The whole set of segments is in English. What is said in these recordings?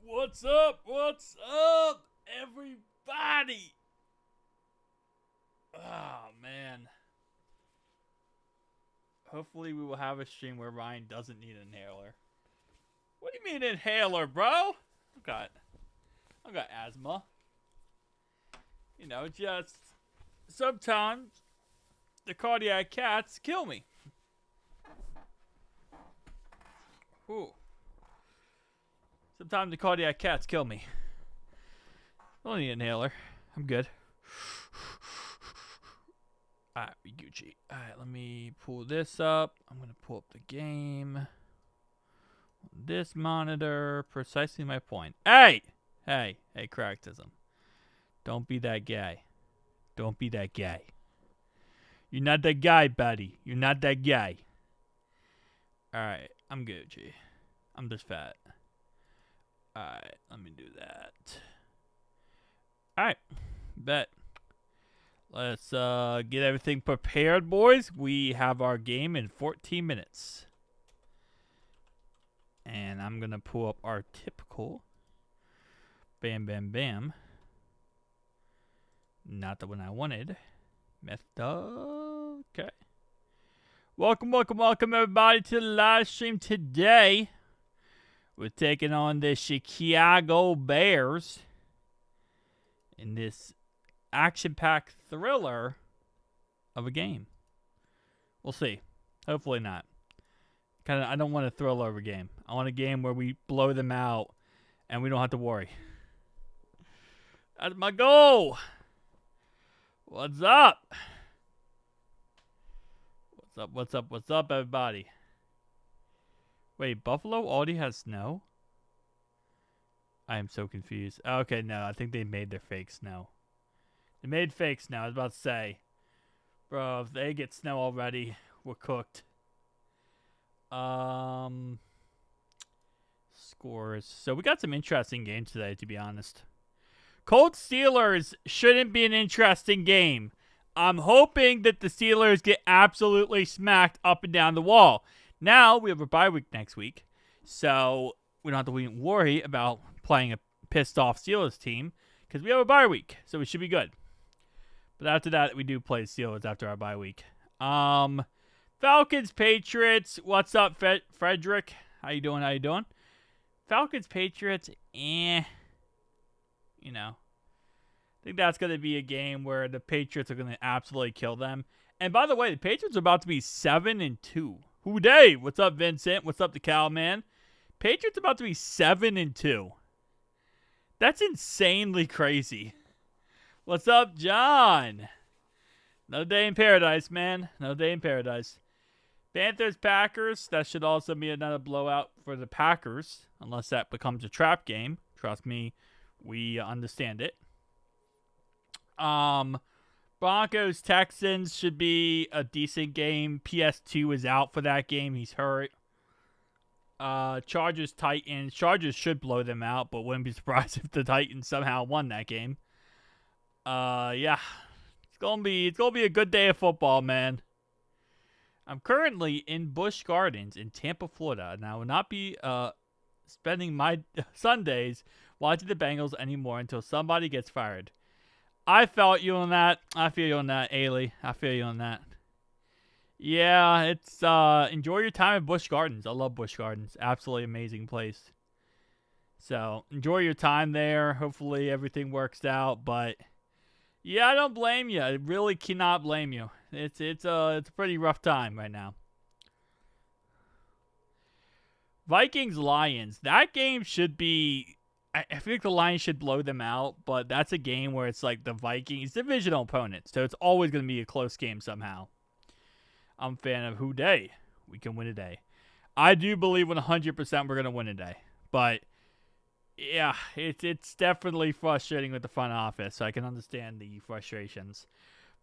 What's up? What's up, everybody? Oh, man. Hopefully we will have a stream where Ryan doesn't need an inhaler. What do you mean inhaler, bro? I've got asthma. You know, just sometimes the cardiac cats kill me. Ooh. Sometimes the cardiac cats kill me. I don't need an inhaler. I'm good. Alright, we Gucci. Alright, let me pull this up. I'm going to pull up the game. On this monitor. Precisely my point. Hey, Cractism. Don't be that guy. Don't be that guy. You're not that guy, buddy. You're not that guy. Alright, I'm Gucci. I'm just fat. Alright, let me do that. Alright, bet. Let's get everything prepared, boys. We have our game in 14 minutes. And I'm going to pull up our typical bam, bam, bam. Not the one I wanted. Method. Okay. Welcome, everybody, to the live stream today. We're taking on the Chicago Bears in this action-packed thriller of a game. We'll see. Hopefully not. I don't want a thriller of a game. I want a game where we blow them out and we don't have to worry. That's my goal. What's up? What's up, everybody? Wait, Buffalo already has snow? I am so confused. Okay, no, I think they made their fake snow. They made fake snow. I was about to say, bro, if they get snow already, we're cooked. Scores. So we got some interesting games today, to be honest. Colts Steelers shouldn't be an interesting game. I'm hoping that the Steelers get absolutely smacked up and down the wall. Now, we have a bye week next week, so we don't have to worry about playing a pissed-off Steelers team, because we have a bye week, so we should be good. But after that, we do play the Steelers after our bye week. Falcons, Patriots, what's up, Frederick? How you doing? Falcons, Patriots, You know. I think that's going to be a game where the Patriots are going to absolutely kill them. And by the way, the Patriots are about to be 7-2. Who day? What's up, Vincent? What's up, the Cal man? Patriots about to be 7-2. That's insanely crazy. What's up, John? Another day in paradise, man. Another day in paradise. Panthers, Packers. That should also be another blowout for the Packers, unless that becomes a trap game. Trust me, we understand it. Broncos, Texans should be a decent game. PS2 is out for that game. He's hurt. Chargers, Titans. Chargers should blow them out, but wouldn't be surprised if the Titans somehow won that game. Yeah. It's gonna be a good day of football, man. I'm currently in Busch Gardens in Tampa, Florida, and I will not be spending my Sundays watching the Bengals anymore until somebody gets fired. I felt you on that. I feel you on that, Ailey. I feel you on that. Yeah, it's enjoy your time at Busch Gardens. I love Busch Gardens. Absolutely amazing place. So enjoy your time there. Hopefully everything works out. But yeah, I don't blame you. I really cannot blame you. It's a pretty rough time right now. Vikings Lions. That game should be. I feel like the Lions should blow them out, but that's a game where it's like the Vikings divisional opponents, so it's always going to be a close game somehow. I'm a fan of who day. We can win a day. I do believe 100% we're going to win a day, but yeah, it's definitely frustrating with the front office, so I can understand the frustrations.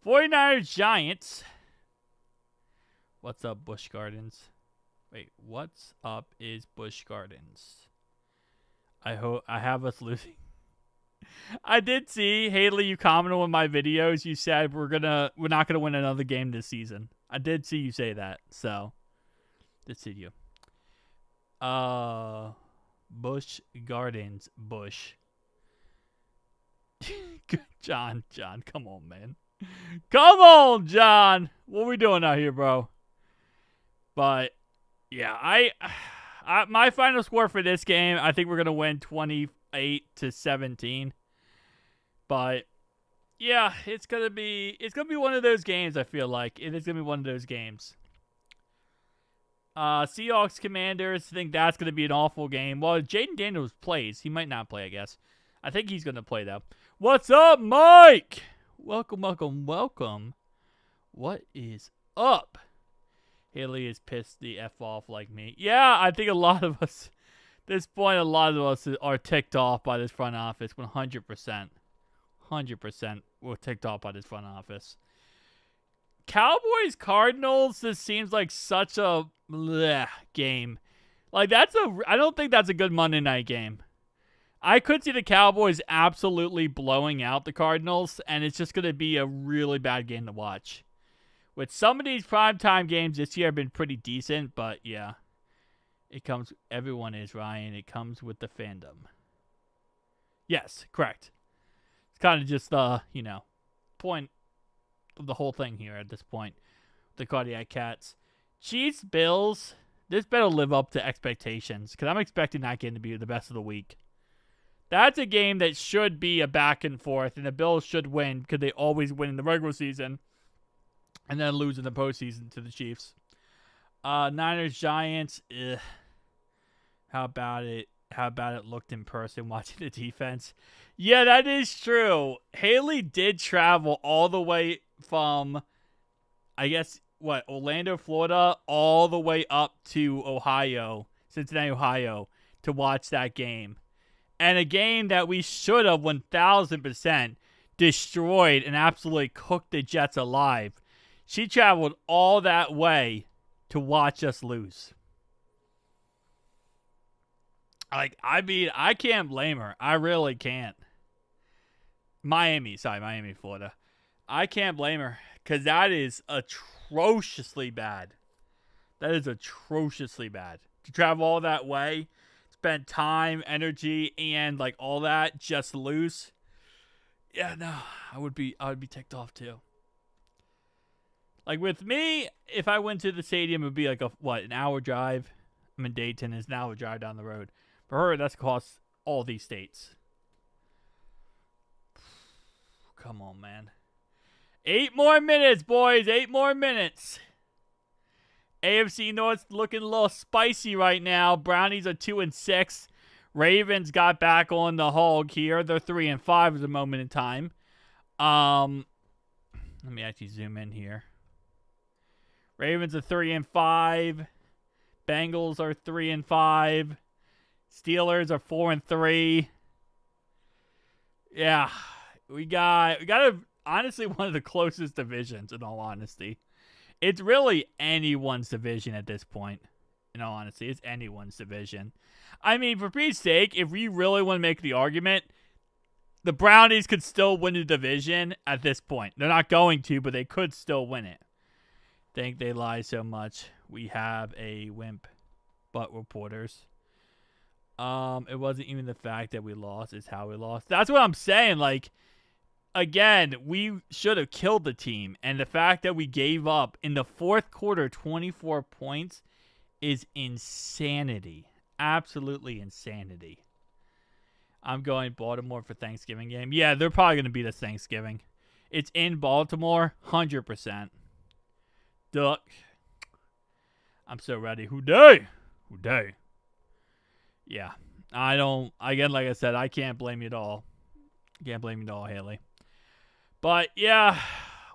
49ers Giants. What's up, Busch Gardens? Wait, what's up is Busch Gardens? I have us losing. I did see, Haley, you commented on my videos. You said we're not gonna win another game this season. I did see you say that, so did see you. Busch Gardens, Bush. John, come on, man. Come on, John. What are we doing out here, bro? But, yeah, I my final score for this game, I think we're going to win 28-17. But, yeah, it's gonna be one of those games, I feel like. It is going to be one of those games. Seahawks Commanders, I think that's going to be an awful game. Well, Jaden Daniels plays. He might not play, I guess. I think he's going to play, though. What's up, Mike? Welcome. What is up? Haley is pissed the F off like me. Yeah, I think a lot of us, at this point, a lot of us are ticked off by this front office. 100%. 100% we're ticked off by this front office. Cowboys Cardinals, this seems like such a game. Like, I don't think that's a good Monday night game. I could see the Cowboys absolutely blowing out the Cardinals, and it's just going to be a really bad game to watch. With some of these primetime games this year have been pretty decent, but yeah. Everyone is, Ryan. It comes with the fandom. Yes, correct. It's kind of just the, point of the whole thing here at this point. The Cardiac Cats. Chiefs, Bills. This better live up to expectations, because I'm expecting that game to be the best of the week. That's a game that should be a back and forth, and the Bills should win, because they always win in the regular season, and then lose in the postseason to the Chiefs. Niners, Giants. How about it looked in person watching the defense? Yeah, that is true. Haley did travel all the way from, I guess, Orlando, Florida, all the way up to Cincinnati, Ohio, to watch that game. And a game that we should have 1,000% destroyed and absolutely cooked the Jets alive. She traveled all that way to watch us lose. Like, I mean, I can't blame her. I really can't. Miami, Florida. I can't blame her, because that is atrociously bad. That is atrociously bad. To travel all that way, spend time, energy, and like all that just to lose. Yeah, no, I would be ticked off too. Like with me, if I went to the stadium, it would be like an hour drive. I'm in Dayton, it's an hour drive down the road. For her, that's cost all these states. Come on, man. 8 more minutes, boys. 8 more minutes. AFC North looking a little spicy right now. Brownies are 2-6. Ravens got back on the hog here. They're 3-5 at the moment in time. Let me actually zoom in here. Ravens are 3-5. Bengals are 3-5. Steelers are 4-3. Yeah, we got honestly one of the closest divisions. In all honesty, it's really anyone's division at this point. In all honesty, it's anyone's division. I mean, for Pete's sake, if we really want to make the argument, the Brownies could still win the division at this point. They're not going to, but they could still win it. Think they lie so much. We have a wimp butt reporters. It wasn't even the fact that we lost, it's how we lost. That's what I'm saying. Like, again, we should have killed the team. And the fact that we gave up in the fourth quarter 24 points is insanity. Absolutely insanity. I'm going Baltimore for Thanksgiving game. Yeah, they're probably going to beat us Thanksgiving. It's in Baltimore, 100%. Duck. I'm so ready. Who day? Yeah. Again, like I said, I can't blame you at all. Can't blame you at all, Haley. But, yeah,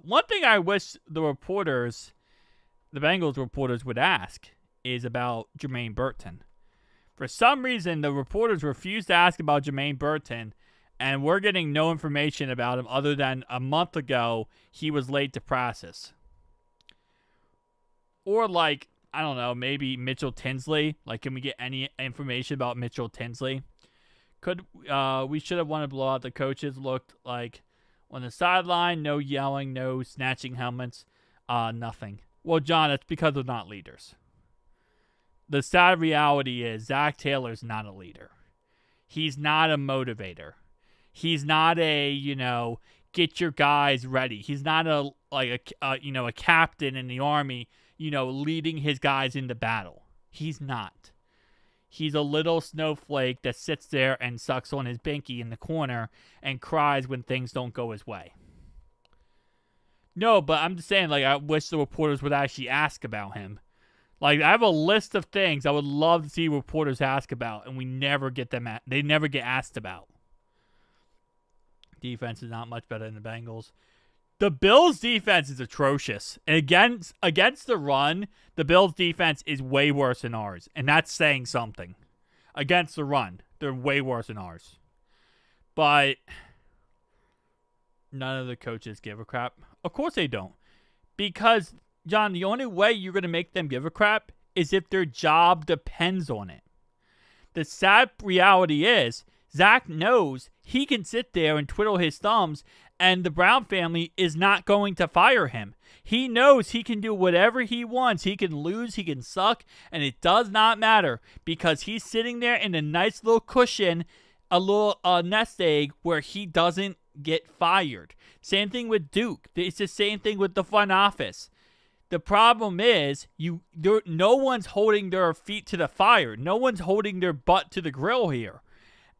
one thing I wish the Bengals reporters would ask is about Jermaine Burton. For some reason, the reporters refuse to ask about Jermaine Burton, and we're getting no information about him other than a month ago he was late to practice. Or, like, I don't know, maybe Mitchell Tinsley. Like, can we get any information about Mitchell Tinsley? We should have won a blowout. The coaches looked like on the sideline, no yelling, no snatching helmets, nothing. Well, John, it's because they're not leaders. the sad reality is Zach Taylor's not a leader. He's not a motivator. He's not a, get your guys ready. He's not a captain in the army, leading his guys into battle. He's not. He's a little snowflake that sits there and sucks on his binky in the corner and cries when things don't go his way. No, but I'm just saying, I wish the reporters would actually ask about him. I have a list of things I would love to see reporters ask about, and we never get them they never get asked about. Defense is not much better than the Bengals. The Bills' defense is atrocious. And against the run, the Bills' defense is way worse than ours. And that's saying something. Against the run, they're way worse than ours. But none of the coaches give a crap. Of course they don't. Because, John, the only way you're going to make them give a crap is if their job depends on it. The sad reality is, Zach knows he can sit there and twiddle his thumbs, and the Brown family is not going to fire him. He knows he can do whatever he wants. He can lose, he can suck, and it does not matter because he's sitting there in a nice little cushion, a little nest egg where he doesn't get fired. Same thing with Duke. It's the same thing with the front office. The problem is, no one's holding their feet to the fire. No one's holding their butt to the grill here.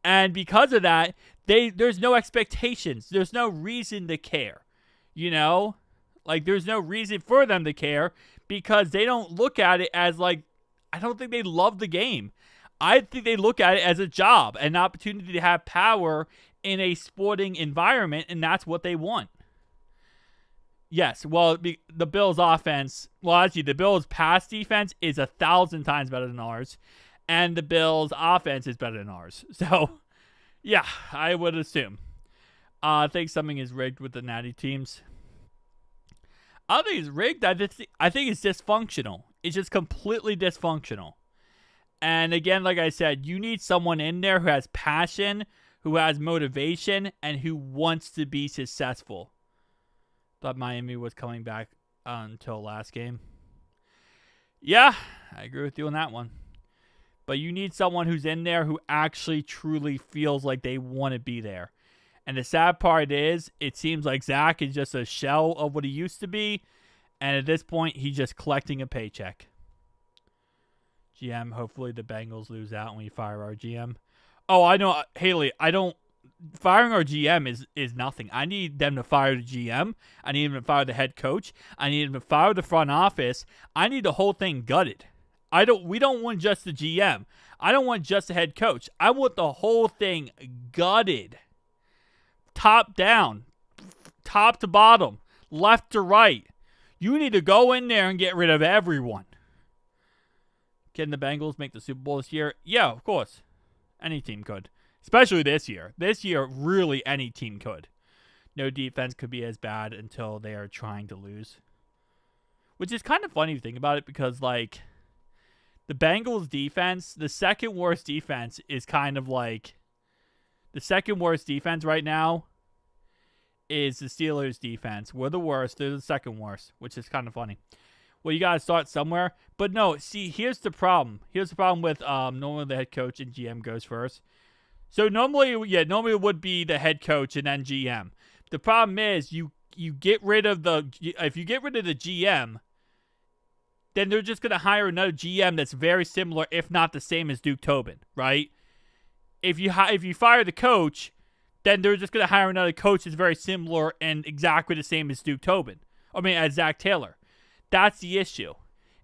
And because of that, there's no expectations. There's no reason to care. There's no reason for them to care because they don't look at it as I don't think they love the game. I think they look at it as a job, an opportunity to have power in a sporting environment, and that's what they want. Yes, well, the Bills' offense, actually, the Bills' pass defense is 1,000 times better than ours. And the Bills' offense is better than ours. So, yeah, I would assume. I think something is rigged with the natty teams. I don't think it's rigged. I think it's dysfunctional. It's just completely dysfunctional. And again, like I said, you need someone in there who has passion, who has motivation, and who wants to be successful. Thought Miami was coming back until last game. Yeah, I agree with you on that one. But you need someone who's in there who actually truly feels like they want to be there. And the sad part is, it seems like Zach is just a shell of what he used to be. And at this point, he's just collecting a paycheck. GM, hopefully the Bengals lose out and we fire our GM. Oh, I know, Haley, firing our GM is nothing. I need them to fire the GM. I need them to fire the head coach. I need them to fire the front office. I need the whole thing gutted. We don't want just the GM. I don't want just the head coach. I want the whole thing gutted. Top down. Top to bottom. Left to right. You need to go in there and get rid of everyone. Can the Bengals make the Super Bowl this year? Yeah, of course. Any team could. Especially this year. This year, really any team could. No defense could be as bad until they are trying to lose. Which is kind of funny to think about it because, the Bengals defense, the second worst defense is kind of the second worst defense right now is the Steelers defense. We're the worst. They're the second worst, which is kind of funny. Well, you got to start somewhere. But no, see, here's the problem. Here's the problem with normally the head coach and GM goes first. So normally it would be the head coach and then GM. The problem is you get rid of if you get rid of the GM, then they're just going to hire another GM that's very similar, if not the same as Duke Tobin, right? If you fire the coach, then they're just going to hire another coach that's very similar and exactly the same as Duke Tobin. As Zach Taylor. That's the issue.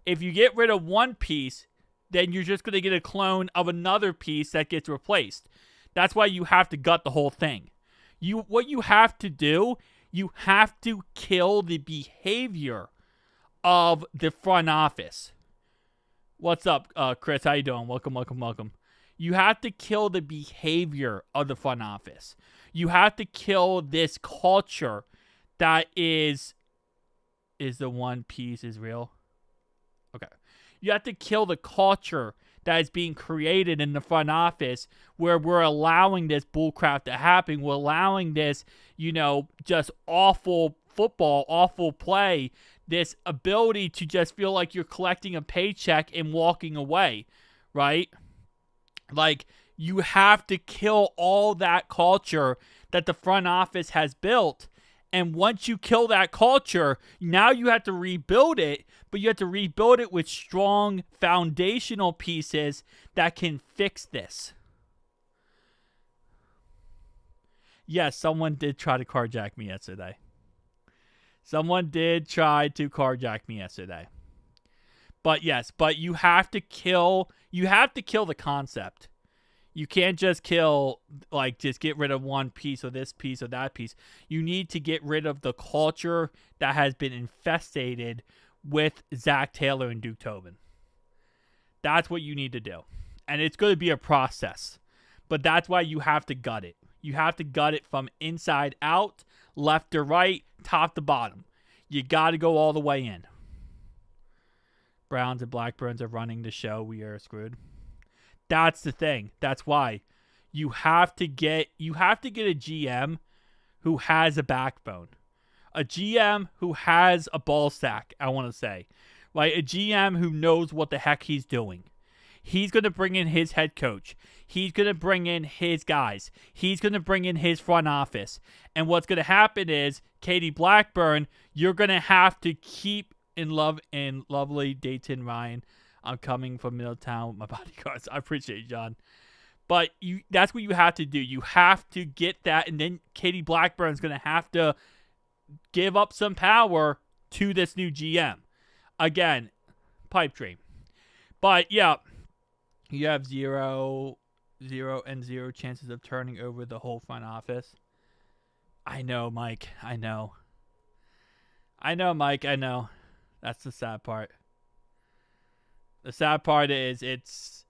If you get rid of one piece, then you're just going to get a clone of another piece that gets replaced. That's why you have to gut the whole thing. What you have to do, you have to kill the behavior of the front office. What's up, Chris? How you doing? Welcome. You have to kill the behavior of the front office. You have to kill this culture that is the one piece is real. Okay. You have to kill the culture that is being created in the front office where we're allowing this bullcrap to happen. We're allowing this, just awful football, awful play this ability to just feel like you're collecting a paycheck and walking away, right? Like, you have to kill all that culture that the front office has built. And once you kill that culture, now you have to rebuild it, but you have to rebuild it with strong foundational pieces that can fix this. Yes, someone did try to carjack me yesterday. Someone did try to carjack me yesterday. But yes, but you have to kill the concept. You can't just kill, like, just get rid of one piece or this piece or that piece. You need to get rid of the culture that has been infestated with Zach Taylor and Duke Tobin. That's what you need to do. And it's going to be a process. But that's why you have to gut it. You have to gut it from inside out, left to right, top to bottom. You got to go all the way in. Browns and Blackburns are running the show. We are screwed. That's the thing. That's why you have to get a GM who has a backbone. A GM who has a ball sack, I want to say. Right? A GM who knows what the heck he's doing. He's going to bring in his head coach. He's going to bring in his guys. He's going to bring in his front office. And what's going to happen is, Katie Blackburn, you're going to have to keep in lovely Dayton Ryan. I'm coming from Middletown with my bodyguards. I appreciate you, John. But that's what you have to do. You have to get that, and then Katie Blackburn's going to have to give up some power to this new GM. Again, pipe dream. But, yeah, you have zero chances of turning over the whole front office. I know, Mike. I know, Mike. I know. That's the sad part. The sad part is it's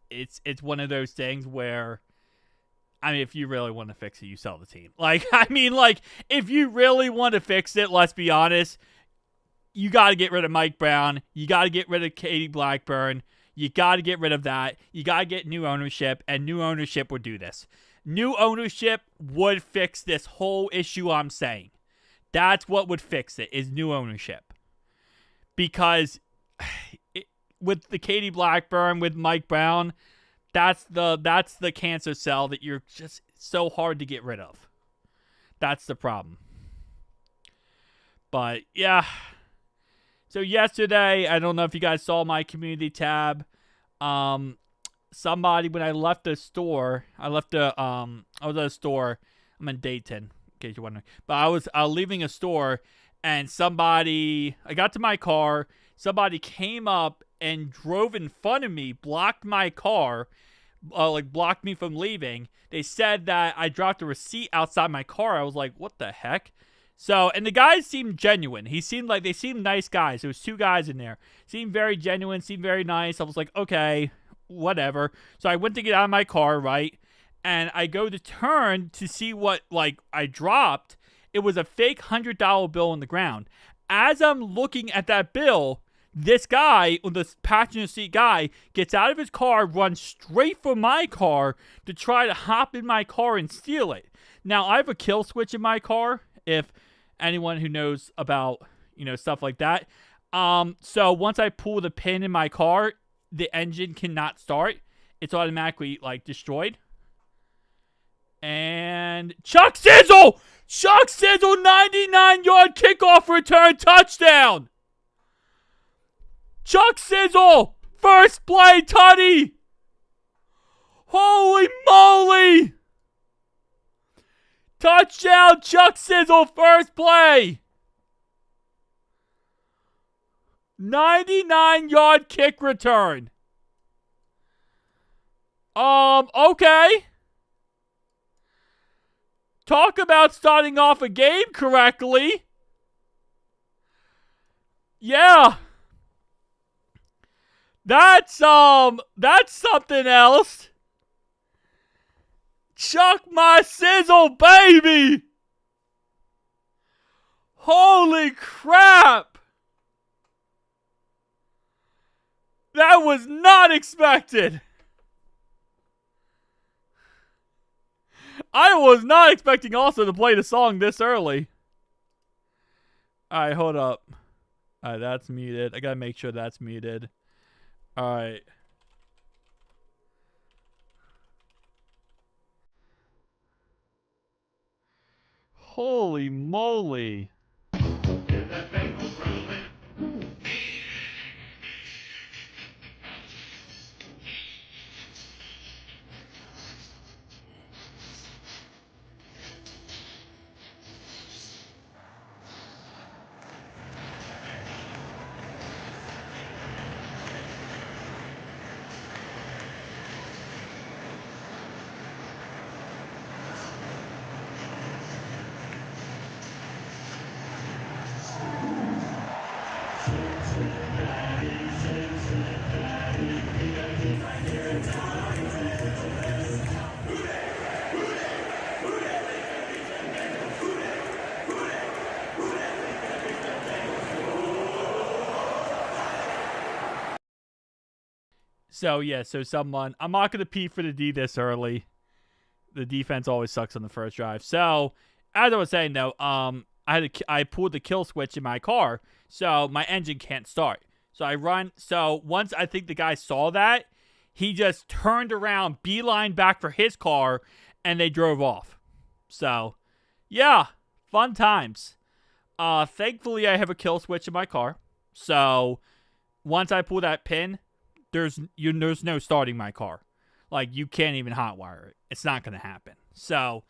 one of those things where, I mean, if you really want to fix it, you sell the team. Like, I mean, like, if you really want to fix it, let's be honest, you got to get rid of Mike Brown. You got to get rid of Katie Blackburn. You got to get rid of that. You got to get new ownership, and new ownership would do this. New ownership would fix this whole issue I'm saying. That's what would fix it, is new ownership. Because with the Katie Blackburn, with Mike Brown, that's the cancer cell that you're just so hard to get rid of. That's the problem. But, yeah. So, yesterday, I don't know if you guys saw my community tab. Somebody, when I left the store, I was at a store. I'm in Dayton, in case you're wondering. But I was leaving a store, and I got to my car. Somebody came up and drove in front of me, blocked my car, blocked me from leaving. They said that I dropped a receipt outside my car. I was like, what the heck? So, and the guys seemed genuine. They seemed nice guys. There was two guys in there. Seemed very genuine, seemed very nice. I was like, okay, whatever. So I went to get out of my car, right? And I go to turn to see what, I dropped. It was a fake $100 bill on the ground. As I'm looking at that bill, this guy, the passenger seat guy, gets out of his car, runs straight for my car to try to hop in my car and steal it. Now, I have a kill switch in my car, if anyone who knows about, stuff like that. So once I pull the pin in my car, the engine cannot start. It's automatically, destroyed. And Chuck Sizzle! 99-yard kickoff return touchdown! Chuck Sizzle! First play, tutty! Holy moly! Touchdown, Chuck Sizzle, first play! 99-yard kick return. Okay. Talk about starting off a game correctly. Yeah. That's something else. Chuck my sizzle, baby. Holy crap. That was not expected. I was not expecting also to play the song this early. Alright, hold up. All right, that's muted. I gotta make sure that's muted. All right. Holy moly. So, yeah, I'm not going to pee for the D this early. The defense always sucks on the first drive. So, as I was saying, though, I pulled the kill switch in my car, so my engine can't start. So, once I think the guy saw that, he just turned around, beeline back for his car, and they drove off. So, yeah, fun times. Thankfully, I have a kill switch in my car. So, once I pull that pin, there's no starting my car. Like, you can't even hotwire it. It's not gonna happen. So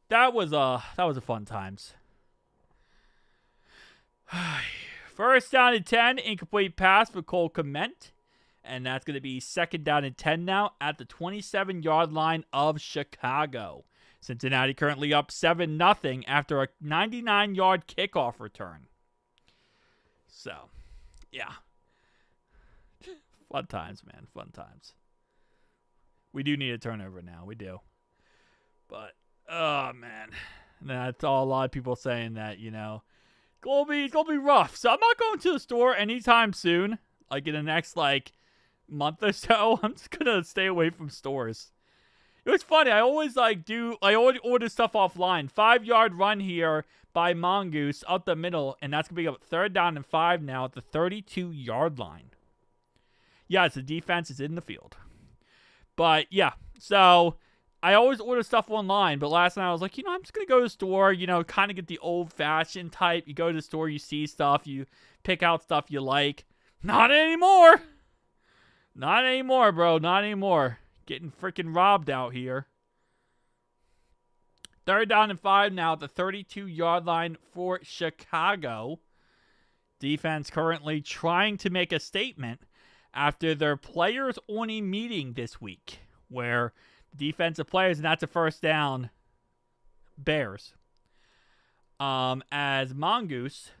that was a fun times. First down and 10, incomplete pass for Cole Kmet. And that's gonna be second down and 10 now at the 27-yard line of Chicago. Cincinnati currently up 7-0 after a 99-yard kickoff return. So, yeah. Fun times, man. Fun times. We do need a turnover now. We do. But, oh, man. That's all a lot of people saying that, it's going to be rough. So I'm not going to the store anytime soon. Like, in the next, month or so. I'm just going to stay away from stores. It was funny. I always order stuff offline. 5-yard run here by Mongoose up the middle. And that's going to be up third down and 5 now at the 32-yard line. Yes, the defense is in the field. But, yeah, so I always order stuff online. But last night I was like, I'm just going to go to the store, kind of get the old-fashioned type. You go to the store, you see stuff, you pick out stuff you like. Not anymore. Not anymore, bro. Not anymore. Getting freaking robbed out here. Third down and 5 now at the 32-yard line for Chicago. Defense currently trying to make a statement after their players-only meeting this week, where defensive players, and that's a first down, Bears. As Mongoose,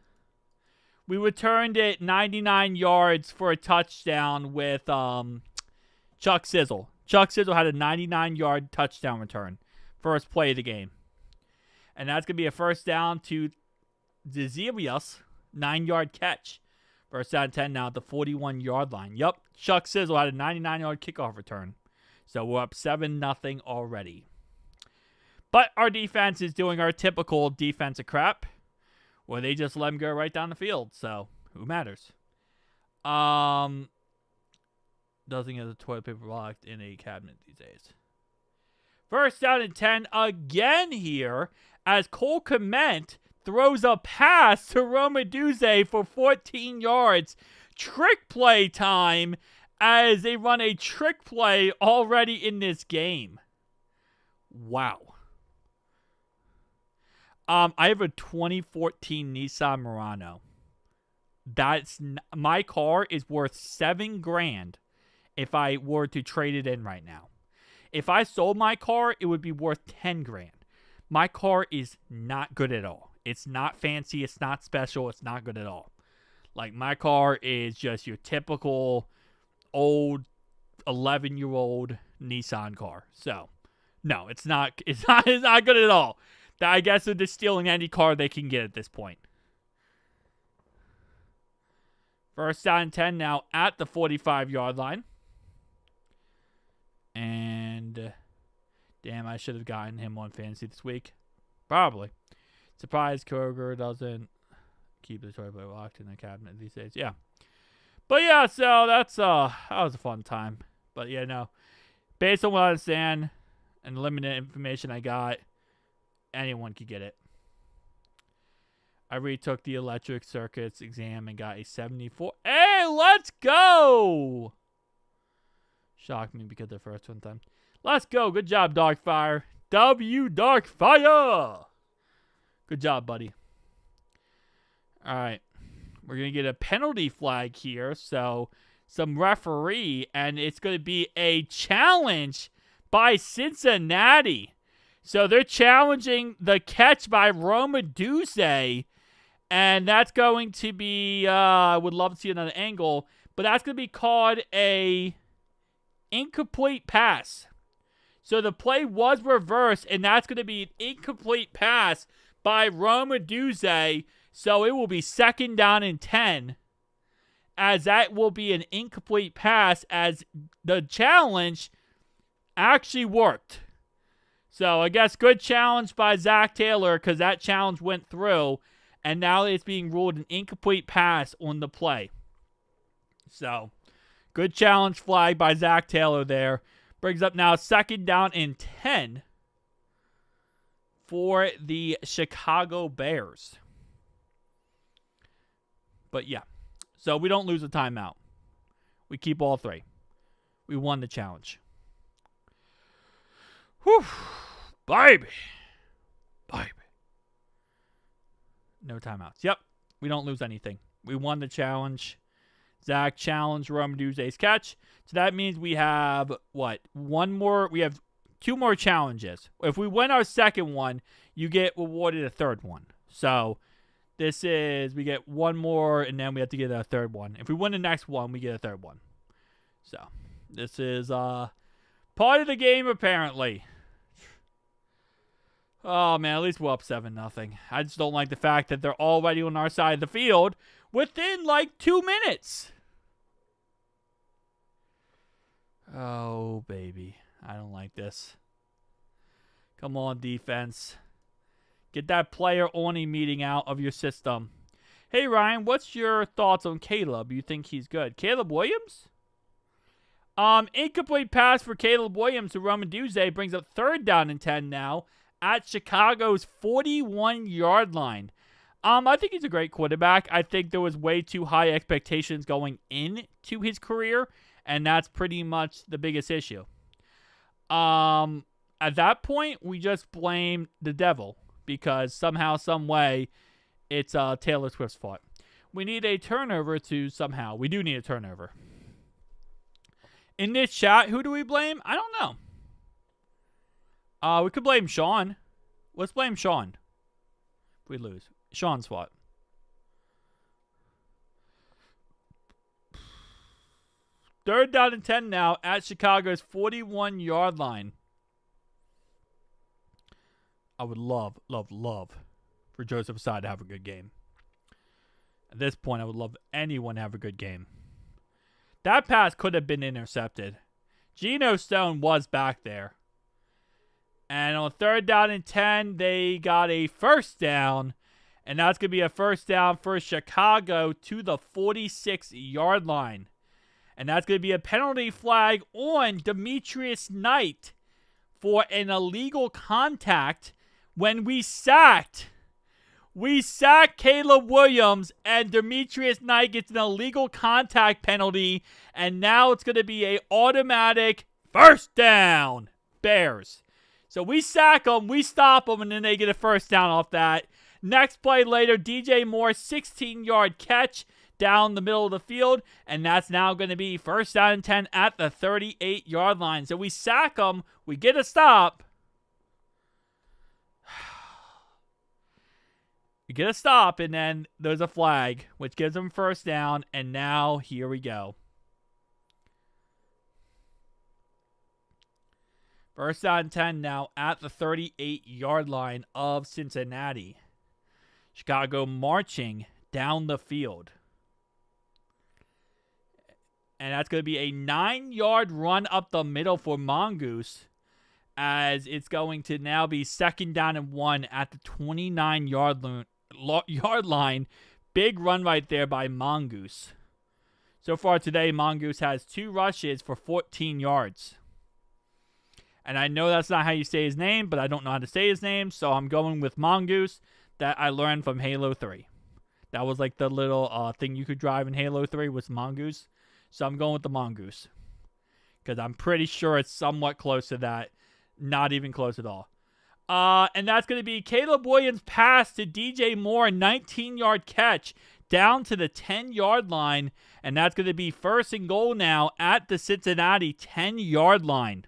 we returned it 99 yards for a touchdown with Chuck Sizzle. Chuck Sizzle had a 99-yard touchdown return. First play of the game. And that's going to be a first down to Zezibius, 9-yard catch. First down 10 now at the 41-yard line. Yup, Chuck Sizzle had a 99-yard kickoff return. So we're up 7-0 already. But our defense is doing our typical defensive crap, where they just let him go right down the field. So, who matters? Doesn't get the toilet paper locked in a cabinet these days. First down and 10 again here, as Cole Kmet throws a pass to Romaduze for 14 yards. Trick play time, as they run a trick play already in this game. Wow. I have a 2014 Nissan Murano. My car is worth $7,000 if I were to trade it in right now. If I sold my car, it would be worth $10,000. My car is not good at all. It's not fancy. It's not special. It's not good at all. Like, my car is just your typical old 11-year-old Nissan car. So, no, it's not good at all. I guess they're just stealing any car they can get at this point. First down and 10 now at the 45-yard line. And, damn, I should have gotten him on fantasy this week. Probably. Surprised Kroger doesn't keep the toy boy locked in the cabinet these days. Yeah. But yeah, so that was a fun time. But yeah, no. Based on what I understand and the limited information I got, anyone could get it. I retook the electric circuits exam and got a 74. Hey, let's go! Shocked me because the first one time. Let's go. Good job, Darkfire. W Darkfire! Good job, buddy. All right. We're going to get a penalty flag here. So, some referee. And it's going to be a challenge by Cincinnati. So, they're challenging the catch by Romaduzzi. And that's going to be, I would love to see another angle. But that's going to be called a incomplete pass. So, the play was reversed. And that's going to be an incomplete pass by Romaduzzi. So it will be 2nd down and 10, as that will be an incomplete pass, as the challenge actually worked. So I guess good challenge by Zach Taylor, because that challenge went through, and now it's being ruled an incomplete pass on the play. So good challenge flag by Zach Taylor there. Brings up now 2nd down and 10 for the Chicago Bears. But yeah, so we don't lose a timeout. We keep all 3. We won the challenge. Whew. Baby. No timeouts. Yep, we don't lose anything. We won the challenge. Zach challenged Romaduzzi's catch. So that means we have, what, one more? We have 2 more challenges. If we win our second one, you get awarded a third one. So this is, we get 1 more, and then we have to get a third one. If we win the next one, we get a third one. So, this is part of the game, apparently. Oh, man, at least we're up 7-0. I just don't like the fact that they're already on our side of the field within, like, 2 minutes. Oh, baby. I don't like this. Come on, defense. Get that player-only meeting out of your system. Hey, Ryan, what's your thoughts on Caleb? You think he's good? Caleb Williams? Incomplete pass for Caleb Williams to Romaduzzi brings up 3rd down and 10 now at Chicago's 41-yard line. I think he's a great quarterback. I think there was way too high expectations going into his career, and that's pretty much the biggest issue. At that point, we just blame the devil, because somehow, some way, it's Taylor Swift's fault. We need a turnover to somehow. We do need a turnover. In this chat, who do we blame? I don't know. We could blame Sean. Let's blame Sean. If we lose. Sean's fault. Third down and 10 now at Chicago's 41-yard line. I would love for Joseph Asad to have a good game. At this point, I would love anyone to have a good game. That pass could have been intercepted. Geno Stone was back there. And on 3rd down and 10, they got a 1st down. And that's going to be a 1st down for Chicago to the 46-yard line. And that's going to be a penalty flag on Demetrius Knight for an illegal contact when we sacked Caleb Williams, and Demetrius Knight gets an illegal contact penalty, and now it's going to be an automatic 1st down, Bears. So we sack them, we stop them, and then they get a 1st down off that. Next play later, DJ Moore, 16-yard catch down the middle of the field, and that's now going to be 1st down and 10 at the 38-yard line. So we sack them, we get a stop. We get a stop, and then there's a flag, which gives them 1st down, and now here we go. 1st down and 10 now at the 38-yard line of Cincinnati. Chicago marching down the field. And that's going to be a 9-yard run up the middle for Mongoose, as it's going to now be 2nd down and 1 at the 29-yard line. big run right there by Mongoose. So far today, Mongoose has 2 rushes for 14 yards. And I know that's not how you say his name, but I don't know how to say his name, so I'm going with Mongoose that I learned from Halo 3. That was like the little thing you could drive in Halo 3 was Mongoose. So I'm going with the Mongoose. Because I'm pretty sure it's somewhat close to that. Not even close at all. And that's going to be Caleb Williams' pass to DJ Moore, 19-yard catch down to the 10-yard line. And that's going to be 1st and goal now at the Cincinnati 10-yard line.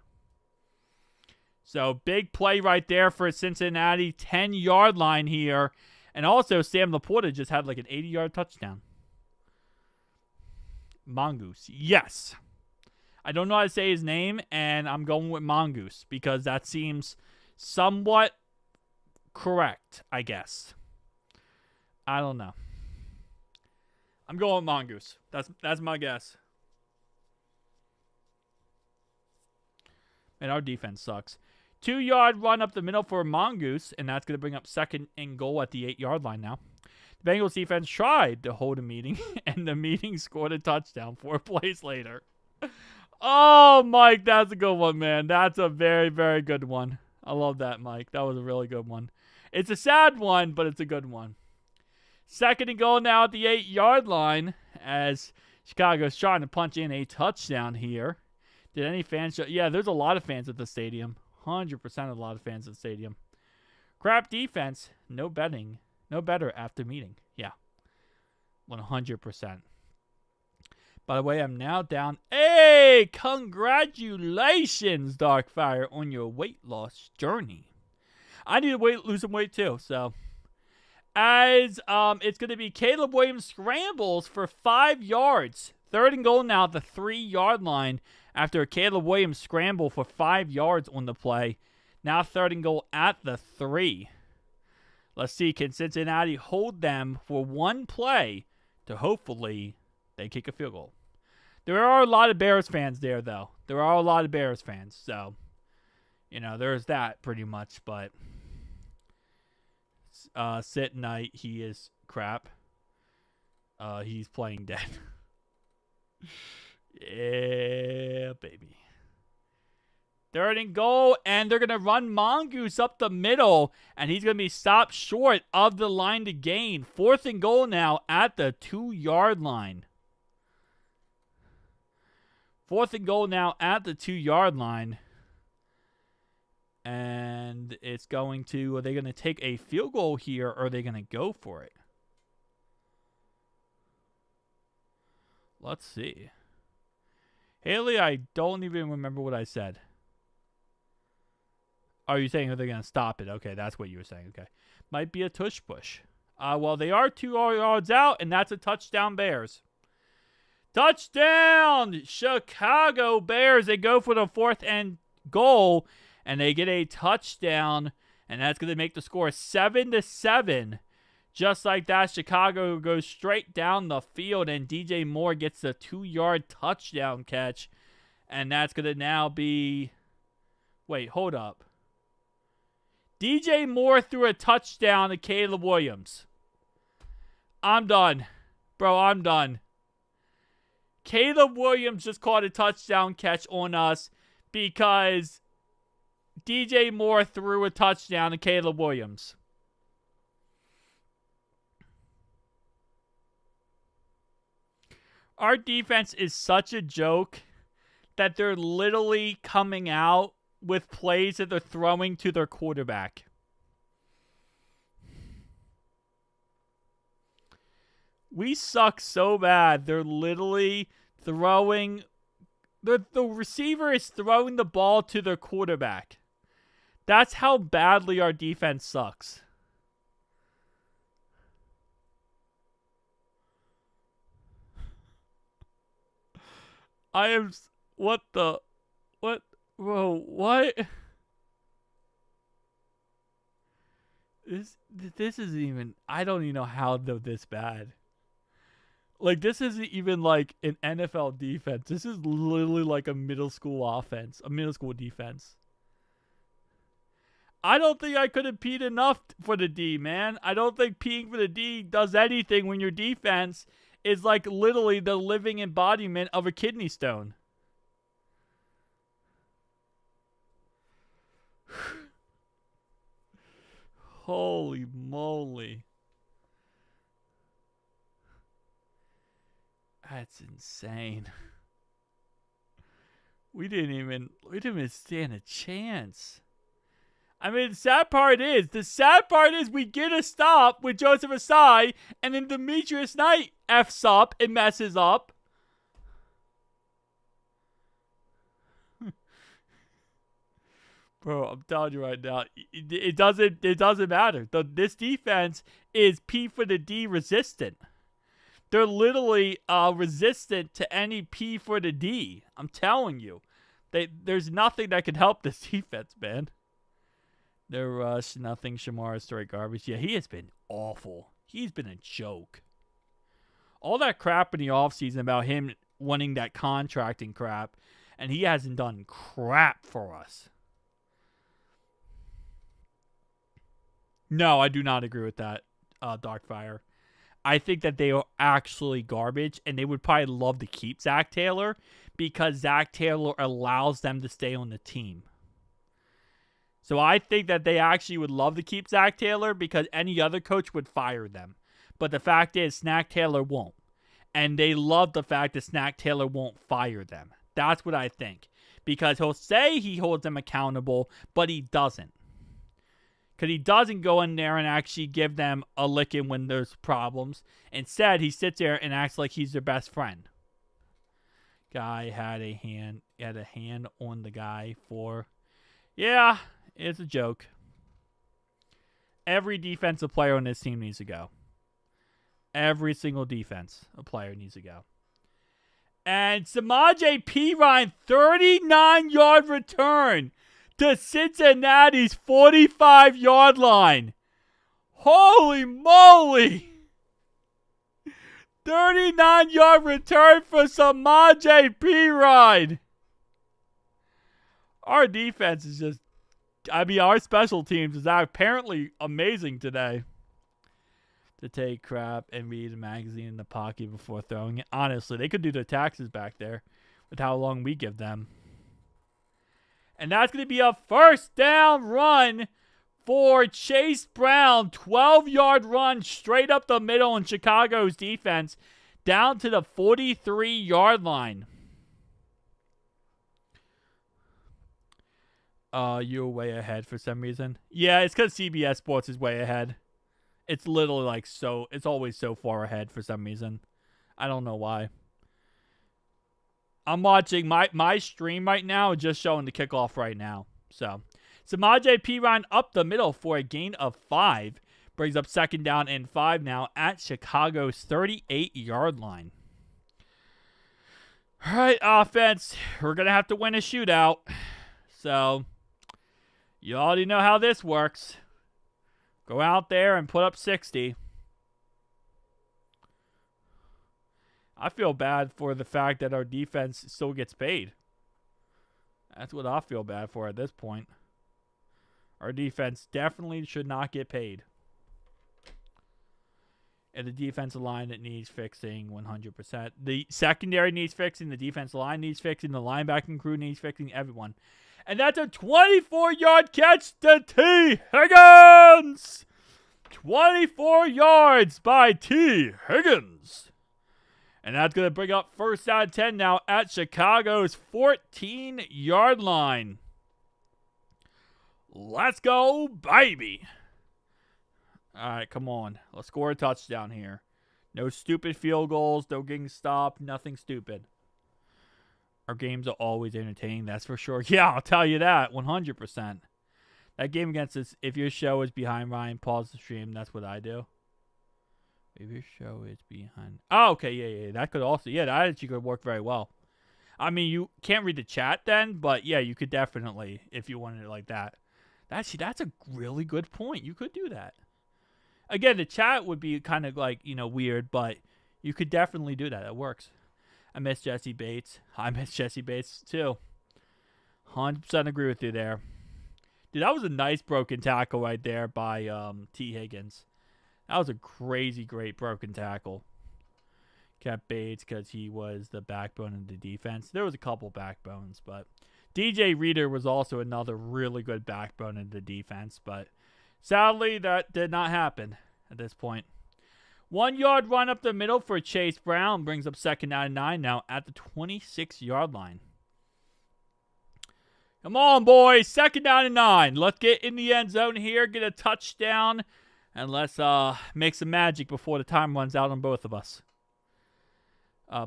So big play right there for Cincinnati, 10-yard line here. And also Sam Laporta just had like an 80-yard touchdown. Mongoose, yes. I don't know how to say his name, and I'm going with Mongoose because that seems somewhat correct, I guess. I don't know. I'm going with Mongoose. That's my guess. And our defense sucks. 2-yard run up the middle for Mongoose, and that's going to bring up 2nd and goal at the 8-yard line now. The Bengals defense tried to hold a meeting, and the meeting scored a touchdown 4 plays later. Oh, Mike, that's a good one, man. That's a very, very good one. I love that, Mike. That was a really good one. It's a sad one, but it's a good one. 2nd and goal now at the 8-yard line as Chicago's trying to punch in a touchdown here. Did any fans show? Yeah, there's a lot of fans at the stadium. 100% of a lot of fans at the stadium. Crap defense. No betting. No better after meeting. Yeah. 100%. By the way, I'm now down. Hey, congratulations, Darkfire, on your weight loss journey. I need to lose some weight too, so. As it's going to be Caleb Williams scrambles for 5 yards. 3rd and goal now at the 3-yard line after a Caleb Williams scramble for 5 yards on the play. Now 3rd and goal at the 3. Let's see, can Cincinnati hold them for one play to hopefully they kick a field goal? There are a lot of Bears fans there, though. There are a lot of Bears fans, so, you know, there's that pretty much, but Sit Knight, he is crap. He's playing dead. Yeah, baby. 3rd and goal, and they're going to run Mongoose up the middle, and he's going to be stopped short of the line to gain. 4th and goal now at the 2-yard line. 4th and goal now at the 2-yard line. And it's going to, are they going to take a field goal here, or are they going to go for it? Let's see. Haley, I don't even remember what I said. Are you saying are they going to stop it? Okay, that's what you were saying. Okay. Might be a tush push. Well, they are 2 yards out, and that's a touchdown Bears. Touchdown! Chicago Bears. They go for the 4th and goal, and they get a touchdown, and that's going to make the score 7-7. Just like that, Chicago goes straight down the field, and DJ Moore gets a 2-yard touchdown catch, and that's going to now be... Wait, hold up. DJ Moore threw a touchdown to Caleb Williams. I'm done. Bro, I'm done. Caleb Williams just caught a touchdown catch on us because DJ Moore threw a touchdown to Caleb Williams. Our defense is such a joke that they're literally coming out with plays that they're throwing to their quarterback. We suck so bad. They're literally throwing... The receiver is throwing the ball to their quarterback. That's how badly our defense sucks. I am... What the... What... Bro, what? This isn't even... I don't even know how they're this bad. Like, this isn't even like an NFL defense. This is literally like a middle school offense. A middle school defense. I don't think I could have peed enough for the D, man. I don't think peeing for the D does anything when your defense is like literally the living embodiment of a kidney stone. Holy moly. That's insane. We didn't even stand a chance. I mean, the sad part is we get a stop with Joseph Asai, and then Demetrius Knight F's up and messes up. Bro, I'm telling you right now, it doesn't matter. This defense is P for the D resistant. They're literally resistant to any P for the D. I'm telling you. There's nothing that can help this defense, man. No rush, nothing. Shamar straight garbage. Yeah, he has been awful. He's been a joke. All that crap in the offseason about him wanting that contracting crap, and he hasn't done crap for us. No, I do not agree with that, Darkfire. I think that they are actually garbage, and they would probably love to keep Zach Taylor because Zach Taylor allows them to stay on the team. So I think that they actually would love to keep Zach Taylor because any other coach would fire them. But the fact is, Snack Taylor won't. And they love the fact that Snack Taylor won't fire them. That's what I think. Because he'll say he holds them accountable, but he doesn't. Because he doesn't go in there and actually give them a licking when there's problems. Instead, he sits there and acts like he's their best friend. Guy had a hand on the guy for... Yeah, it's a joke. Every defensive player on this team needs to go. Every single defensive player needs to go. And Samaje Perine, 39-yard return to Cincinnati's 45-yard line. Holy moly! 39-yard return for Samaje Perine. Our defense is just... I mean, our special teams is apparently amazing today. To take crap and read a magazine in the pocket before throwing it. Honestly, they could do their taxes back there with how long we give them. And that's going to be a first down run for Chase Brown. 12-yard run straight up the middle in Chicago's defense down to the 43-yard line. You're way ahead for some reason. Yeah, it's because CBS Sports is way ahead. It's literally like it's always so far ahead for some reason. I don't know why. I'm watching my stream right now, just showing the kickoff right now. So, Samaje Perine up the middle for a gain of 5. Brings up second down and 5 now at Chicago's 38-yard line. All right, offense. We're going to have to win a shootout. So, you already know how this works. Go out there and put up 60. I feel bad for the fact that our defense still gets paid. That's what I feel bad for at this point. Our defense definitely should not get paid. And the defensive line that needs fixing 100%. The secondary needs fixing. The defensive line needs fixing. The linebacking crew needs fixing. Everyone. And that's a 24-yard catch to T. Higgins! 24 yards by T. Higgins. And that's going to bring up first down and 10 now at Chicago's 14-yard line. Let's go, baby. All right, come on. Let's score a touchdown here. No stupid field goals, no getting stopped, nothing stupid. Our games are always entertaining, that's for sure. Yeah, I'll tell you that, 100%. That game against us, if your show is behind Ryan, pause the stream. That's what I do. If your show is behind... Oh, okay, yeah. That could also... Yeah, that actually could work very well. I mean, you can't read the chat then, but yeah, you could definitely, if you wanted it like that. Actually, that's a really good point. You could do that. Again, the chat would be kind of like, weird, but you could definitely do that. It works. I miss Jesse Bates. I miss Jesse Bates, too. 100% agree with you there. Dude, that was a nice broken tackle right there by T. Higgins. That was a crazy great broken tackle. Kept Bates because he was the backbone of the defense. There was a couple backbones, but DJ Reader was also another really good backbone in the defense, but sadly that did not happen at this point. 1 yard run up the middle for Chase Brown brings up 2nd down and 9 now at the 26-yard line. Come on, boys. 2nd down and 9. Let's get in the end zone here, get a touchdown, and let's make some magic before the time runs out on both of us.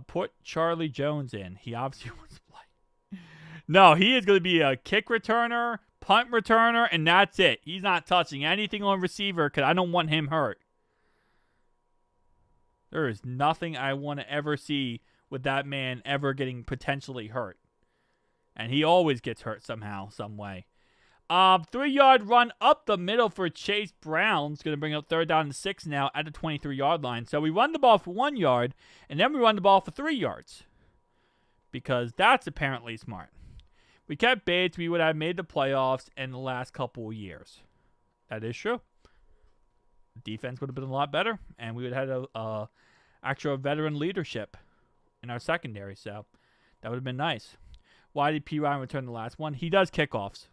Put Charlie Jones in. He obviously wants to play. No, he is going to be a kick returner, punt returner, and that's it. He's not touching anything on receiver because I don't want him hurt. There is nothing I want to ever see with that man ever getting potentially hurt. And he always gets hurt somehow, some way. 3-yard run up the middle for Chase Brown. It's going to bring up 3rd down and 6 now at the 23-yard line. So we run the ball for 1 yard, and then we run the ball for 3 yards. Because that's apparently smart. We kept Bates, we would have made the playoffs in the last couple of years. That is true. Defense would have been a lot better, and we would have had a actual veteran leadership in our secondary, so that would have been nice. Why did P. Ryan return the last one? He does kickoffs.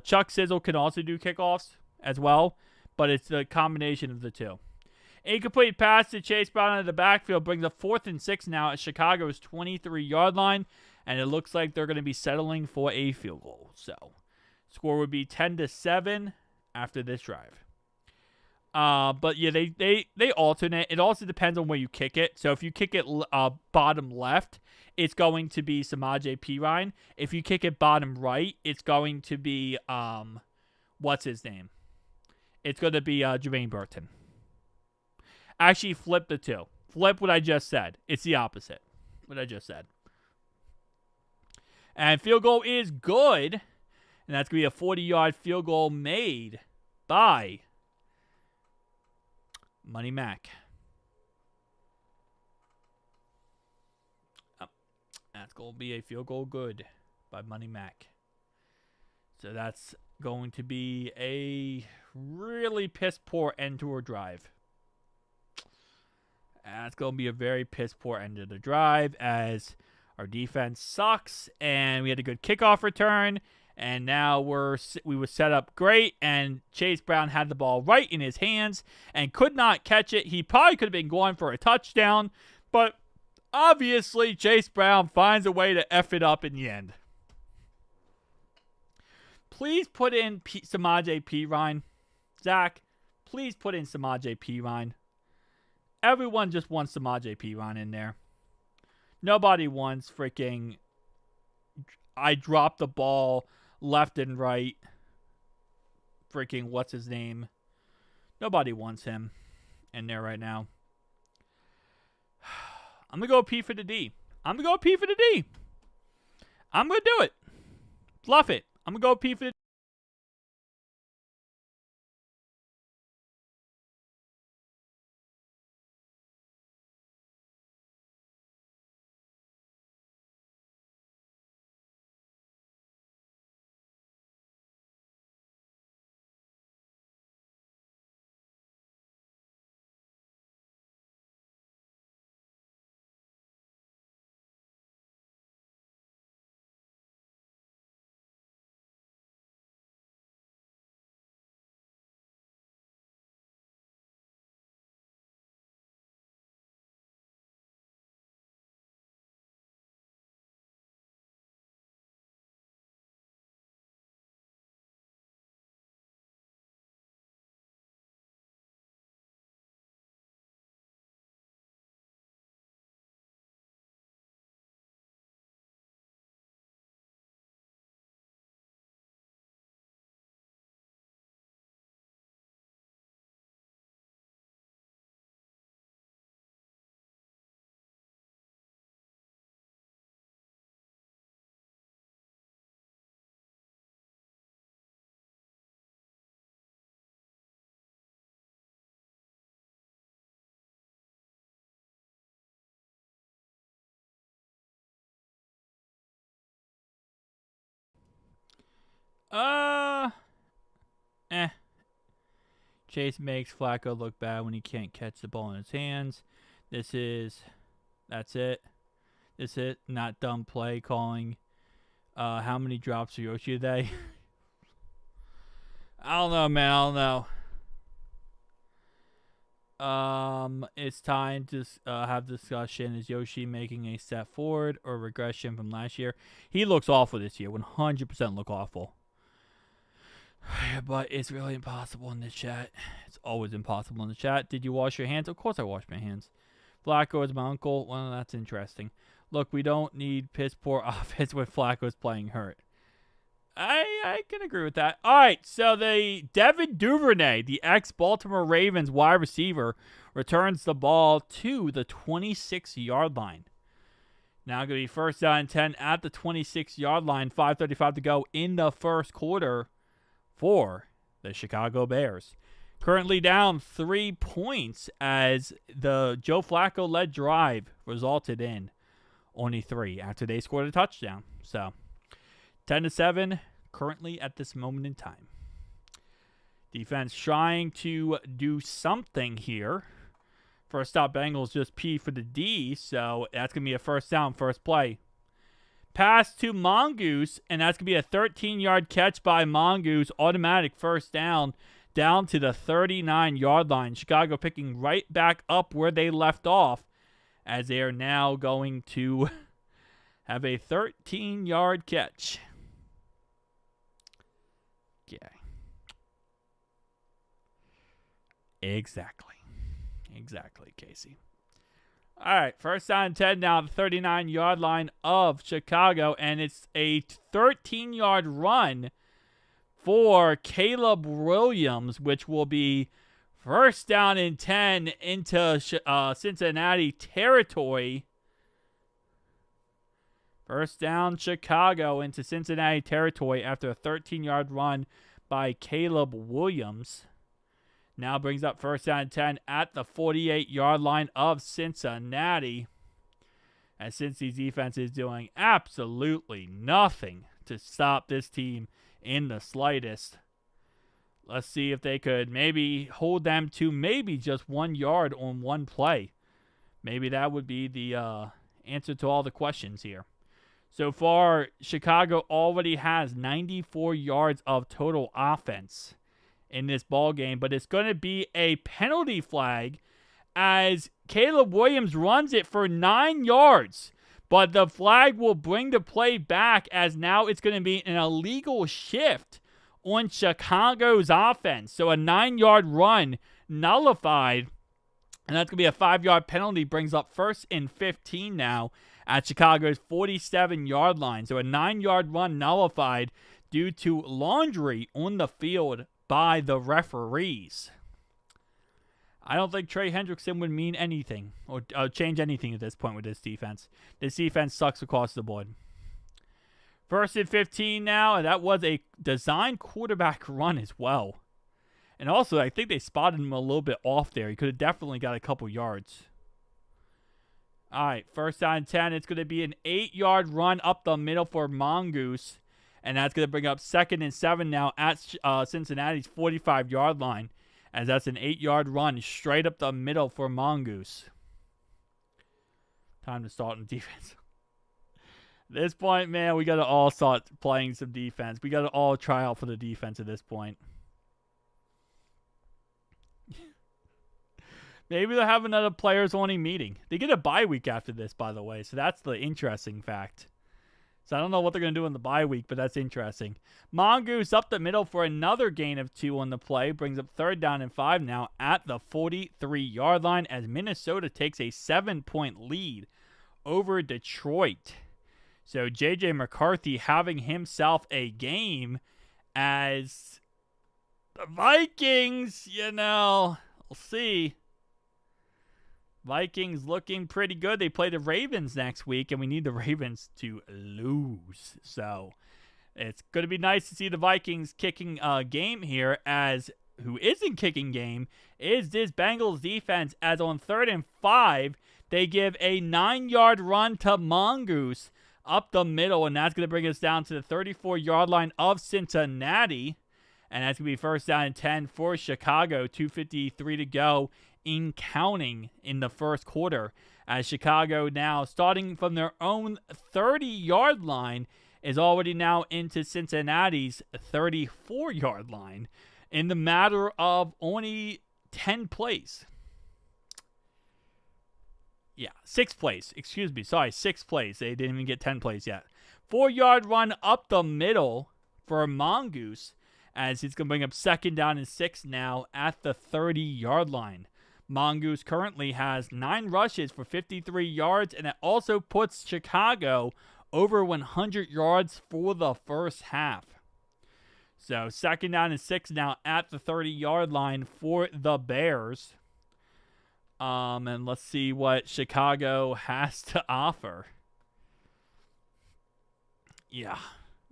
Chuck Sizzle can also do kickoffs as well, but it's the combination of the two. Incomplete pass to Chase Brown out of the backfield brings up 4th and 6 now at Chicago's 23-yard line, and it looks like they're going to be settling for a field goal. So, score would be 10-7 after this drive. But yeah, they alternate. It also depends on where you kick it. So if you kick it bottom left, it's going to be Samaje Perine. If you kick it bottom right, it's going to be what's his name? It's going to be Jermaine Burton. Actually, flip the two. Flip what I just said. It's the opposite. What I just said. And field goal is good, and that's going to be a 40-yard field goal made by Money Mac. That's going to be a field goal good by Money Mac. So that's going to be a really piss poor end to our drive. That's going to be a very piss poor end of the drive as our defense sucks and we had a good kickoff return. And now we were set up great, and Chase Brown had the ball right in his hands and could not catch it. He probably could have been going for a touchdown, but obviously Chase Brown finds a way to F it up in the end. Please put in Samaje Perine. Zach, please put in Samaje Perine. Everyone just wants Samaje Perine in there. Nobody wants freaking I dropped the ball left and right. Freaking what's his name? Nobody wants him in there right now. I'm going to go P for the D. I'm going to go P for the D. I'm going to do it. Fluff it. I'm going to go P for the D. Eh. Chase makes Flacco look bad when he can't catch the ball in his hands. That's it. This is not dumb play calling. How many drops for Yoshi today? I don't know, man. I don't know. It's time to have discussion. Is Yoshi making a step forward or regression from last year? He looks awful this year. 100% look awful. But it's really impossible in this chat. It's always impossible in the chat. Did you wash your hands? Of course I washed my hands. Flacco is my uncle. Well, that's interesting. Look, we don't need piss poor offense when Flacco's playing hurt. I can agree with that. All right, so the Devin Duvernay, the ex-Baltimore Ravens wide receiver, returns the ball to the 26-yard line. Now going to be first down and 10 at the 26-yard line. 5:35 to go in the first quarter for the Chicago Bears. Currently down 3 points as the Joe Flacco-led drive resulted in only 3 after they scored a touchdown. So 10-7 currently at this moment in time. Defense trying to do something here. First up, Bengals just P for the D, so that's going to be a first down, first play. Pass to Mongoose, and that's going to be a 13-yard catch by Mongoose. Automatic first down to the 39-yard line. Chicago picking right back up where they left off as they are now going to have a 13-yard catch. Okay. Exactly, Casey. All right, first down and 10 now, the 39-yard line of Chicago, and it's a 13-yard run for Caleb Williams, which will be first down and 10 into Cincinnati territory. First down, Chicago into Cincinnati territory after a 13-yard run by Caleb Williams. Now brings up first down and 10 at the 48-yard line of Cincinnati. As Cincy's defense is doing absolutely nothing to stop this team in the slightest. Let's see if they could maybe hold them to maybe just 1 yard on one play. Maybe that would be the answer to all the questions here. So far, Chicago already has 94 yards of total offense in this ball game, but it's going to be a penalty flag as Caleb Williams runs it for 9 yards. But the flag will bring the play back as now it's going to be an illegal shift on Chicago's offense. So a 9-yard run nullified, and that's going to be a 5-yard penalty, brings up first and 15 now at Chicago's 47-yard line. So a 9-yard run nullified due to laundry on the field by the referees. I don't think Trey Hendrickson would mean anything or change anything at this point with this defense. This defense sucks across the board. First and 15 now, and that was a design quarterback run as well. And also, I think they spotted him a little bit off there. He could have definitely got a couple yards. All right, first down and 10. It's going to be an 8-yard run up the middle for Mongoose. And that's going to bring up second and 7 now at Cincinnati's 45-yard line. As that's an 8-yard run straight up the middle for Mongoose. Time to start on defense. At this point, man, we got to all start playing some defense. We got to all try out for the defense at this point. Maybe they'll have another players-only meeting. They get a bye week after this, by the way, so that's the interesting fact. So I don't know what they're going to do in the bye week, but that's interesting. Mongoose up the middle for another gain of 2 on the play. Brings up third down and 5 now at the 43-yard line as Minnesota takes a 7-point lead over Detroit. So J.J. McCarthy having himself a game as the Vikings, we'll see. Vikings looking pretty good. They play the Ravens next week, and we need the Ravens to lose. So it's going to be nice to see the Vikings kicking game here, as who isn't kicking game is this Bengals defense, as on 3rd and 5, they give a 9-yard run to Mongoose up the middle, and that's going to bring us down to the 34-yard line of Cincinnati. And that's going to be first down and 10 for Chicago. 2:53 to go in counting in the first quarter. As Chicago now, starting from their own 30-yard line, is already now into Cincinnati's 34-yard line in the matter of only 10 plays. Yeah, 6 plays. Excuse me. Sorry, 6 plays. They didn't even get 10 plays yet. 4-yard run up the middle for Mongoose, as he's going to bring up second down and 6 now at the 30-yard line. Mongoose currently has 9 rushes for 53 yards, and it also puts Chicago over 100 yards for the first half. So second down and 6 now at the 30-yard line for the Bears. And let's see what Chicago has to offer. Yeah,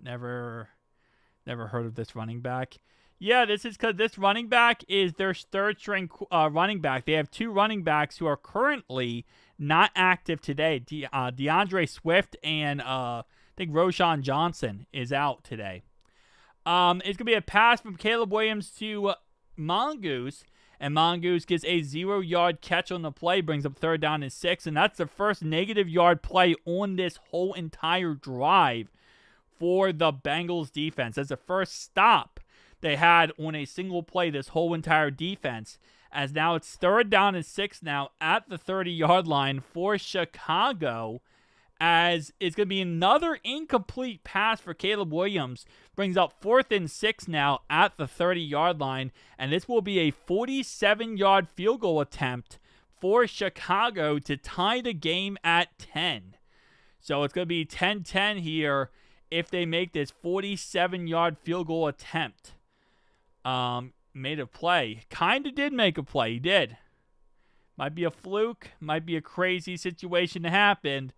never heard of this running back. Yeah, this is because this running back is their third-string running back. They have 2 running backs who are currently not active today. DeAndre Swift and I think Roshan Johnson is out today. It's going to be a pass from Caleb Williams to Mongoose, and Mongoose gets a 0-yard catch on the play, brings up third down and 6, and that's the first negative yard play on this whole entire drive for the Bengals defense. That's the first stop they had on a single play this whole entire defense, as now it's third down and 6 now at the 30-yard line for Chicago, as it's going to be another incomplete pass for Caleb Williams. Brings up 4th and 6 now at the 30-yard line, and this will be a 47-yard field goal attempt for Chicago to tie the game at 10. So it's going to be 10-10 here if they make this 47-yard field goal attempt. Made a play. Kind of did make a play. He did. Might be a fluke. Might be a crazy situation to happen.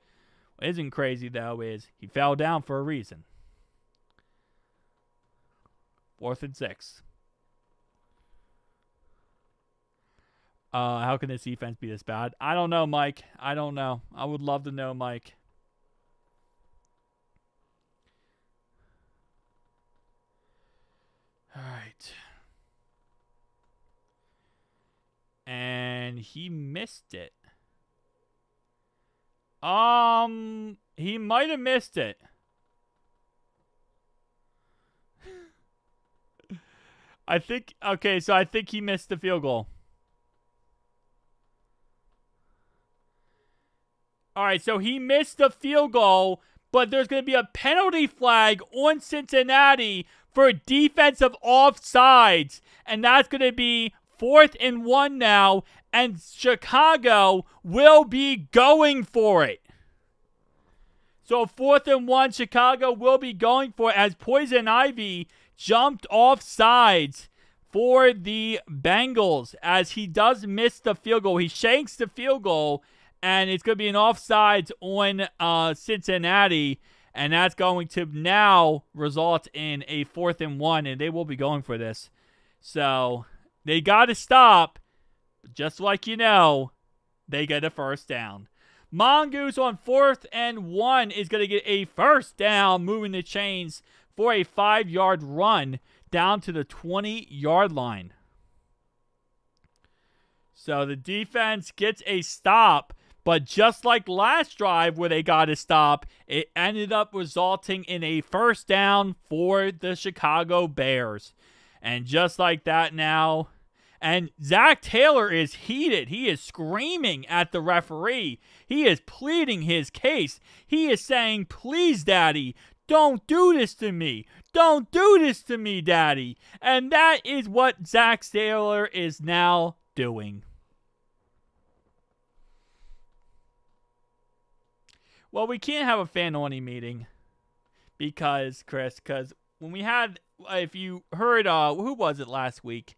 What isn't crazy, though, is he fell down for a reason. 4th and 6. How can this defense be this bad? I don't know, Mike. I don't know. I would love to know, Mike. All right. And he missed it. He might have missed it. I think he missed the field goal. All right, so he missed the field goal, but there's going to be a penalty flag on Cincinnati for defensive offsides, and that's going to be 4th and 1 now, and Chicago will be going for it. So 4th and 1, Chicago will be going for it as Poison Ivy jumped off sides for the Bengals, as he does miss the field goal. He shanks the field goal, and it's going to be an offsides on Cincinnati, and that's going to now result in a 4th and 1, and they will be going for this. So they got to stop, but just like you know, they get a first down. Mongoose on 4th and 1 is going to get a first down, moving the chains for a 5-yard run down to the 20-yard line. So the defense gets a stop, but just like last drive where they got a stop, it ended up resulting in a first down for the Chicago Bears. And just like that now, and Zach Taylor is heated. He is screaming at the referee. He is pleading his case. He is saying, "Please, Daddy, don't do this to me. Don't do this to me, Daddy." And that is what Zach Taylor is now doing. Well, we can't have a fan-only meeting because when we had, if you heard, who was it last week?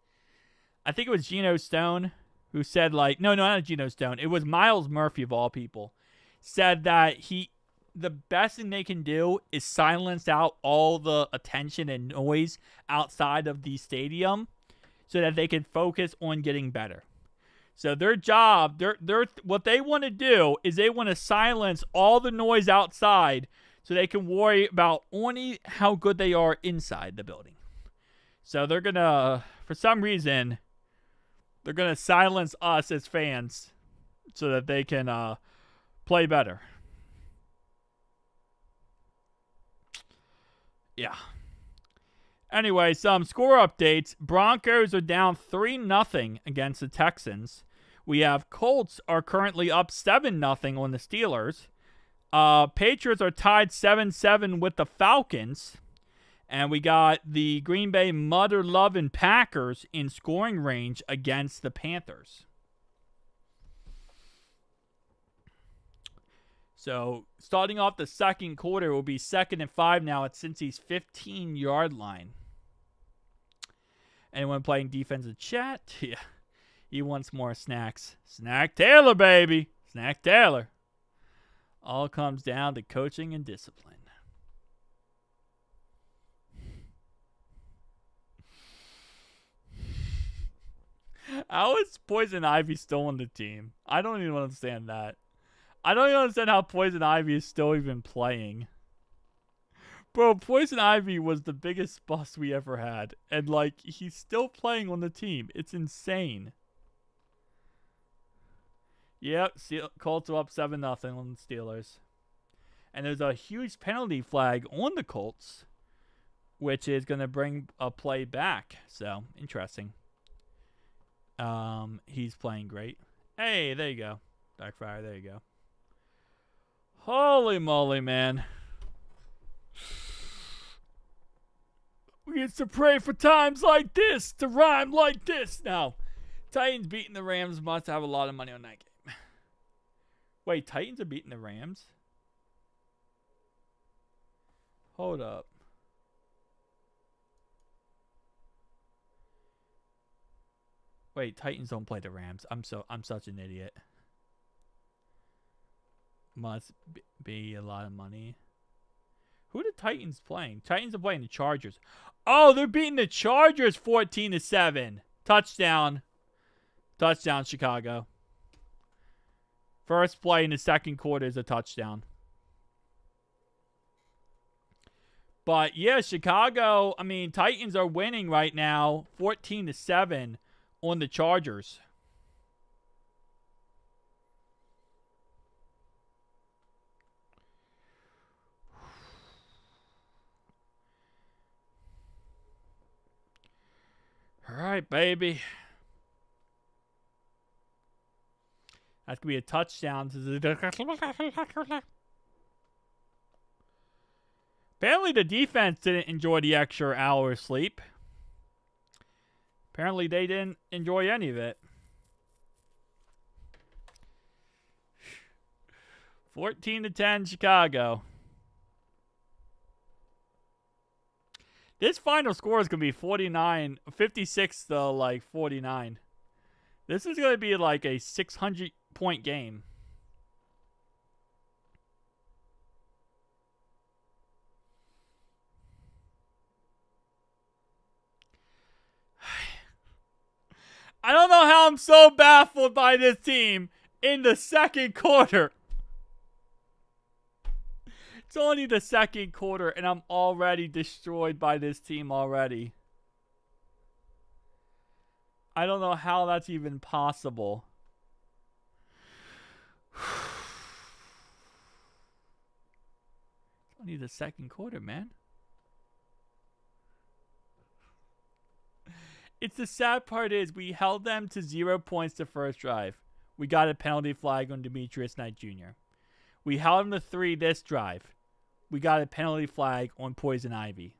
I think it was Geno Stone who said, no, not Geno Stone. It was Miles Murphy, of all people, said that the best thing they can do is silence out all the attention and noise outside of the stadium so that they can focus on getting better. So their job, what they want to do is they want to silence all the noise outside so they can worry about only how good they are inside the building. So they're going to, for some reason, they're going to silence us as fans so that they can play better. Yeah. Anyway, some score updates. Broncos are down 3-0 against the Texans. We have Colts are currently up 7-0 on the Steelers. Patriots are tied 7-7 with the Falcons. And we got the Green Bay mother-loving Packers in scoring range against the Panthers. So, starting off the second quarter, will be 2nd and 5 now at Cincy's 15-yard line. Anyone playing defensive chat? Yeah. He wants more snacks. Snack Taylor, baby. Snack Taylor. All comes down to coaching and discipline. How is Poison Ivy still on the team? I don't even understand that. I don't even understand how Poison Ivy is still even playing. Bro, Poison Ivy was the biggest bust we ever had. And, like, he's still playing on the team. It's insane. Yep, Colts are up 7-0 on the Steelers. And there's a huge penalty flag on the Colts, which is going to bring a play back. So, interesting. He's playing great. Hey, there you go. Backfire, there you go. Holy moly, man. We used to pray for times like this, to rhyme like this. Now, Titans beating the Rams must have a lot of money on that game. Wait, Titans are beating the Rams? Hold up. Wait, Titans don't play the Rams. I'm such an idiot. Must be a lot of money. Who are the Titans playing? Titans are playing the Chargers. Oh, they're beating the Chargers 14-7. Touchdown. Touchdown, Chicago. First play in the second quarter is a touchdown. But yeah, Chicago, I mean, Titans are winning right now 14-7 on the Chargers. All right, baby. That's going to be a touchdown. Apparently the defense didn't enjoy the extra hour of sleep. Apparently they didn't enjoy any of it. 14-10 Chicago. This final score is going to be 56 to like 49. This is going to be like a 600-point game. I don't know how I'm so baffled by this team in the second quarter. It's only the second quarter, and I'm already destroyed by this team already. I don't know how that's even possible. It's only the second quarter, man. It's the sad part is we held them to 0 points the first drive. We got a penalty flag on Demetrius Knight Jr. We held them to 3 this drive. We got a penalty flag on Poison Ivy.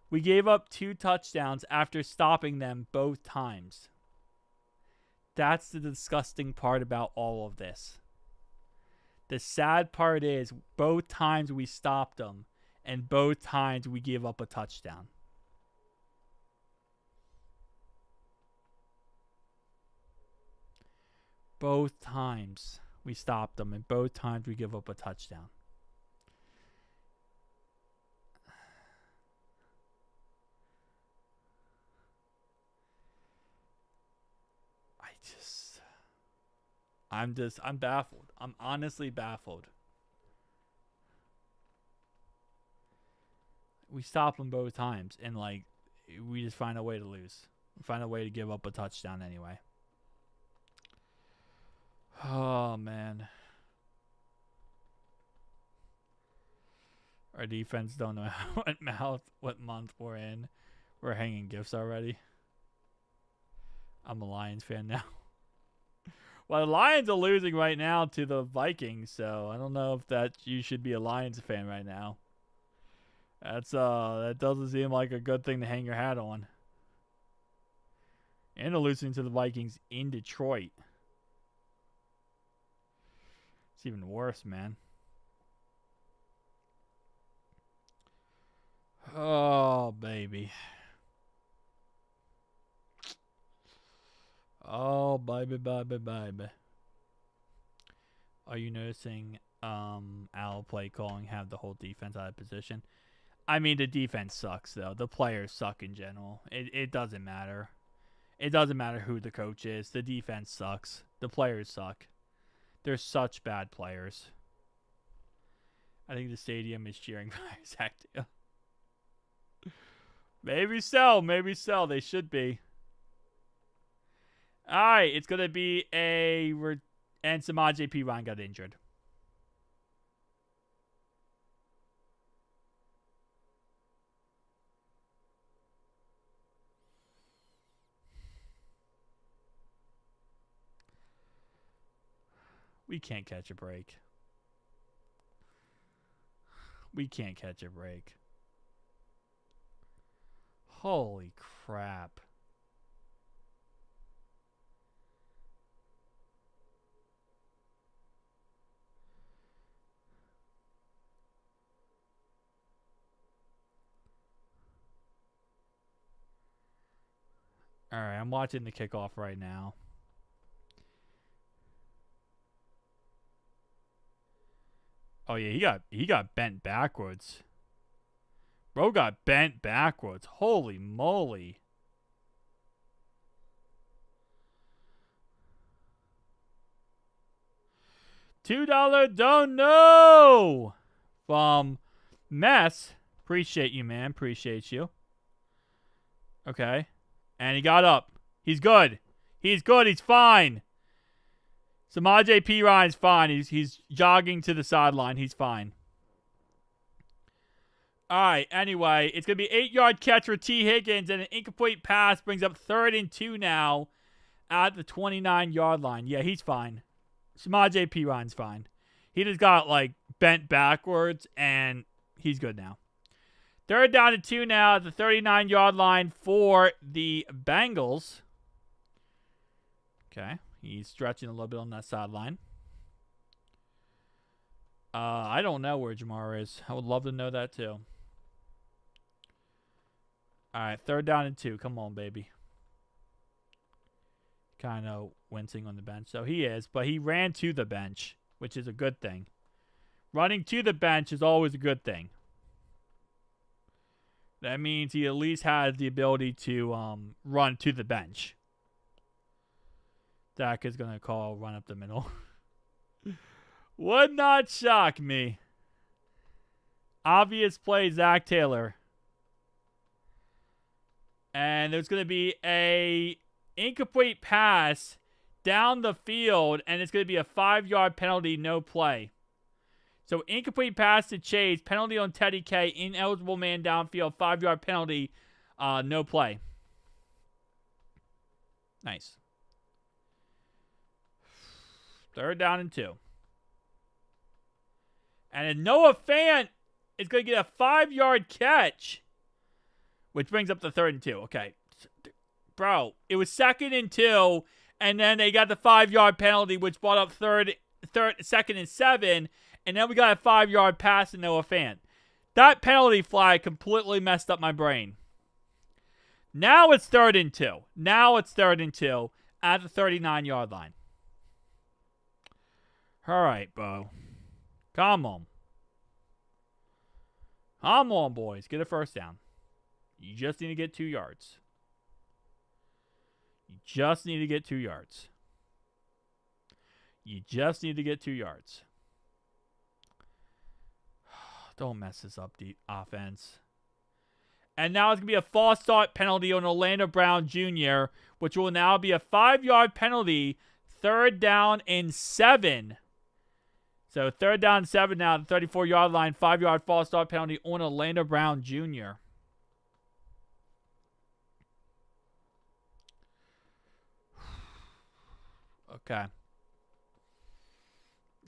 We gave up 2 touchdowns after stopping them both times. That's the disgusting part about all of this. The sad part is both times we stopped them and both times we gave up a touchdown. Both times we stopped them and both times we give up a touchdown. I'm baffled. I'm honestly baffled. we stop them both times, and like we just find a way to lose. We find a way to give up a touchdown anyway. Oh man. Our defense don't know what month we're in. We're hanging gifts already. I'm a Lions fan now. Well, the Lions are losing right now to the Vikings, so I don't know if that you should be a Lions fan right now. That doesn't seem like a good thing to hang your hat on. And they're losing to the Vikings in Detroit. It's even worse, man. Oh, baby. Oh, baby, baby, baby. Are you noticing Al play calling have the whole defense out of position? I mean, the defense sucks, though. The players suck in general. It doesn't matter. It doesn't matter who the coach is. The defense sucks. The players suck. They're such bad players. I think the stadium is cheering for Zach Taylor. Maybe so. Maybe so. They should be. All right. It's going to be and Samaje Perine got injured. We can't catch a break. We can't catch a break. Holy crap. All right, I'm watching the kickoff right now. Oh yeah, he got bent backwards. Bro got bent backwards. Holy moly. $2 don't know from Mess. Appreciate you, man. Appreciate you. Okay. And he got up. He's good. He's good. He's fine. Samaje Perine's fine. He's jogging to the sideline. He's fine. All right. Anyway, it's going to be 8-yard catch for T. Higgins, and an incomplete pass brings up 3rd and 2 now at the 29-yard line. Yeah, he's fine. Samaje Perine's fine. He just got, like, bent backwards, and he's good now. 3rd down and 2 now at the 39-yard line for the Bengals. Okay. He's stretching a little bit on that sideline. I don't know where Jamar is. I would love to know that too. All right, 3rd down and 2. Come on, baby. Kind of wincing on the bench. So he is, but he ran to the bench, which is a good thing. Running to the bench is always a good thing. That means he at least has the ability to run to the bench. Dak is going to call run up the middle. Would not shock me. Obvious play, Zach Taylor. And there's going to be a incomplete pass down the field, and it's going to be a 5-yard penalty, no play. So incomplete pass to Chase, penalty on Teddy K, ineligible man downfield, 5-yard penalty, no play. Nice. 3rd down and 2. And then Noah Fant is going to get a 5-yard catch, which brings up the 3rd and 2. Okay. Bro, it was 2nd and 2, and then they got the 5-yard penalty, which brought up 2nd and 7, and then we got a 5-yard pass to Noah Fant. That penalty flag completely messed up my brain. Now it's 3rd and 2. Now it's 3rd and 2 at the 39-yard line. All right, bro. Come on. Come on, boys. Get a 1st down. You just need to get 2 yards. You just need to get 2 yards. You just need to get 2 yards. Don't mess this up, offense. And now it's going to be a false start penalty on Orlando Brown Jr., which will now be a 5-yard penalty, 3rd down and 7. So 3rd down and 7 now at the 34-yard line, 5-yard false start penalty on Orlando Brown Jr. Okay.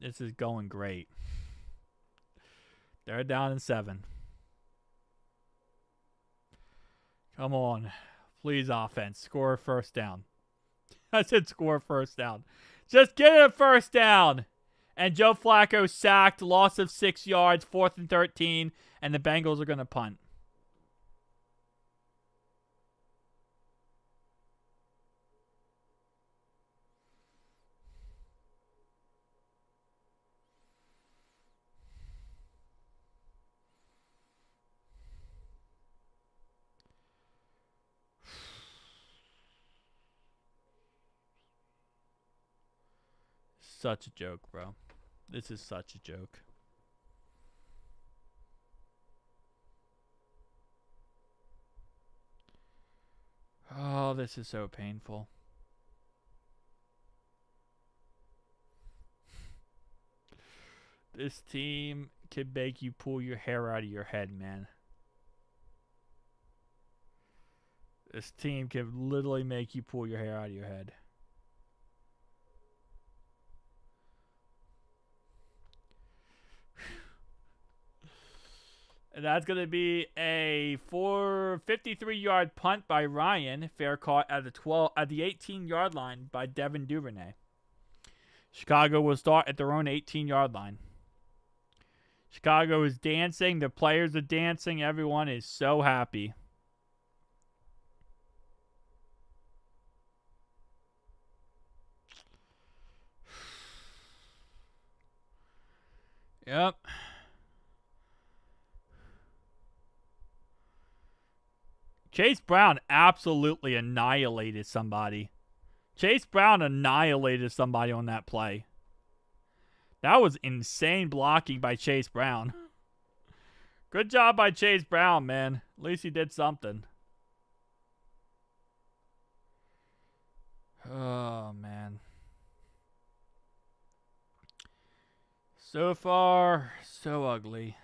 This is going great. 3rd down and 7. Come on. Please, offense. Score a 1st down. I said score a 1st down. Just get it a 1st down. And Joe Flacco sacked. Loss of 6 yards. 4th and 13. And the Bengals are going to punt. Such a joke, bro. This is such a joke. Oh, this is so painful. This team can make you pull your hair out of your head, man. This team can literally make you pull your hair out of your head. And that's going to be a 53-yard punt by Ryan. Fair caught at the 18-yard line by Devin Duvernay. Chicago will start at their own 18-yard line. Chicago is dancing. The players are dancing. Everyone is so happy. Yep. Chase Brown absolutely annihilated somebody. Chase Brown annihilated somebody on that play. That was insane blocking by Chase Brown. Good job by Chase Brown, man. At least he did something. Oh, man. So far, so ugly.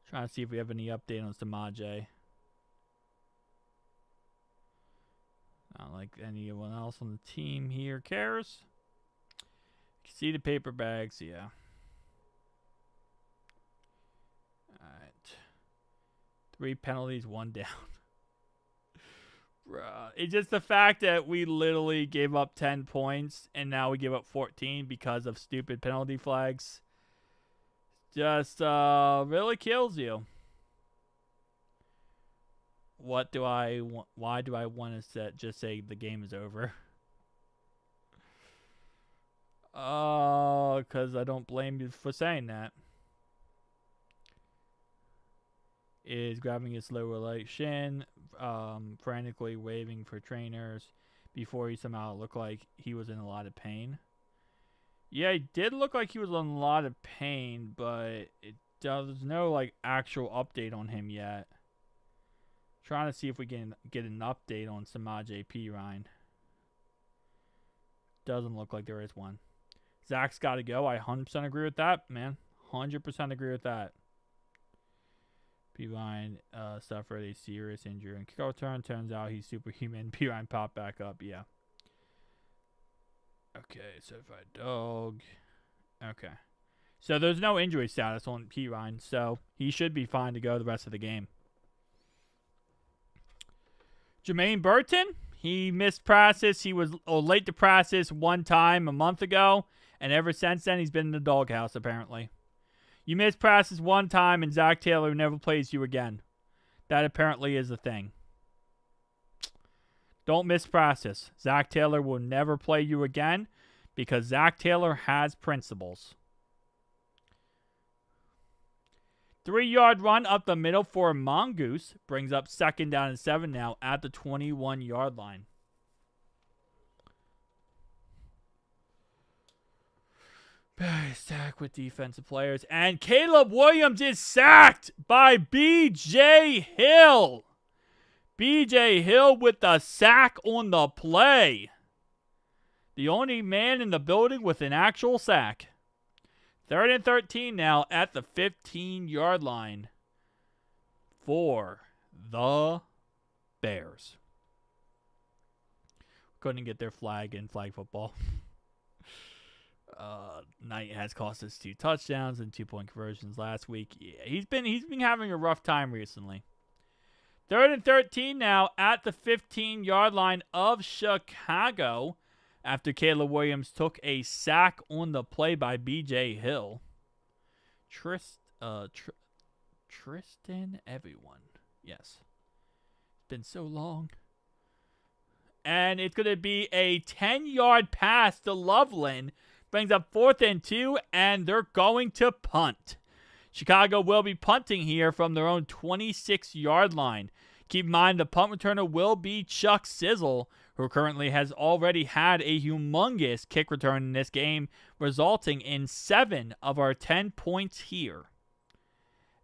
Trying to see if we have any update on Samaje. Not like anyone else on the team here cares. You can see the paper bags, yeah. Alright. 3 penalties, 1 down. Bruh. It's just the fact that we literally gave up 10 points and now we give up 14 because of stupid penalty flags. Just really kills you. What do I want? Why do I want to just say the game is over? Because I don't blame you for saying that. Is grabbing his lower right shin, frantically waving for trainers before he somehow looked like he was in a lot of pain. Yeah, he did look like he was in a lot of pain, but there's no like actual update on him yet. Trying to see if we can get an update on Samaje Perine. Doesn't look like there is one. Zach's got to go. I 100% agree with that, man. 100% agree with that. Perine suffered a serious injury in kickoff return. Turns out he's superhuman. Perine popped back up. Yeah. Okay, certified dog. Okay. So there's no injury status on Perine, so he should be fine to go the rest of the game. Jermaine Burton, he missed practice. He was late to practice one time a month ago, and ever since then he's been in the doghouse, apparently. You missed practice one time, and Zach Taylor never plays you again. That apparently is a thing. Don't miss practice. Zach Taylor will never play you again because Zach Taylor has principles. 3-yard run up the middle for a Mongoose brings up 2nd down and 7 now at the 21-yard line. Sack with defensive players. And Caleb Williams is sacked by B.J. Hill. B.J. Hill with the sack on the play. The only man in the building with an actual sack. 3rd and 13 now at the 15-yard line for the Bears. Couldn't get their flag in flag football. Knight has cost us 2 touchdowns and 2-point conversions last week. Yeah, he's been having a rough time recently. 3rd and 13 now at the 15-yard line of Chicago after Caleb Williams took a sack on the play by B.J. Hill. Tristan everyone. Yes. It's been so long. And it's going to be a 10-yard pass to Loveland. Brings up 4th and 2, and they're going to punt. Chicago will be punting here from their own 26-yard line. Keep in mind, the punt returner will be Chuck Sizzle, who currently has already had a humongous kick return in this game, resulting in 7 of our 10 points here.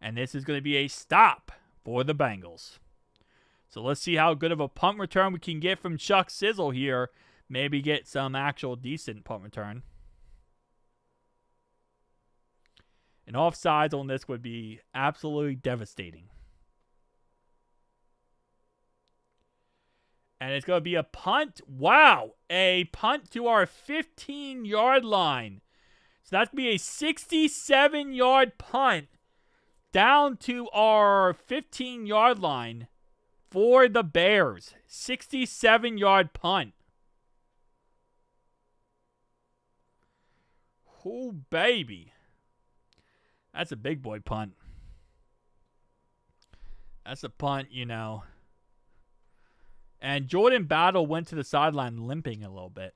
And this is going to be a stop for the Bengals. So let's see how good of a punt return we can get from Chuck Sizzle here. Maybe get some actual decent punt return. An offsides on this would be absolutely devastating. And it's going to be a punt. Wow. A punt to our 15-yard line. So that's going to be a 67-yard punt down to our 15-yard line for the Bears. 67-yard punt. Oh, baby. That's a big boy punt. That's a punt, you know. And Jordan Battle went to the sideline limping a little bit.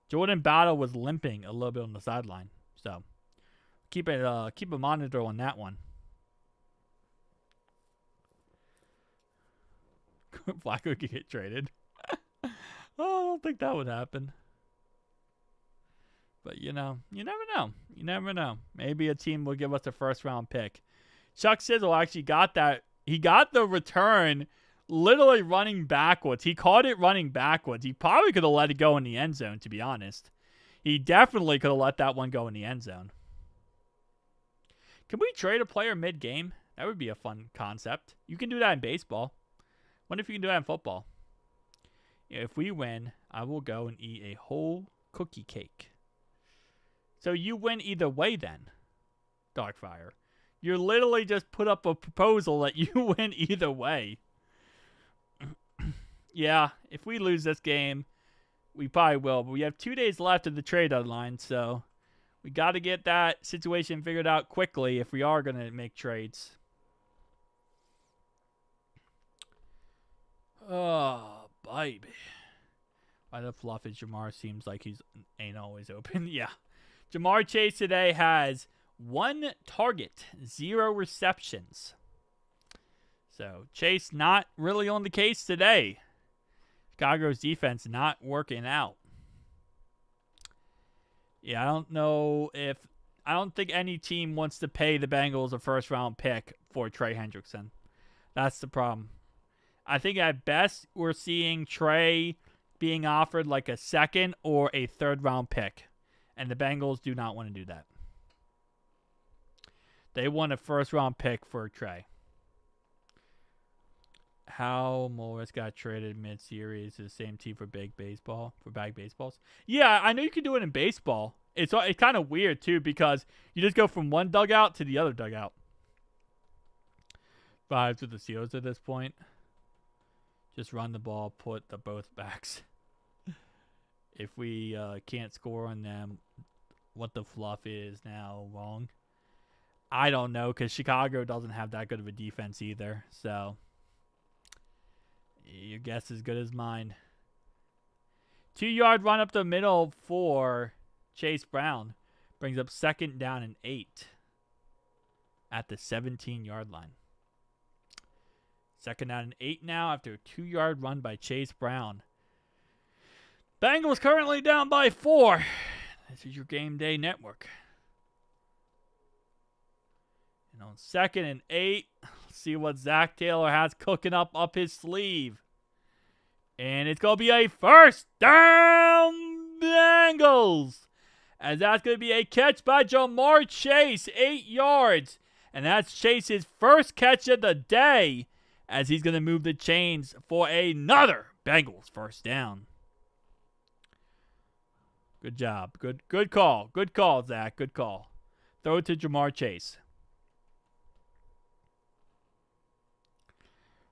Jordan Battle was limping a little bit on the sideline. So, keep a monitor on that one. Flacco could get traded. Oh, I don't think that would happen. But, you know, you never know. You never know. Maybe a team will give us a first-round pick. Chuck Sizzle actually got that. He got the return literally running backwards. He caught it running backwards. He probably could have let it go in the end zone, to be honest. He definitely could have let that one go in the end zone. Can we trade a player mid-game? That would be a fun concept. You can do that in baseball. Wonder if you can do that in football. If we win, I will go and eat a whole cookie cake. So you win either way then, Darkfire. You literally just put up a proposal that you win either way. Yeah, if we lose this game, we probably will. But we have 2 days left of the trade deadline, so we got to get that situation figured out quickly if we are going to make trades. Oh, baby. Why the fluff is Jamar seems like he's ain't always open. Yeah. Jamar Chase today has 1 target, 0 receptions. So, Chase not really on the case today. Chicago's defense not working out. Yeah, I don't think any team wants to pay the Bengals a first-round pick for Trey Hendrickson. That's the problem. I think at best we're seeing Trey being offered like a second or a third-round pick. And the Bengals do not want to do that. They want a first-round pick for Trey. How Morris got traded mid-series to the same team for bag baseballs. Yeah, I know you can do it in baseball. It's kind of weird, too, because you just go from one dugout to the other dugout. Vibes with the Steelers at this point. Just run the ball, put the both backs. If we can't score on them, what the fluff is now wrong? I don't know, because Chicago doesn't have that good of a defense either. So, your guess is as good as mine. 2-yard run up the middle for Chase Brown. Brings up 2nd down and 8 at the 17-yard line. 2nd down and 8 now after a 2-yard run by Chase Brown. Bengals currently down by 4. This is your game day network. And on 2nd and 8, let's see what Zach Taylor has cooking up his sleeve. And it's going to be a first down Bengals. As that's going to be a catch by Jamar Chase, 8 yards. And that's Chase's first catch of the day as he's going to move the chains for another Bengals first down. Good job. Good call. Good call, Zach. Good call. Throw it to Jamar Chase.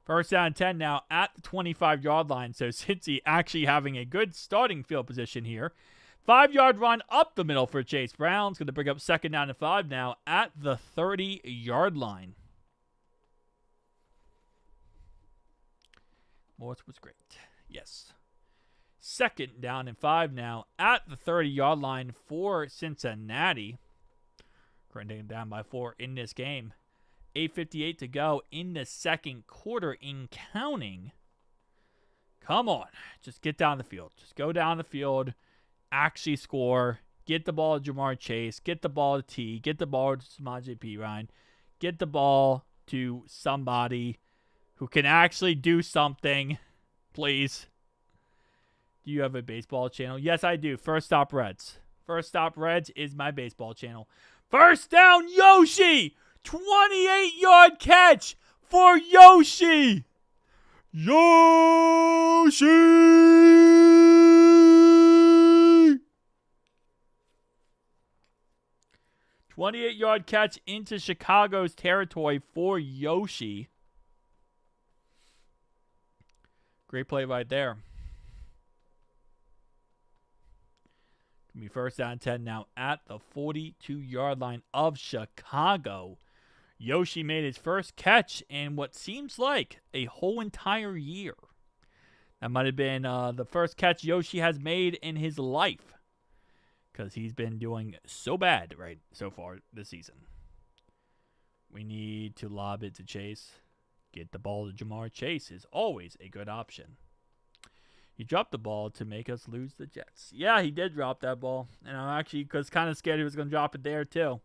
First down and 10 now at the 25-yard line. So Cincy actually having a good starting field position here. 5-yard run up the middle for Chase Brown. It's going to bring up 2nd down and 5 now at the 30-yard line. Morse was great. Yes. 2nd down and 5 now at the 30-yard line for Cincinnati. Currently down by 4 in this game. 8:58 to go in the second quarter in counting. Come on. Just get down the field. Just go down the field. Actually score. Get the ball to Jamar Chase. Get the ball to T. Get the ball to Samaje Perine. Get the ball to somebody who can actually do something. Please. Do you have a baseball channel? Yes, I do. First Stop Reds. First Stop Reds is my baseball channel. First down, Yoshi! 28-yard catch for Yoshi! Yoshi! 28-yard catch into Chicago's territory for Yoshi. Great play right there. Gonna be first down 10 now at the 42-yard line of Chicago. Yoshi made his first catch in what seems like a whole entire year. That might have been the first catch Yoshi has made in his life, because he's been doing so bad right so far this season. We need to lob it to Chase. Get the ball to Jamar Chase is always a good option. He dropped the ball to make us lose the Jets. Yeah, he did drop that ball. And I'm actually kind of scared he was going to drop it there too.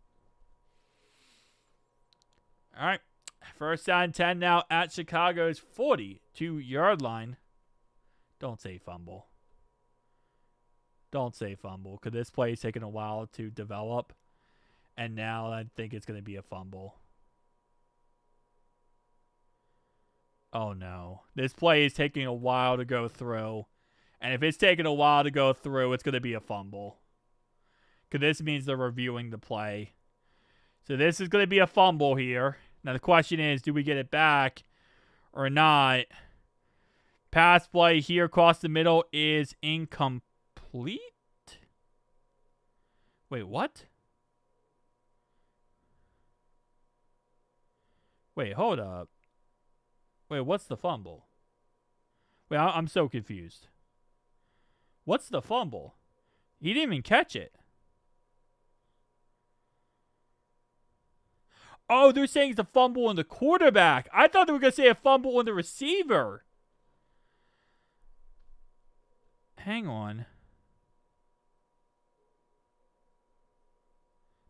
All right. First down 10 now at Chicago's 42-yard line. Don't say fumble. Don't say fumble, because this play is taking a while to develop. And now I think it's going to be a fumble. Oh, no. This play is taking a while to go through. And if it's taking a while to go through, it's going to be a fumble. Because this means they're reviewing the play. So this is going to be a fumble here. Now the question is, do we get it back or not? Pass play here across the middle is incomplete. Wait, what? Wait, hold up. Wait, what's the fumble? Wait, I'm so confused. What's the fumble? He didn't even catch it. Oh, they're saying it's a fumble on the quarterback. I thought they were going to say a fumble on the receiver. Hang on.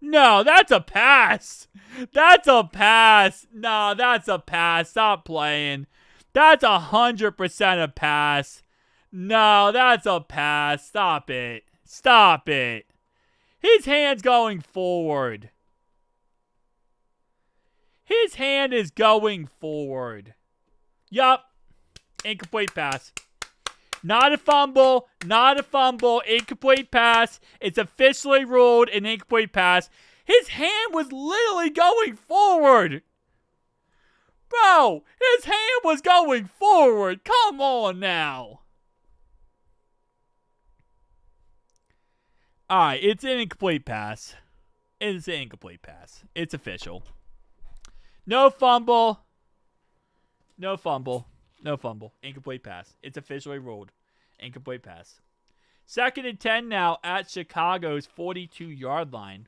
No, that's a pass. That's a pass. No, that's a pass. Stop playing. That's 100% a pass. No, that's a pass. Stop it. Stop it. His hand's going forward. His hand is going forward. Yup. Incomplete pass. Not a fumble. Not a fumble. Incomplete pass. It's officially ruled an incomplete pass. His hand was literally going forward. Bro, his hand was going forward. Come on now. Alright, it's an incomplete pass. It's an incomplete pass. It's official. No fumble. No fumble. No fumble. Incomplete pass. It's officially ruled. Incomplete pass. 2nd and 10 now at Chicago's 42-yard line.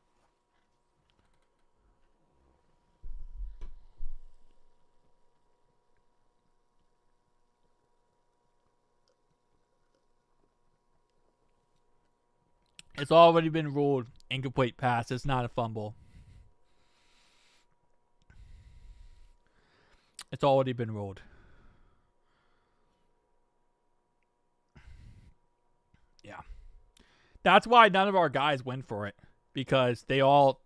It's already been ruled incomplete pass. It's not a fumble. It's already been ruled. Yeah. That's why none of our guys went for it. Because they all,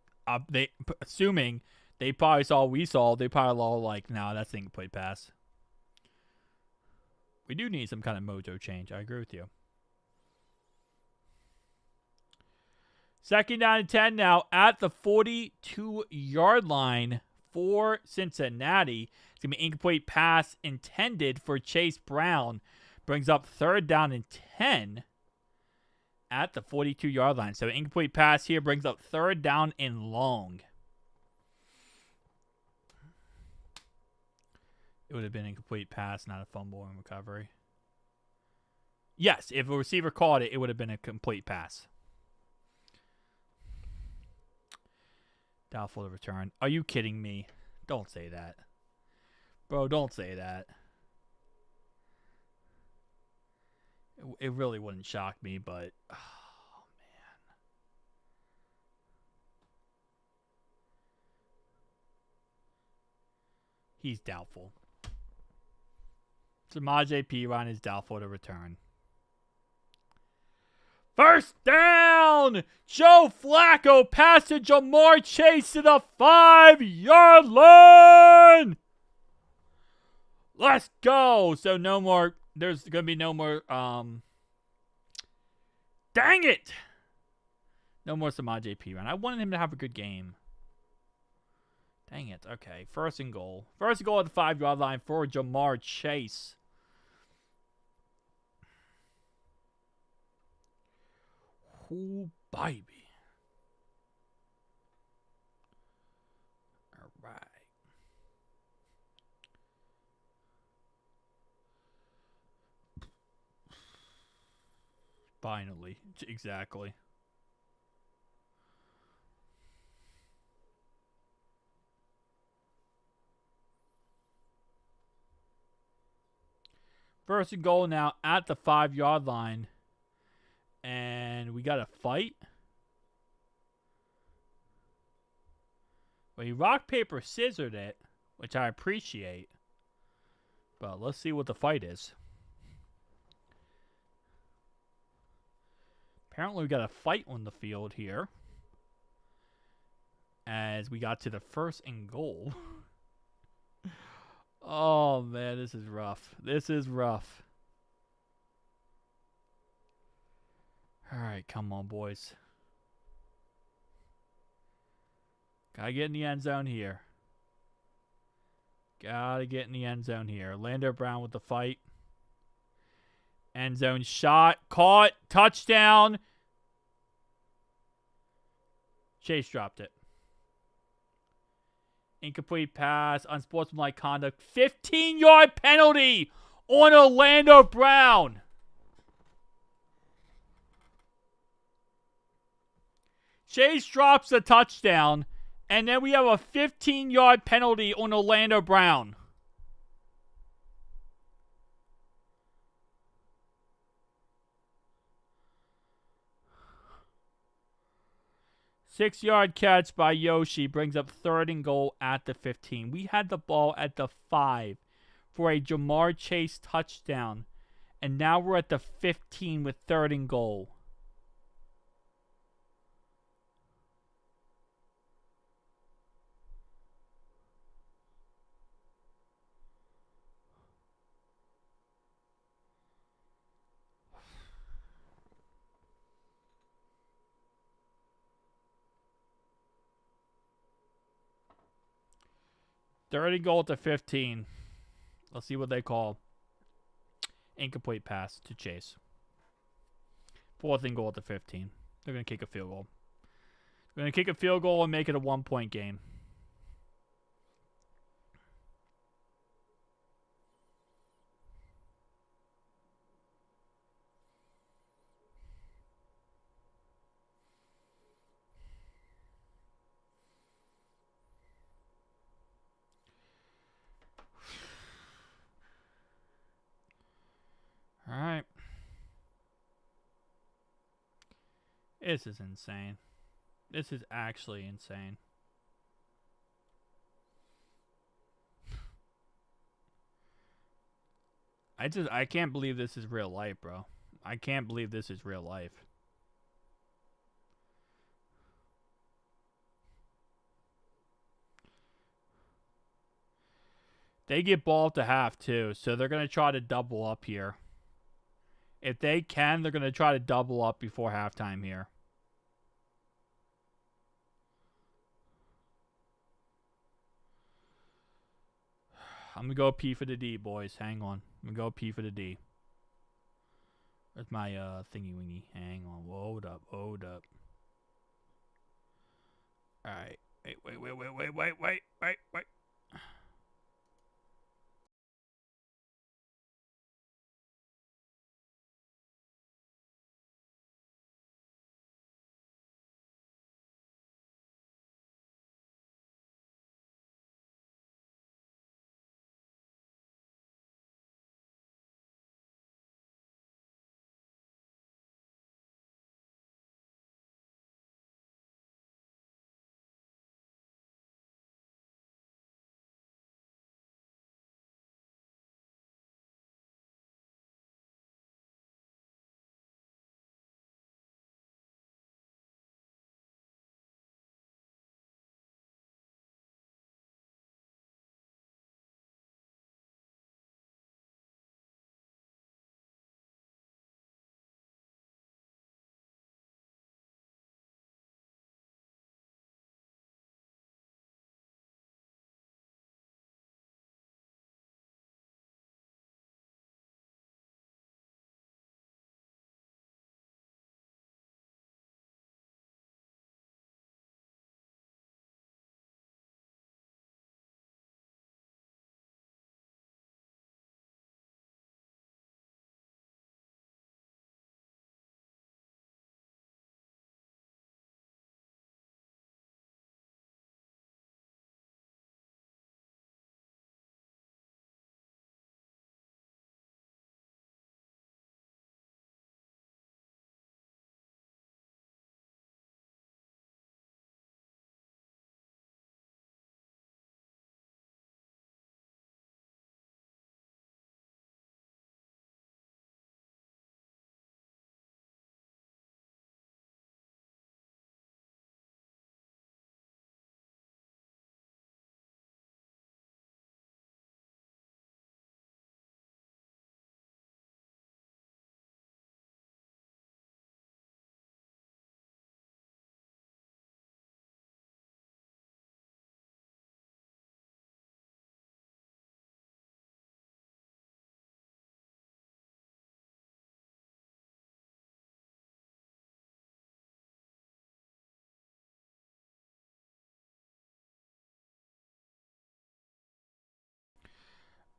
assuming they probably saw what we saw, they probably all like, nah, that's an incomplete pass. We do need some kind of mojo change. I agree with you. 2nd down and 10 now at the 42-yard line for Cincinnati. It's going to be incomplete pass intended for Chase Brown. Brings up 3rd down and 10 at the 42-yard line. So incomplete pass here brings up 3rd down and long. It would have been incomplete pass, not a fumble and recovery. Yes, if a receiver caught it, it would have been a complete pass. Doubtful to return. Are you kidding me? Don't say that. Bro, don't say that. It really wouldn't shock me, but... Oh, man. He's doubtful. Samaje Perine is doubtful to return. 1st down! Joe Flacco pass to Jamar Chase to the 5-yard line! Let's go! So no more, there's going to be no more, dang it! No more Samaje Perine. I wanted him to have a good game. Dang it. Okay, 1st and goal. 1st and goal at the 5-yard line for Jamar Chase. Ooh, baby. All right. Finally. Exactly. First and goal now at the 5-yard line. And we got a fight. Well, he rock, paper, scissored it, which I appreciate. But let's see what the fight is. Apparently we got a fight on the field here. As we got to the 1st and goal. Oh, man, this is rough. This is rough. All right, come on, boys. Gotta get in the end zone here. Gotta get in the end zone here. Orlando Brown with the fight. End zone shot. Caught. Touchdown. Chase dropped it. Incomplete pass. Unsportsmanlike conduct. 15-yard penalty on Orlando Brown. Chase drops a touchdown, and then we have a 15-yard penalty on Orlando Brown. Six-yard catch by Yoshi brings up 3rd and goal at the 15. We had the ball at the 5 for a Jamar Chase touchdown, and now we're at the 15 with 3rd and goal. Third and goal at the 15. Let's see what they call. Incomplete pass to Chase. 4th and goal at the 15. They're going to kick a field goal. They're going to kick a field goal and make it a 1-point game. All right. This is insane. This is actually insane. I can't believe this is real life, bro. I can't believe this is real life. They get ball to half, too, so they're going to try to double up here. If they can, they're going to try to double up before halftime here. I'm going to go P for the D, boys. Hang on. I'm going to go P for the D. Where's my thingy-wingy? Hang on. Hold up. Hold up. All right. Wait.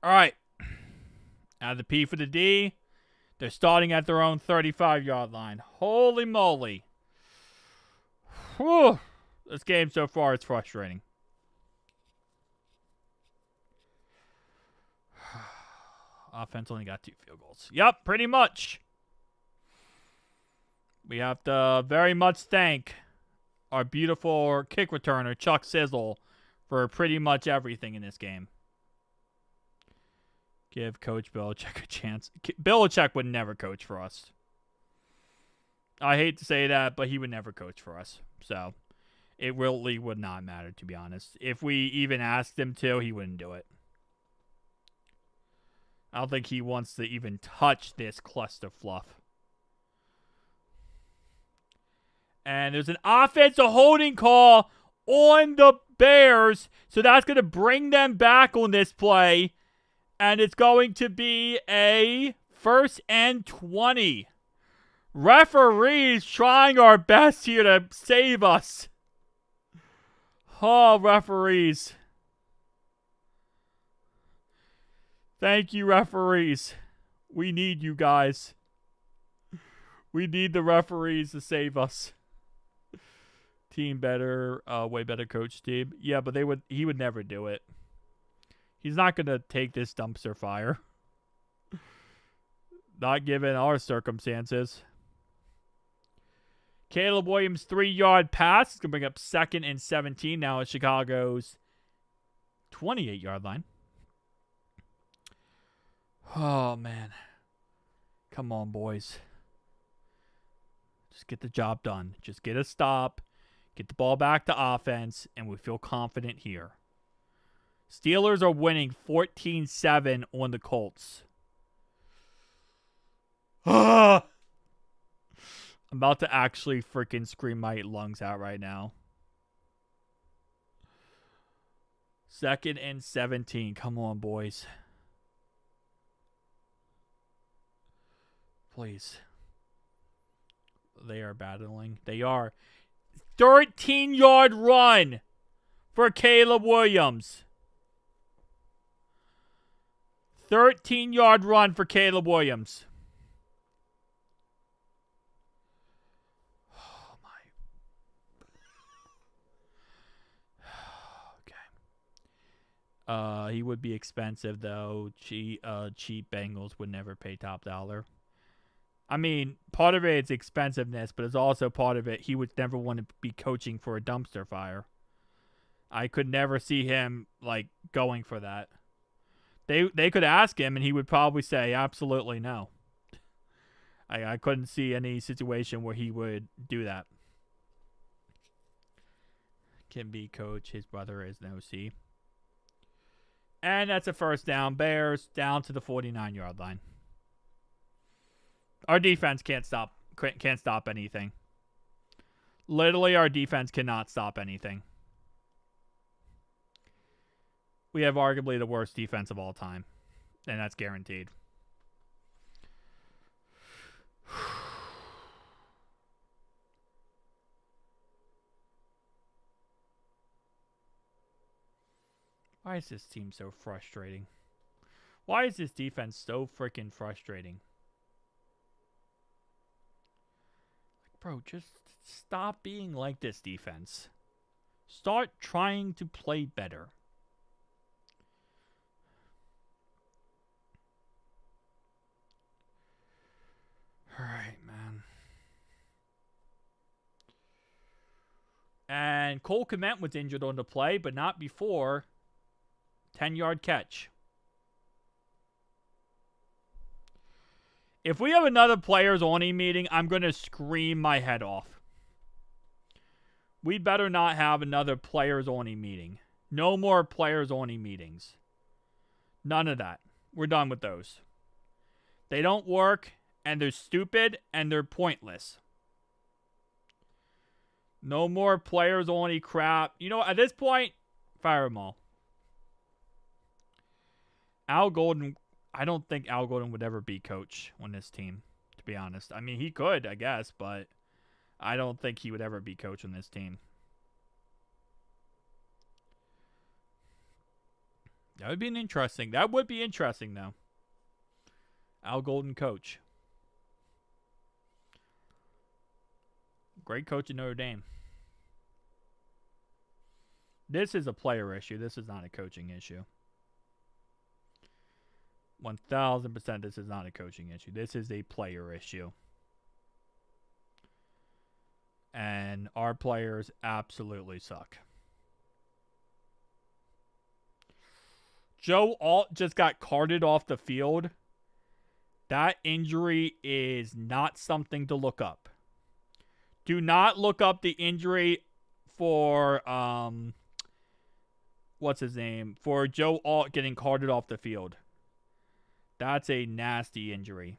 All right. Out of the P for the D. They're starting at their own 35-yard line. Holy moly. Whew. This game so far is frustrating. Offense only got 2 field goals. Yep, pretty much. We have to very much thank our beautiful kick returner, Chuck Sizzle, for pretty much everything in this game. Give Coach Belichick a chance. Belichick would never coach for us. I hate to say that, but he would never coach for us. So, it really would not matter, to be honest. If we even asked him to, he wouldn't do it. I don't think he wants to even touch this cluster fluff. And there's an offensive holding call on the Bears. So that's going to bring them back on this play. And it's going to be a 1st and 20. Referees trying our best here to save us. Oh, referees. Thank you, referees. We need you guys. We need the referees to save us. Team better, way better coach team. Yeah, but he would never do it. He's not going to take this dumpster fire. Not given our circumstances. Caleb Williams 3-yard pass. It's going to bring up 2nd and 17 now at Chicago's 28-yard line. Oh, man. Come on, boys. Just get the job done. Just get a stop. Get the ball back to offense, and we feel confident here. Steelers are winning 14-7 on the Colts. I'm about to actually freaking scream my lungs out right now. 2nd and 17. Come on, boys. Please. They are battling. They are. 13-yard run for Caleb Williams. 13-yard run for Caleb Williams. Oh, my. Okay. He would be expensive, though. Cheap Bengals would never pay top dollar. I mean, part of it is expensiveness, but it's also part of it he would never want to be coaching for a dumpster fire. I could never see him, like, going for that. They could ask him, and he would probably say, absolutely no. I couldn't see any situation where he would do that. Can be coach. His brother is an OC. And that's a first down. Bears down to the 49-yard line. Our defense can't stop anything. Literally, our defense cannot stop anything. We have arguably the worst defense of all time. And that's guaranteed. Why is this team so frustrating? Why is this defense so freaking frustrating? Bro, just stop being like this defense. Start trying to play better. Alright, man. And Cole Kmet was injured on the play, but not before. 10-yard catch. If we have another players-only meeting, I'm going to scream my head off. We better not have another players-only meeting. No more players-only meetings. None of that. We're done with those. They don't work, and they're stupid, and they're pointless. No more players-only crap. You know, at this point, fire them all. Al Golden, I don't think Al Golden would ever be coach on this team, to be honest. I mean, he could, I guess, but I don't think he would ever be coach on this team. That would be interesting, though. Al Golden coach. Great coach in Notre Dame. This is a player issue. This is not a coaching issue. 1000% this is not a coaching issue. This is a player issue. And our players absolutely suck. Joe Alt just got carted off the field. That injury is not something to look up. Do not look up the injury for, what's his name? For Joe Alt getting carted off the field. That's a nasty injury.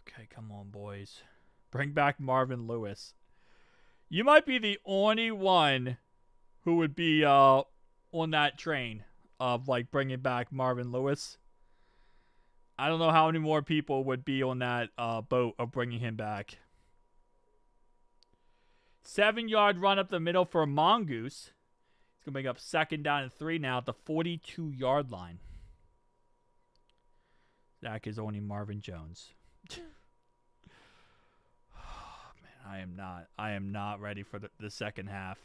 Okay, come on, boys. Bring back Marvin Lewis. You might be the only one who would be on that train of, like, bringing back Marvin Lewis. I don't know how many more people would be on that boat of bringing him back. 7-yard run up the middle for a Mongoose. He's going to bring up 2nd down and 3 now at the 42-yard line. Zach is only Marvin Jones. I am not. I am not ready for the second half.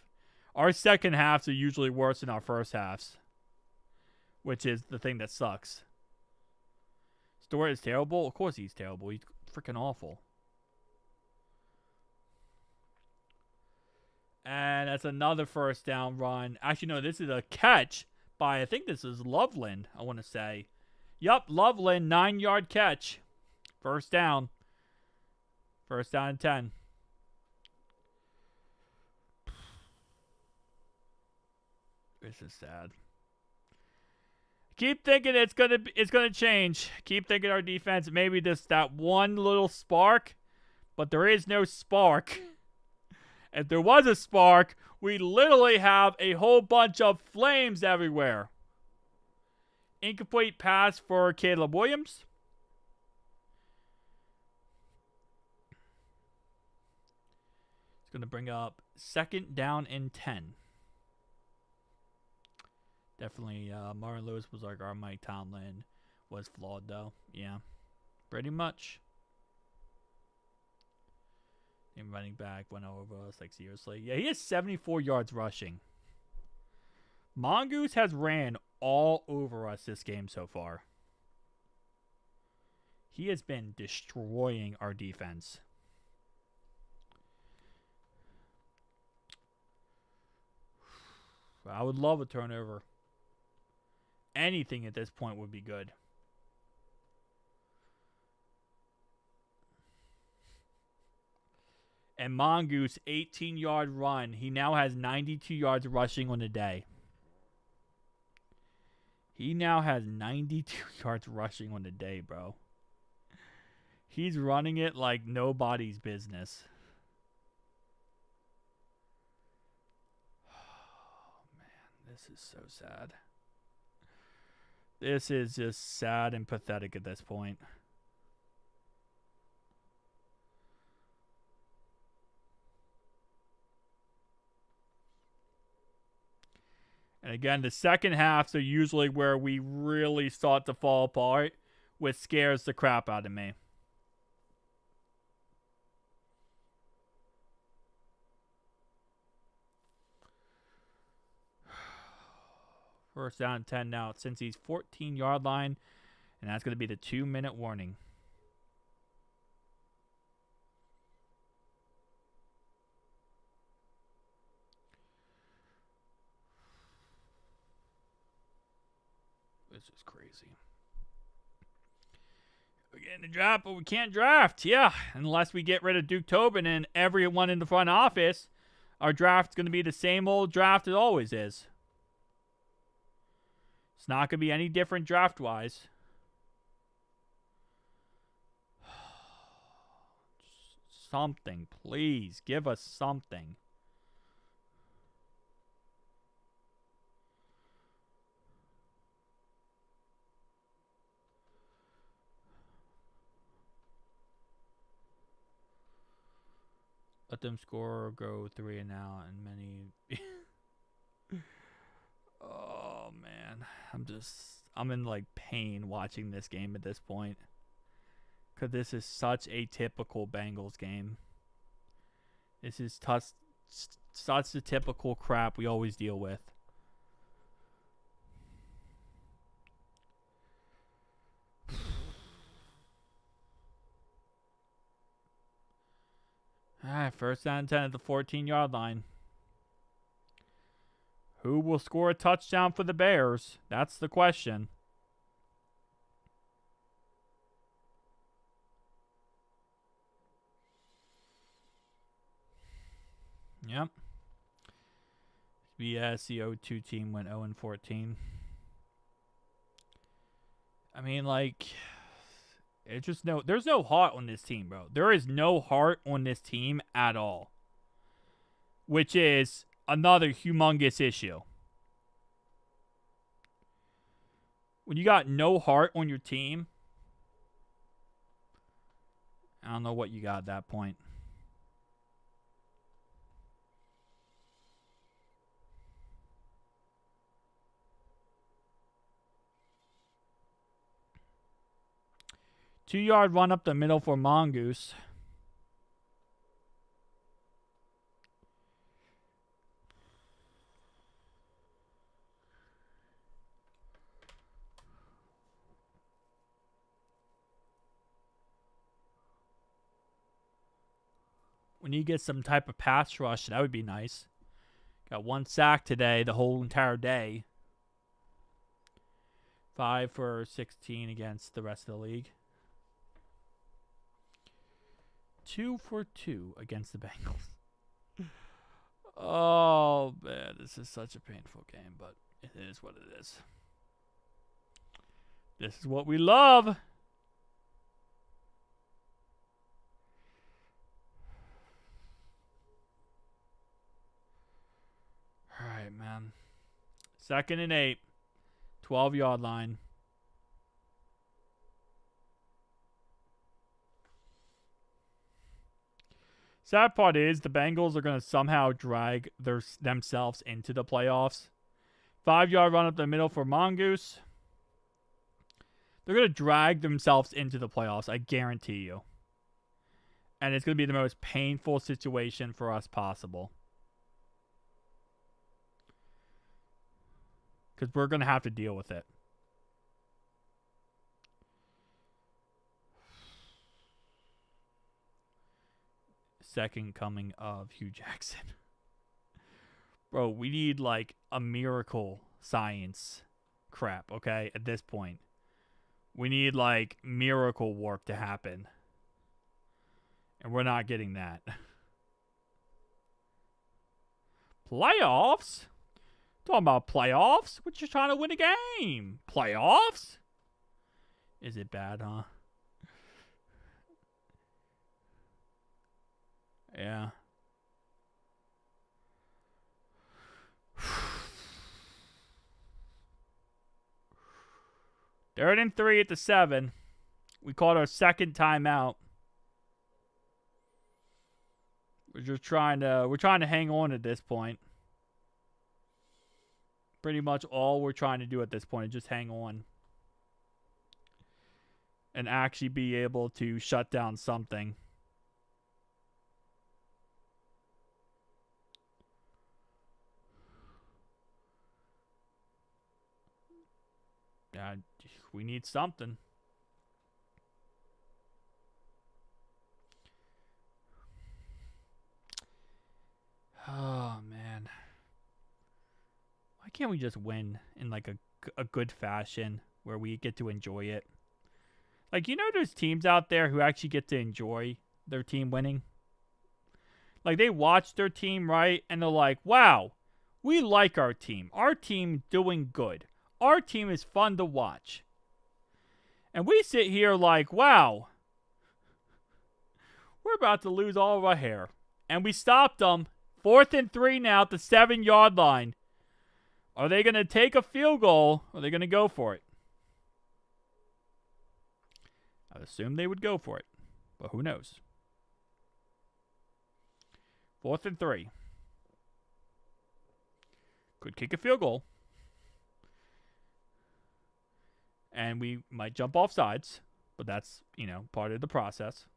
Our second halves are usually worse than our first halves, which is the thing that sucks. Stewart is terrible? Of course he's terrible. He's freaking awful. And that's another first down run. Actually, no, this is a catch by, I think this is Loveland, I want to say. Yup, Loveland, 9-yard catch. First down. First down and 10. This is sad. Keep thinking it's gonna change. Keep thinking our defense, maybe just that one little spark, but there is no spark. If there was a spark, we literally have a whole bunch of flames everywhere. Incomplete pass for Caleb Williams. It's going to bring up second down and 10. Definitely, Marvin Lewis was like our Mike Tomlin. Was flawed, though. Yeah, pretty much. And running back went over us, like, seriously. Yeah, he has 74 yards rushing. Mongoose has ran all over us this game so far. He has been destroying our defense. I would love a turnover. Anything at this point would be good. And Mongoose, 18-yard run. He now has 92 yards rushing on the day. He now has 92 yards rushing on the day, bro. He's running it like nobody's business. Oh, man, this is so sad. This is just sad and pathetic at this point. And again, the second halves are usually where we really start to fall apart, which scares the crap out of me. First down and 10 now since he's 14-yard line, and that's going to be the 2-minute warning. This is crazy. We're getting to draft, but we can't draft. Yeah, unless we get rid of Duke Tobin and everyone in the front office, our draft's going to be the same old draft it always is. It's not going to be any different draft-wise. Something, please. Give us something. Let them score, go 3 and out, and many... Oh, man. I'm in, like, pain watching this game at this point. Because this is such a typical Bengals game. This is such the typical crap we always deal with. Alright, first down and 10 at the 14-yard line. Who will score a touchdown for the Bears? That's the question. Yep. Yes, the 0-2 team went 0-14. I mean, like, it's just there's no heart on this team, bro. There is no heart on this team at all. Which is another humongous issue. When you got no heart on your team, I don't know what you got at that point. Two-yard run up the middle for Mongoose. need to get some type of pass rush. That would be nice. Got 1 sack today, the whole entire day. 5 for 16 against the rest of the league. 2 for 2 against the Bengals. Oh, man, this is such a painful game, but it is what it is. This is what we love. All right, man. 2nd and 8. 12-yard line. Sad part is the Bengals are going to somehow drag themselves into the playoffs. 5-yard run up the middle for Mongoose. They're going to drag themselves into the playoffs, I guarantee you. And it's going to be the most painful situation for us possible. Because we're going to have to deal with it. Second coming of Hugh Jackson. Bro, we need like a miracle science crap, okay? At this point. We need like miracle work to happen. And we're not getting that. Playoffs? Talking about playoffs? What you trying to win a game? Playoffs? Is it bad, huh? Yeah. Third and 3 at the 7. We called our second timeout. We're trying to hang on at this point. Pretty much all we're trying to do at this point is just hang on. And actually be able to shut down something. We need something. Oh, man. Why can't we just win in like a good fashion where we get to enjoy it? Like, you know, there's teams out there who actually get to enjoy their team winning. Like, they watch their team, right? And they're like, wow, we like our team. Our team doing good. Our team is fun to watch. And we sit here like, wow, we're about to lose all of our hair. And we stopped them. 4th and 3 now at the 7-yard line. Are they going to take a field goal or are they going to go for it? I would assume they would go for it. But who knows? 4th and 3. Could kick a field goal. And we might jump off sides. But that's, you know, part of the process.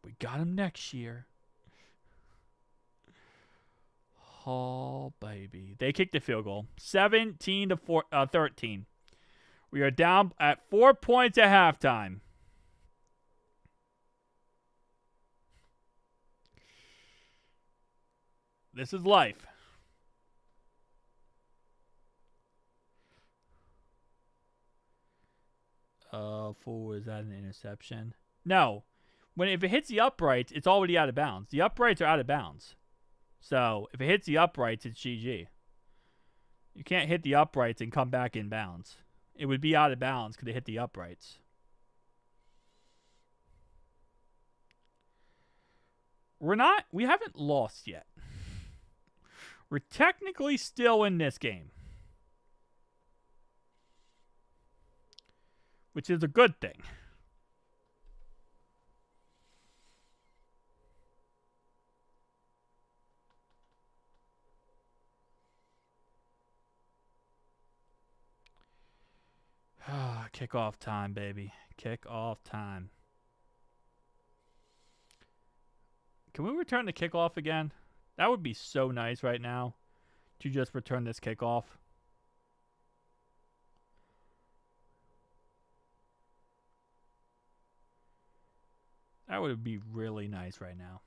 We got him next year. Oh, baby. They kicked the field goal. 17-13. We are down at 4 points at halftime. This is life. Is that an interception? No. If it hits the uprights, it's already out of bounds. The uprights are out of bounds. So, if it hits the uprights, it's GG. You can't hit the uprights and come back in bounds. It would be out of bounds because it hit the uprights. We haven't lost yet. We're technically still in this game. Which is a good thing. Kickoff time, baby. Kickoff time. Can we return the kickoff again? That would be so nice right now. To just return this kickoff. That would be really nice right now.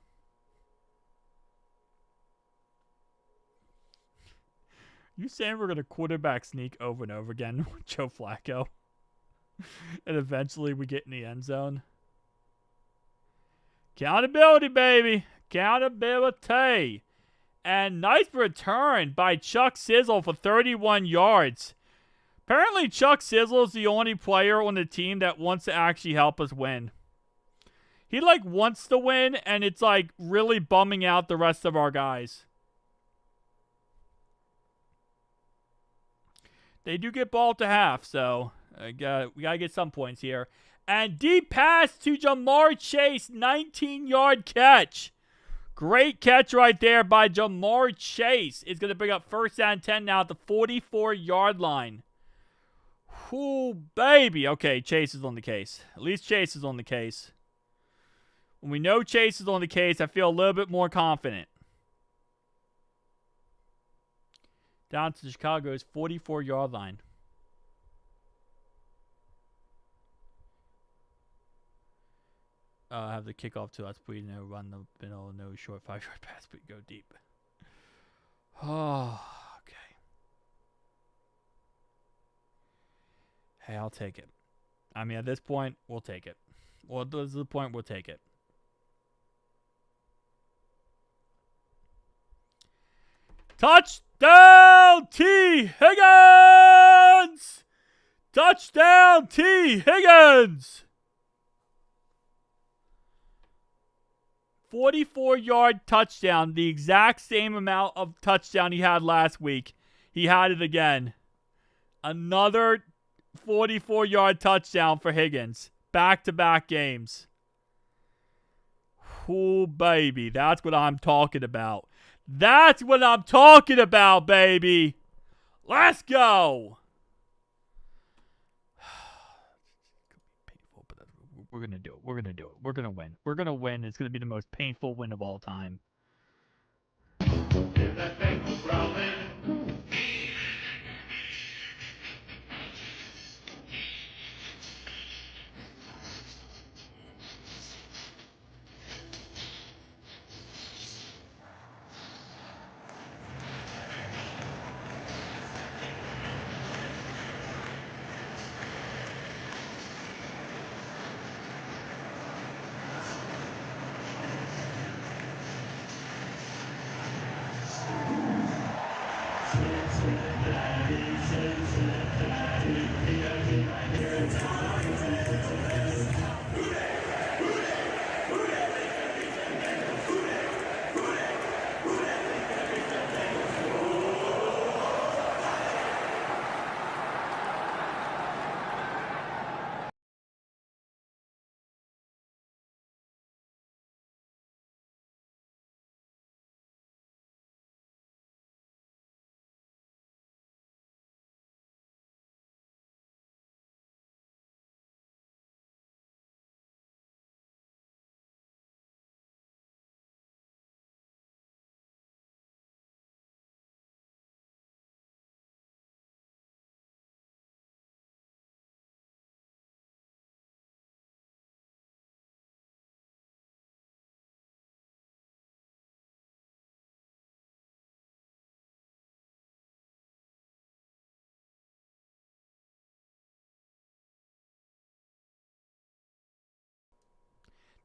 You saying we're going to quarterback sneak over and over again with Joe Flacco? And eventually we get in the end zone? Accountability, baby. Accountability. And nice return by Chuck Sizzle for 31 yards. Apparently, Chuck Sizzle is the only player on the team that wants to actually help us win. He, like, wants to win, and it's, like, really bumming out the rest of our guys. They do get ball to half, so we got to get some points here. And deep pass to Jamar Chase, 19-yard catch. Great catch right there by Jamar Chase. It's going to bring up 1st and 10 now at the 44-yard line. Ooh, baby. Okay, Chase is on the case. At least Chase is on the case. When we know Chase is on the case, I feel a little bit more confident. Down to Chicago's 44-yard line. I have the kickoff to us. Please no run the middle, no short 5-yard pass, but go deep. Oh, okay. Hey, I'll take it. I mean, at this point, we'll take it. Well, this is the point we'll take it. Touchdown T. Higgins! Touchdown T. Higgins! 44-yard touchdown, the exact same amount of touchdown he had last week. He had it again. Another 44-yard touchdown for Higgins. Back-to-back games. Ooh, baby. That's what I'm talking about. That's what I'm talking about, baby. Let's go. Painful, but we're going to do it. We're going to do it. We're going to win. We're going to win. It's going to be the most painful win of all time.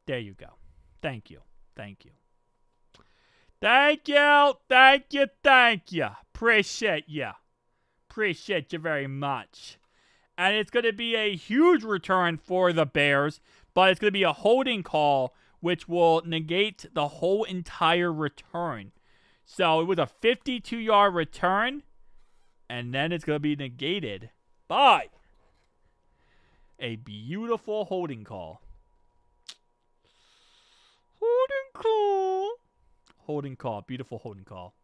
There you go. Thank you. Thank you. Thank you. Thank you. Thank you. Appreciate you. Appreciate you very much. And it's going to be a huge return for the Bears, but it's going to be a holding call, which will negate the whole entire return. So it was a 52-yard return, and then it's going to be negated by a beautiful holding call. Holding call. Holding call. Beautiful holding call.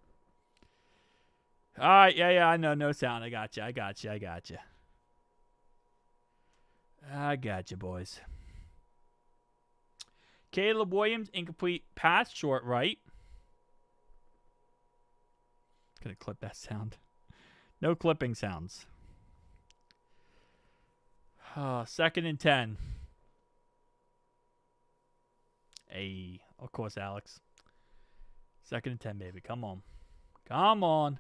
All right. Yeah, I know. No sound. I got you. I got you, boys. Caleb Williams, incomplete pass, short right. Gonna clip that sound. No clipping sounds. 2nd and 10. Hey, of course, Alex. 2nd and 10, baby. Come on. Come on.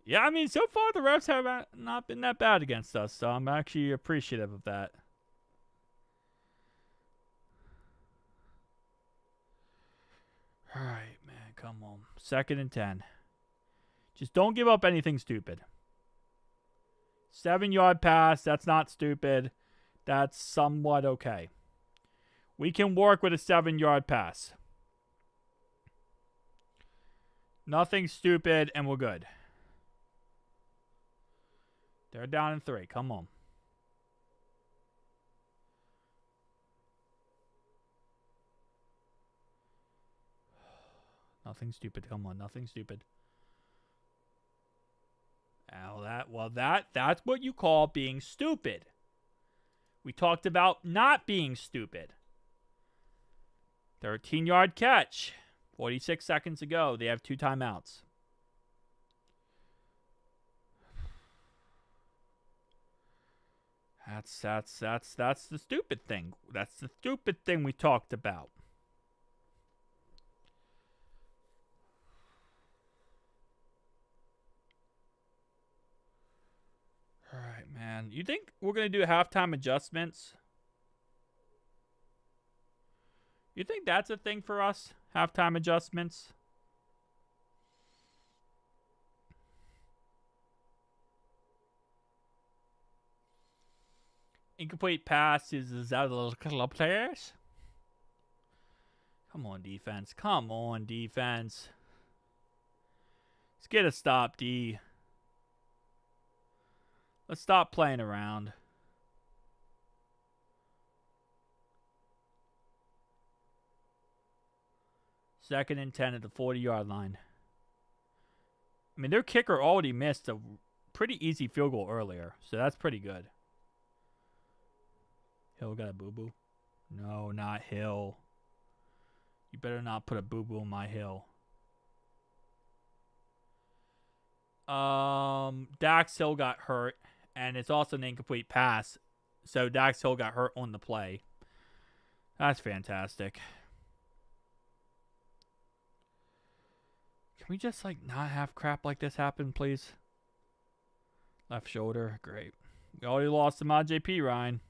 Yeah, I mean, so far the refs have not been that bad against us, so I'm actually appreciative of that. All right, man. Come on. 2nd and 10. Just don't give up anything stupid. 7-yard pass. That's not stupid. That's somewhat okay. We can work with a 7-yard pass. Nothing stupid, and we're good. They're down in 3. Come on. Nothing stupid. Come on. Nothing stupid. That's what you call being stupid. We talked about not being stupid. 13-yard catch. 46 seconds to go. They have 2 timeouts. That's the stupid thing. That's the stupid thing we talked about. All right, man. You think we're going to do halftime adjustments? You think that's a thing for us? Halftime adjustments? Incomplete pass is out of the players. Come on, defense. Come on, defense. Let's get a stop, D. Let's stop playing around. Second and 10 at the 40-yard line. I mean, their kicker already missed a pretty easy field goal earlier, so that's pretty good. Hill got a boo-boo? No, not Hill. You better not put a boo-boo on my Hill. Dax Hill got hurt, and it's also an incomplete pass. So Dax Hill got hurt on the play. That's fantastic. Can we just, not have crap like this happen, please? Left shoulder. Great. We already lost to my JP, Ryan.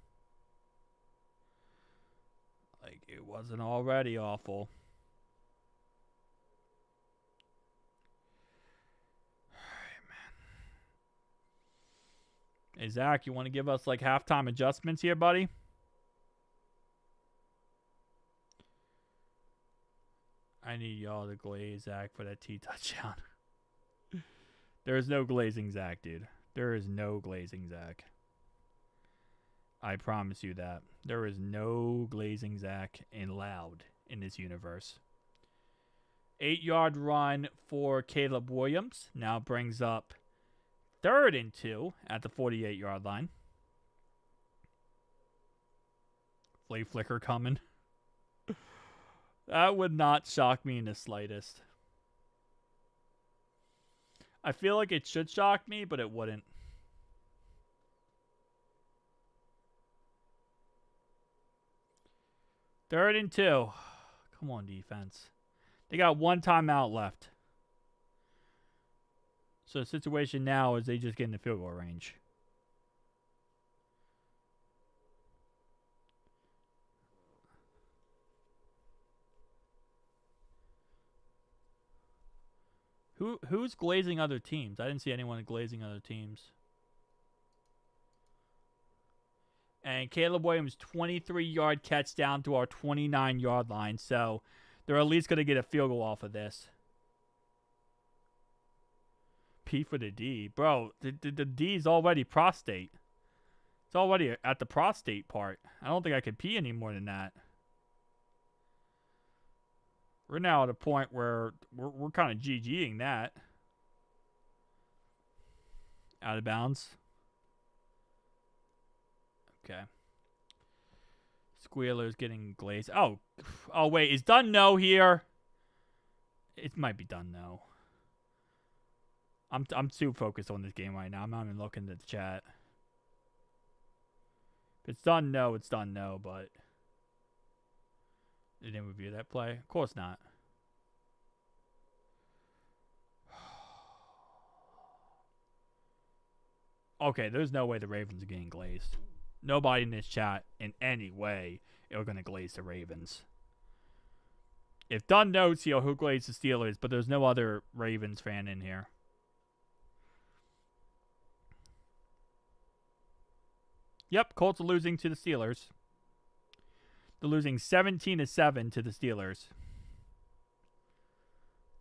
It wasn't already awful. Alright, man. Hey, Zach, you want to give us, halftime adjustments here, buddy? I need y'all to glaze Zach for that T touchdown. There is no glazing Zach, dude. There is no glazing Zach. I promise you that. There is no glazing Zach allowed in this universe. 8-yard run for Caleb Williams. Now brings up 3rd and 2 at the 48-yard line. Flea flicker coming. That would not shock me in the slightest. I feel like it should shock me, but it wouldn't. Third and 2. Come on, defense. They got 1 timeout left. So the situation now is they just get in the field goal range. Who's glazing other teams? I didn't see anyone glazing other teams. And Caleb Williams, 23-yard catch down to our 29-yard line. So they're at least going to get a field goal off of this. P for the D. Bro, the D is already prostate. It's already at the prostate part. I don't think I could pee any more than that. We're now at a point where we're kind of GGing that. Out of bounds. Okay. Squealer's getting glazed. Oh, wait. Is done no here? It might be done no. I'm too focused on this game right now. I'm not even looking at the chat. If it's done no, it's done no, but They didn't review that play. Of course not. Okay, there's no way the Ravens are getting glazed. Nobody in this chat in any way are going to glaze the Ravens. If Dunn knows, he'll glaze the Steelers, but there's no other Ravens fan in here. Yep, Colts are losing to the Steelers. They're losing 17-7 to the Steelers.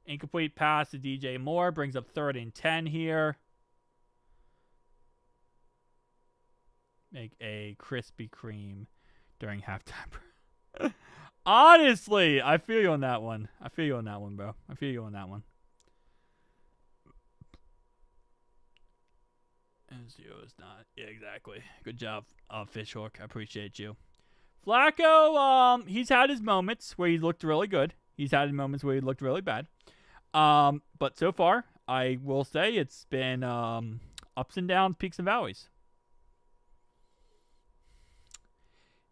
Incomplete pass to DJ Moore brings up 3rd and 10 here. Make a Krispy Kreme during halftime. Honestly, I feel you on that one. I feel you on that one, bro. I feel you on that one. It's not. Yeah, exactly. Good job, Fishhook. I appreciate you. Flacco, he's had his moments where he looked really good. He's had moments where he looked really bad. But so far, I will say it's been ups and downs, peaks and valleys.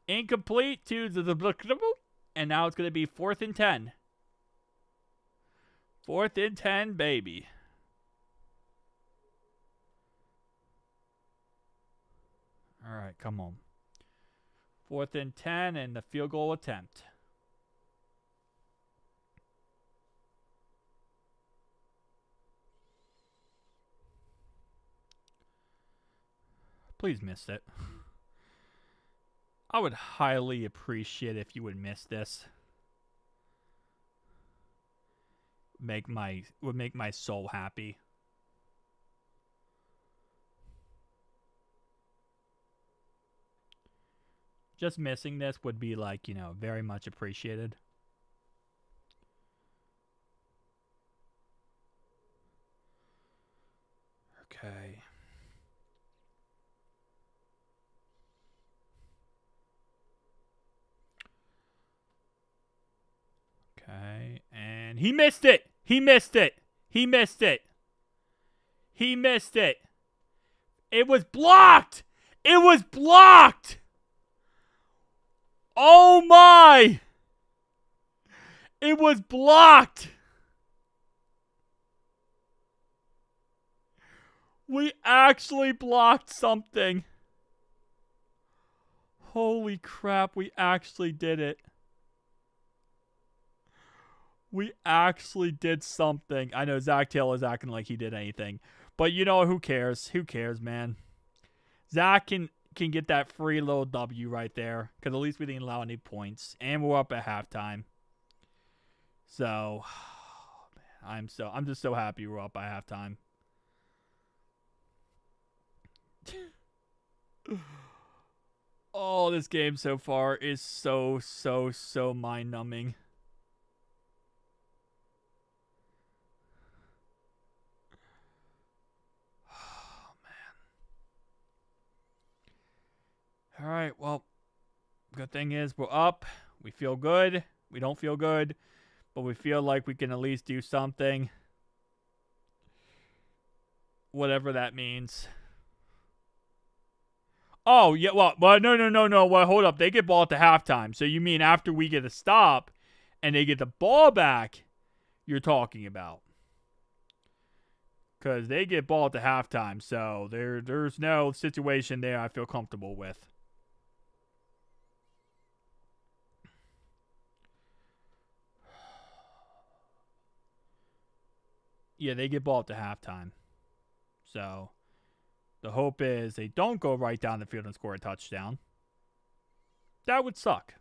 Incomplete to the and now it's going to be 4th and 10. 4th and 10, baby. All right, come on. 4th and 10 and the field goal attempt. Please miss it. I would highly appreciate if you would miss this. Would make my soul happy. Just missing this would be like, very much appreciated. Okay. Okay, and he missed it. He missed it. He missed it. He missed it. It was blocked. It was blocked. Oh my. It was blocked. We actually blocked something. Holy crap, we actually did it. We actually did something. I know Zach Taylor's acting like he did anything. But who cares? Who cares, man? Zach can get that free little W right there. Because at least we didn't allow any points. And we're up at halftime. So, man, I'm just so happy we're up by halftime. Oh, this game so far is so mind-numbing. Oh, man. All right, well, good thing is we're up. We feel good. We don't feel good, but we feel like we can at least do something. Whatever that means. Oh, yeah, well, no. Well, hold up. They get ball at the halftime. So you mean after we get a stop and they get the ball back, you're talking about? Because they get ball at the halftime. So there's no situation there I feel comfortable with. Yeah, they get ball at the halftime. So the hope is they don't go right down the field and score a touchdown. That would suck.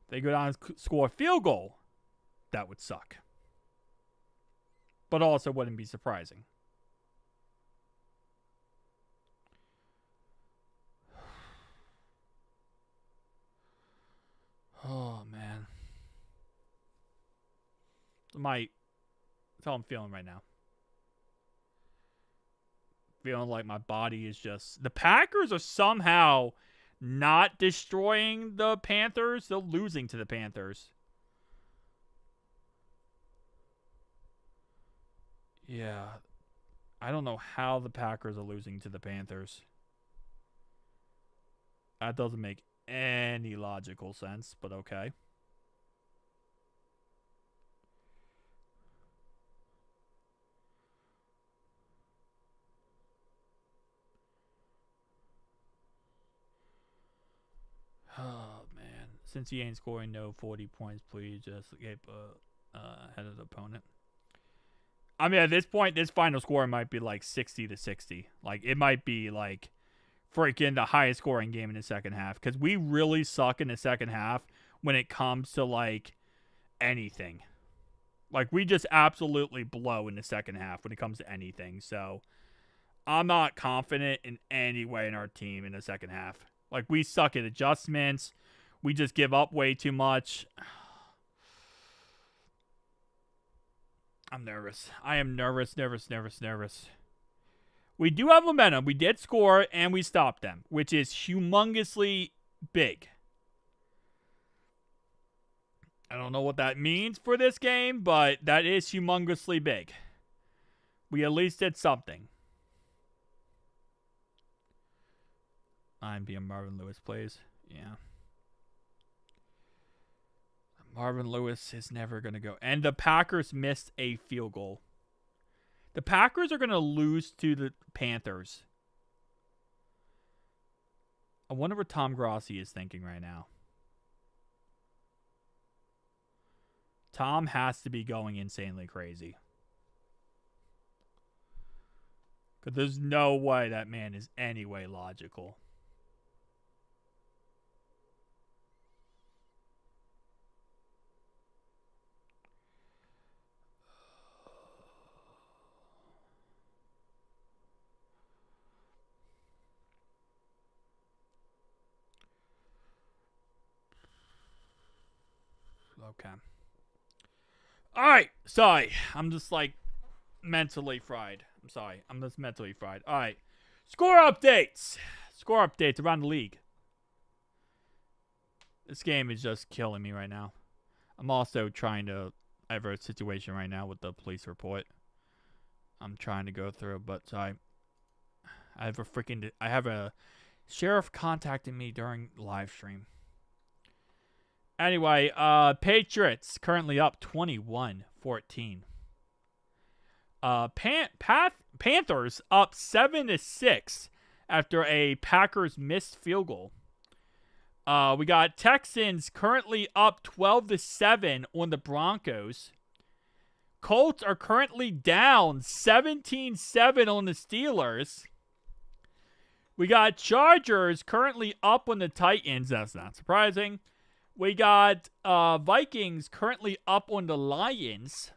If they go down and score a field goal, that would suck. But also wouldn't be surprising. Oh, man. That's how I'm feeling right now. Feeling like my body is just... The Packers are somehow not destroying the Panthers. They're losing to the Panthers. Yeah. I don't know how the Packers are losing to the Panthers. That doesn't make any logical sense, but okay. Oh, man. Since he ain't scoring no 40 points, please just get ahead of the opponent. I mean, at this point, this final score might be like 60 to 60. Like, it might be like freaking the highest scoring game in the second half. Because we really suck in the second half when it comes to like anything. Like, we just absolutely blow in the second half when it comes to anything. So, I'm not confident in any way in our team in the second half. Like, we suck at adjustments. We just give up way too much. I'm nervous. I am nervous. We do have momentum. We did score, and we stopped them, which is humongously big. I don't know what that means for this game, but that is humongously big. We at least did something. I'm being Marvin Lewis plays. Yeah. Marvin Lewis is never going to go. And the Packers missed a field goal. The Packers are going to lose to the Panthers. I wonder what Tom Grossi is thinking right now. Tom has to be going insanely crazy. Because there's no way that man is any way logical. Okay. Alright. Sorry. I'm just like mentally fried. I'm sorry. I'm just mentally fried. Alright. Score updates. Score updates around the league. This game is just killing me right now. I'm also trying to... I have a situation right now with the police report. I'm trying to go through, but sorry. I have a sheriff contacting me during live stream. Anyway, Patriots currently up 21-14. Panthers up 7-6 after a Packers missed field goal. We got Texans currently up 12-7 on the Broncos. Colts are currently down 17-7 on the Steelers. We got Chargers currently up on the Titans. That's not surprising. We got Vikings currently up on the Lions.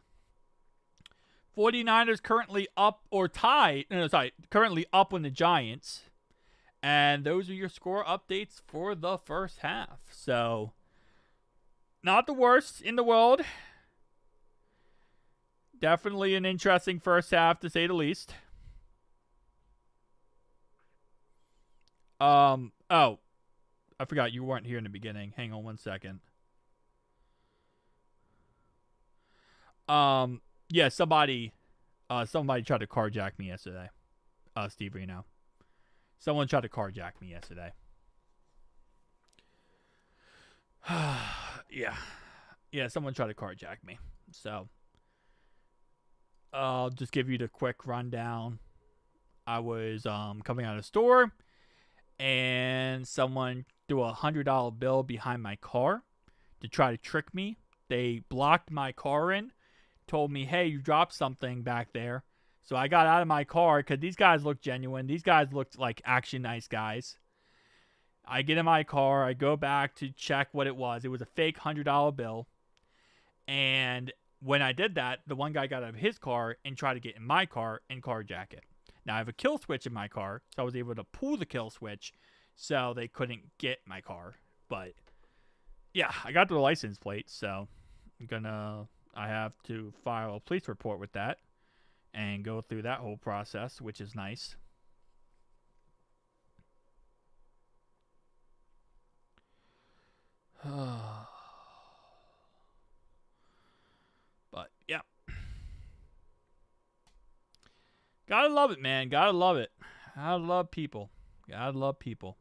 49ers currently up or tied. Currently up on the Giants. And those are your score updates for the first half. So, not the worst in the world. Definitely an interesting first half, to say the least. Oh, I forgot you weren't here in the beginning. Hang on one second. Yeah, somebody tried to carjack me yesterday. Steve Reno. Someone tried to carjack me yesterday. Yeah, someone tried to carjack me. So, I'll just give you the quick rundown. I was coming out of the store, and someone threw a $100 bill behind my car to try to trick me. They blocked my car in, told me, hey, you dropped something back there. So I got out of my car because these guys looked genuine. These guys looked like actually nice guys. I get in my car. I go back to check what it was. It was a fake $100 bill. And when I did that, the one guy got out of his car and tried to get in my car and carjack it. Now, I have a kill switch in my car, so I was able to pull the kill switch so they couldn't get my car. But, yeah, I got the license plate, so I have to file a police report with that and go through that whole process, which is nice. But, yeah. Gotta love it, man. Gotta love it. Gotta love people. Gotta love people.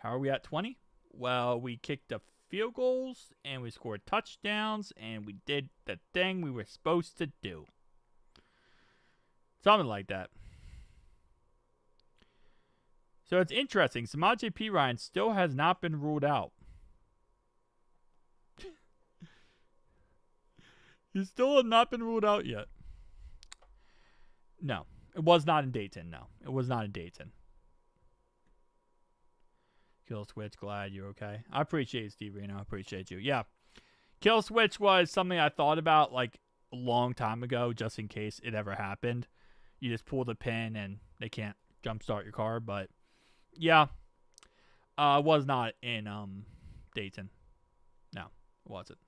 How are we at 20? Well, we kicked the field goals, and we scored touchdowns, and we did the thing we were supposed to do. Something like that. So it's interesting. Samaje Perine still has not been ruled out. He still has not been ruled out yet. No. It was not in Dayton. No. It was not in Dayton. Kill Switch, glad you're okay. I appreciate you, Steve Reno. I appreciate you. Yeah. Kill Switch was something I thought about like a long time ago, just in case it ever happened. You just pull the pin and they can't jumpstart your car. But yeah, it was not in Dayton. No, it wasn't.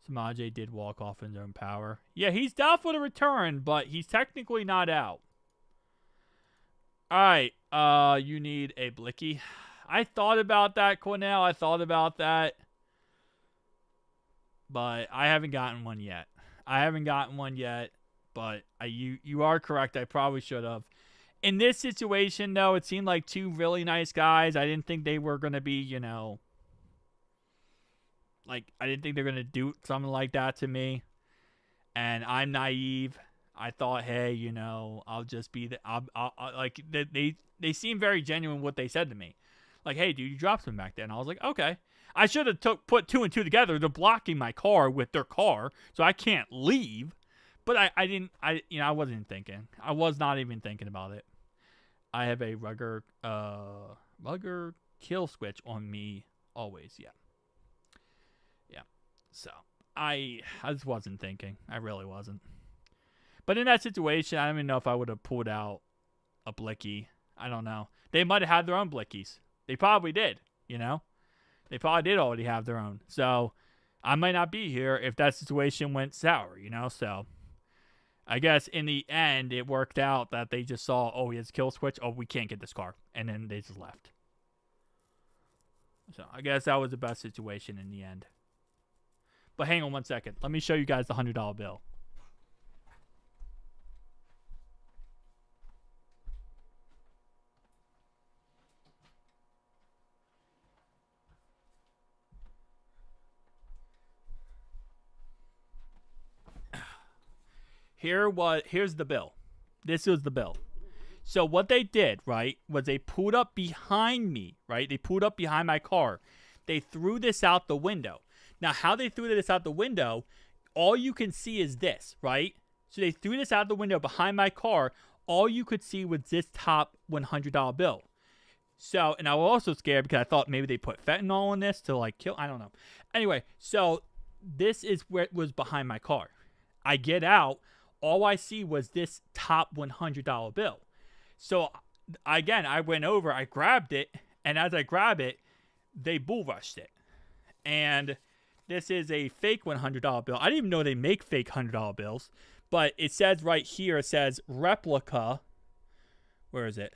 Samaje did walk off in his own power. Yeah, he's down for the return, but he's technically not out. All right, you need a blicky. I thought about that, Cornell. I thought about that. But I haven't gotten one yet. But you are correct. I probably should have. In this situation, though, it seemed like two really nice guys. I didn't think they were going to be, you know, like, I didn't think they were going to do something like that to me. And I'm naive. I thought, hey, you know, I'll just be the, I'll like, they seem very genuine what they said to me. Like, hey, dude, you dropped something back there. And I was like, okay. I should have put two and two together. They're blocking my car with their car, so I can't leave. But I wasn't thinking. I was not even thinking about it. I have a rugger kill switch on me always. Yeah. So I just wasn't thinking. I really wasn't. But in that situation, I don't even know if I would have pulled out a blicky. I don't know. They might have had their own blickies. They probably did. You know, they probably did already have their own. So I might not be here if that situation went sour. You know, so. I guess in the end, it worked out that they just saw, oh, he has a kill switch. Oh, we can't get this car. And then they just left. So I guess that was the best situation in the end. But hang on one second. Let me show you guys the $100 bill. Here's the bill. This is the bill. So what they did, right, was they pulled up behind me, right? They pulled up behind my car. They threw this out the window. Now, how they threw this out the window, all you can see is this, right? So they threw this out the window behind my car. All you could see was this top $100 bill. So, and I was also scared because I thought maybe they put fentanyl in this to like kill. I don't know. Anyway, so this is where it was behind my car. I get out. All I see was this top $100 bill. So, again, I went over, I grabbed it, and as I grab it, they bull rushed it. And this is a fake $100 bill. I didn't even know they make fake $100 bills, but it says right here, it says replica. Where is it?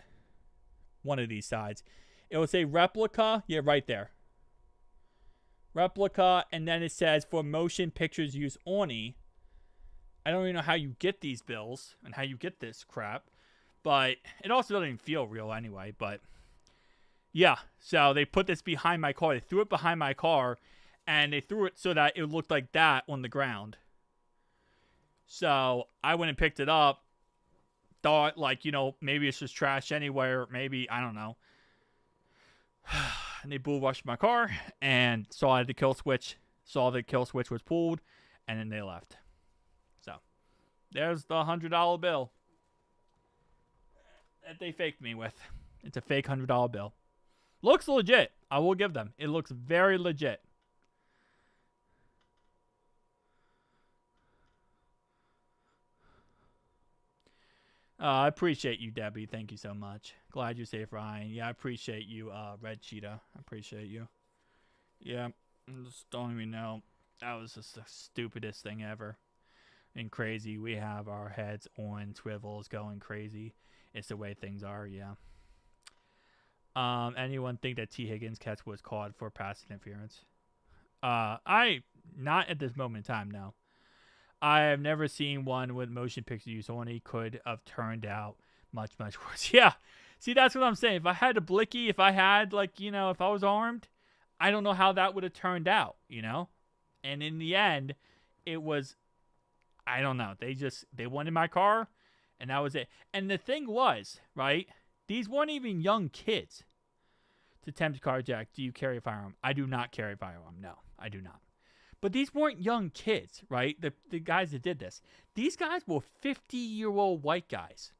One of these sides. It will say replica. Yeah, right there. Replica, and then it says for motion pictures use only. I don't even know how you get these bills and how you get this crap, but it also doesn't even feel real anyway. But yeah, so they put this behind my car. They threw it behind my car, and they threw it so that it looked like that on the ground. So I went and picked it up, thought like, you know, maybe it's just trash anywhere. Maybe, I don't know. And they bull rushed my car and saw I had the kill switch, saw the kill switch was pulled, and then they left. There's the $100 bill that they faked me with. It's a fake $100 bill. Looks legit. I will give them. It looks very legit. I appreciate you, Debbie. Thank you so much. Glad you're safe, Ryan. Yeah, I appreciate you, Red Cheetah. I appreciate you. Yeah, I just don't even know. That was just the stupidest thing ever. And crazy. We have our heads on swivels going crazy. It's the way things are, yeah. Anyone think that T. Higgins catch was called for pass interference? I not at this moment in time, no. I have never seen one with motion picture use only could have turned out much, much worse. Yeah, See, that's what I'm saying. If I had a blicky, if I had, like, if I was armed, I don't know how that would have turned out, And in the end, it was, I don't know. They wanted my car, and that was it. And the thing was, right, these weren't even young kids. To attempt to carjack, do you carry a firearm? I do not carry a firearm. No, I do not. But these weren't young kids, right? The guys that did this. These guys were 50-year-old white guys.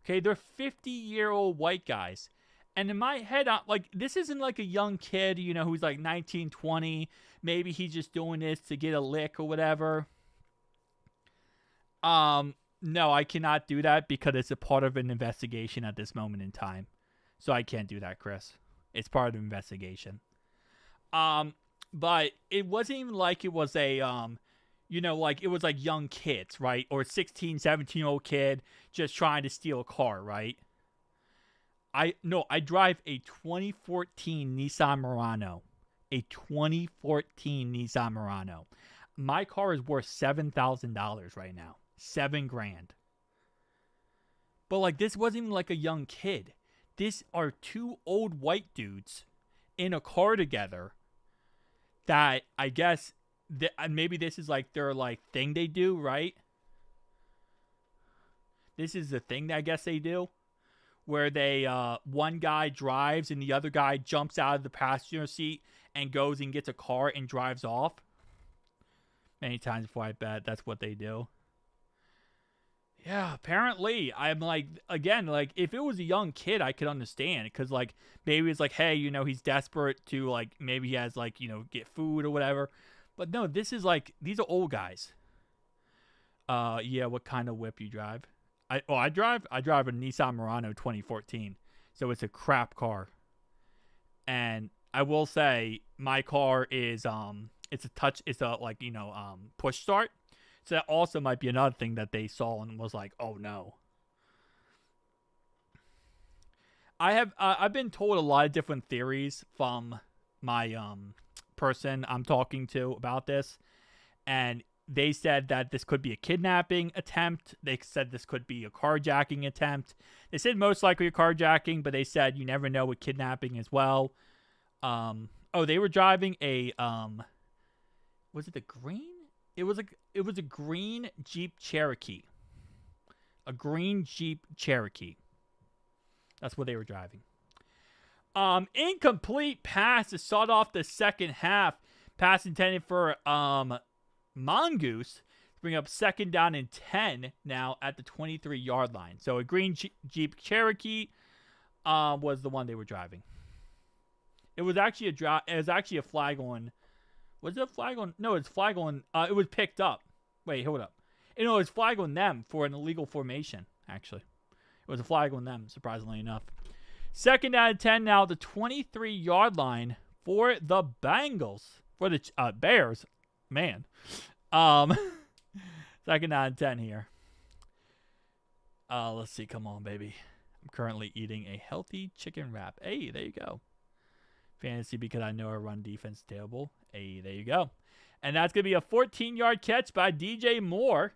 Okay, they're 50-year-old white guys. And in my head, this isn't like a young kid, who's like 19, 20. Maybe he's just doing this to get a lick or whatever. No, I cannot do that because it's a part of an investigation at this moment in time. So I can't do that, Chris. It's part of the investigation. But it wasn't even like it was a, it was like young kids, right? Or a 16, 17-year-old kid just trying to steal a car, right? I drive a 2014 Nissan Murano. A 2014 Nissan Murano. My car is worth $7,000 right now. $7,000. But this wasn't even like a young kid. These are two old white dudes in a car together that I guess maybe this is like their thing they do, right? This is the thing that I guess they do, where they one guy drives and the other guy jumps out of the passenger seat and goes and gets a car and drives off. Many times before, I bet that's what they do. Yeah, apparently. I'm again, if it was a young kid, I could understand. Because, maybe it's hey, he's desperate to, maybe he has, get food or whatever. But no, this is, these are old guys. Yeah, what kind of whip you drive? I drive a Nissan Murano 2014. So it's a crap car. And I will say, my car is, it's a push start. So that also might be another thing that they saw and was like, oh no. I've been told a lot of different theories from my person I'm talking to about this. And they said that this could be a kidnapping attempt. They said this could be a carjacking attempt. They said most likely a carjacking, but they said you never know with kidnapping as well. They were driving a was it the green? It was a green Jeep Cherokee. A green Jeep Cherokee. That's what they were driving. Incomplete pass to start off the second half. Pass intended for Mongoose to bring up second down and 10 now at the 23-yard line. So a green Jeep Cherokee was the one they were driving. It was actually a flag on. Was it a flag on? No, it's flag on. It was picked up. Wait, hold up. It was flag on them for an illegal formation, actually. It was a flag on them, surprisingly enough. Second down and 10 now, the 23-yard line for the Bengals. For the Bears. Man. Second down and 10 here. Let's see. Come on, baby. I'm currently eating a healthy chicken wrap. Hey, there you go. Fantasy because I know our run defense terrible. Hey, there you go. And that's going to be a 14-yard catch by DJ Moore.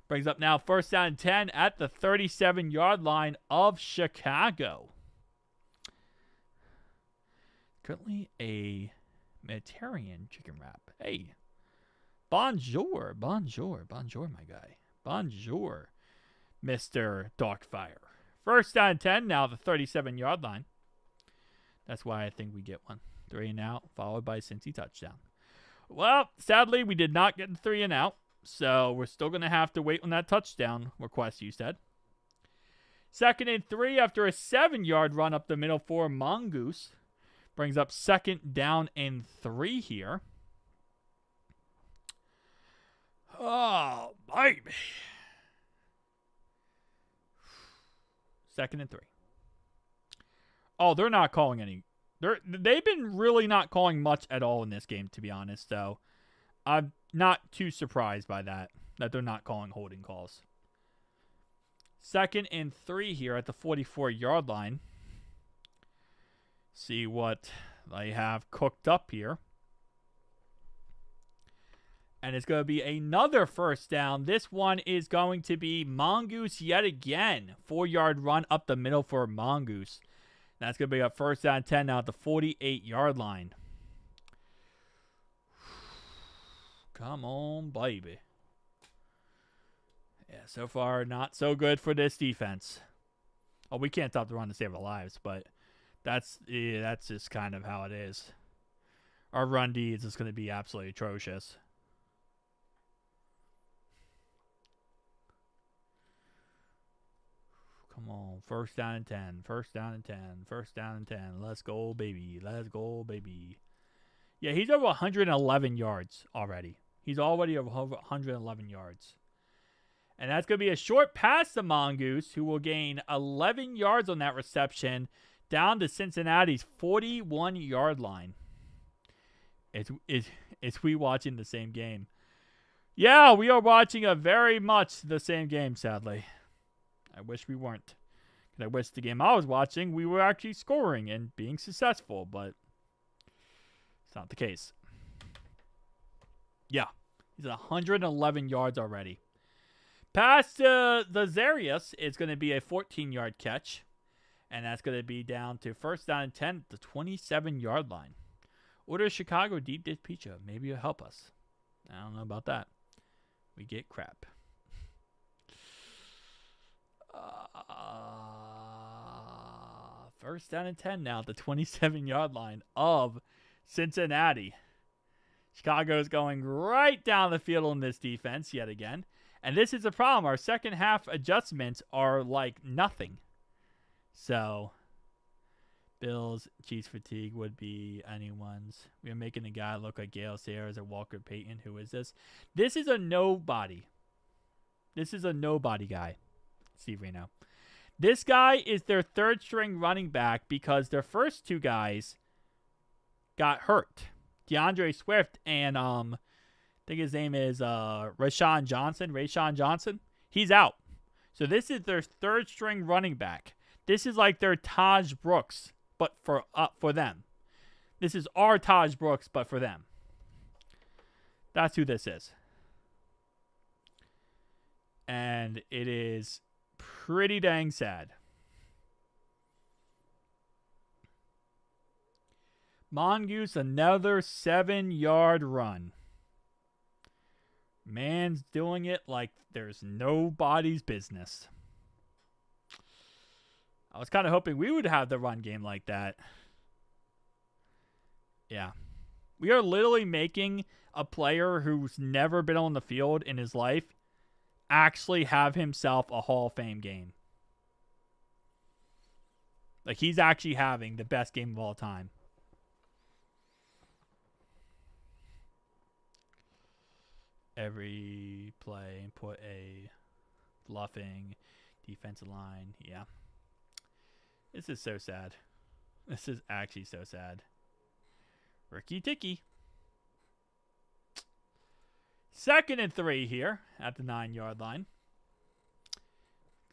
Brings up now first down and 10 at the 37-yard line of Chicago. Currently a Mediterranean chicken wrap. Hey. Bonjour, my guy. Bonjour, Mr. Darkfire. First down and 10, now the 37-yard line. That's why I think we get one. 3 and out, followed by a Cincy touchdown. Well, sadly, we did not get the 3 and out, so we're still going to have to wait on that touchdown request you said. Second and 3 after a 7-yard run up the middle for Mongoose. Brings up second down and 3 here. Oh, baby. Second and 3. Oh, they're not calling any. They've been really not calling much at all in this game, to be honest. So I'm not too surprised by that they're not calling holding calls. Second and 3 here at the 44-yard line. See what they have cooked up here. And it's going to be another first down. This one is going to be Mongoose yet again. 4-yard run up the middle for Mongoose. That's going to be a first down 10 now at the 48-yard line. Come on, baby. Yeah, so far, not so good for this defense. Oh, we can't stop the run to save our lives, but that's just kind of how it is. Our run D is just going to be absolutely atrocious. Come on, first down and 10, first down and 10, first down and 10. Let's go, baby. Let's go, baby. Yeah, he's over 111 yards already. He's already over 111 yards. And that's going to be a short pass to Mongoose, who will gain 11 yards on that reception down to Cincinnati's 41-yard line. It's we watching the same game. Yeah, we are watching a very much the same game, sadly. I wish we weren't. I wish the game I was watching, we were actually scoring and being successful, but it's not the case. Yeah, he's at 111 yards already. Pass to the Zarius is going to be a 14-yard catch, and that's going to be down to first down and 10 at the 27-yard line. Order Chicago deep dish pizza. Maybe it'll help us. I don't know about that. We get crap. First down and 10 now at the 27-yard line of Cincinnati. Chicago is going right down the field on this defense yet again. And this is a problem. Our second half adjustments are like nothing. So, Bills, Chiefs fatigue would be anyone's. We are making a guy look like Gale Sayers or Walker Payton. Who is this? This is a nobody. This is a nobody guy. Steve Reno. This guy is their third string running back because their first two guys got hurt. DeAndre Swift and I think his name is Rashawn Johnson. He's out. So this is their third string running back. This is like their Taj Brooks, but for them. This is our Taj Brooks, but for them. That's who this is. And it is pretty dang sad. Mongoose, another 7-yard run. Man's doing it like there's nobody's business. I was kind of hoping we would have the run game like that. Yeah. We are literally making a player who's never been on the field in his life actually have himself a Hall of Fame game. Like, he's actually having the best game of all time. Every play, put a bluffing defensive line. Yeah. This is so sad. This is actually so sad. Ricky Ticky. 2nd and 3 here at the 9-yard line.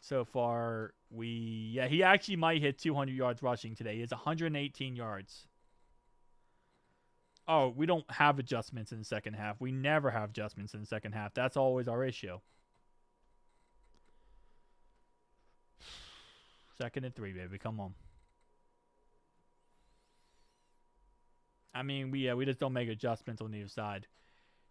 So far, he actually might hit 200 yards rushing today. He has 118 yards. Oh, we don't have adjustments in the second half. We never have adjustments in the second half. That's always our issue. 2nd and 3, baby. Come on. I mean, we just don't make adjustments on either side.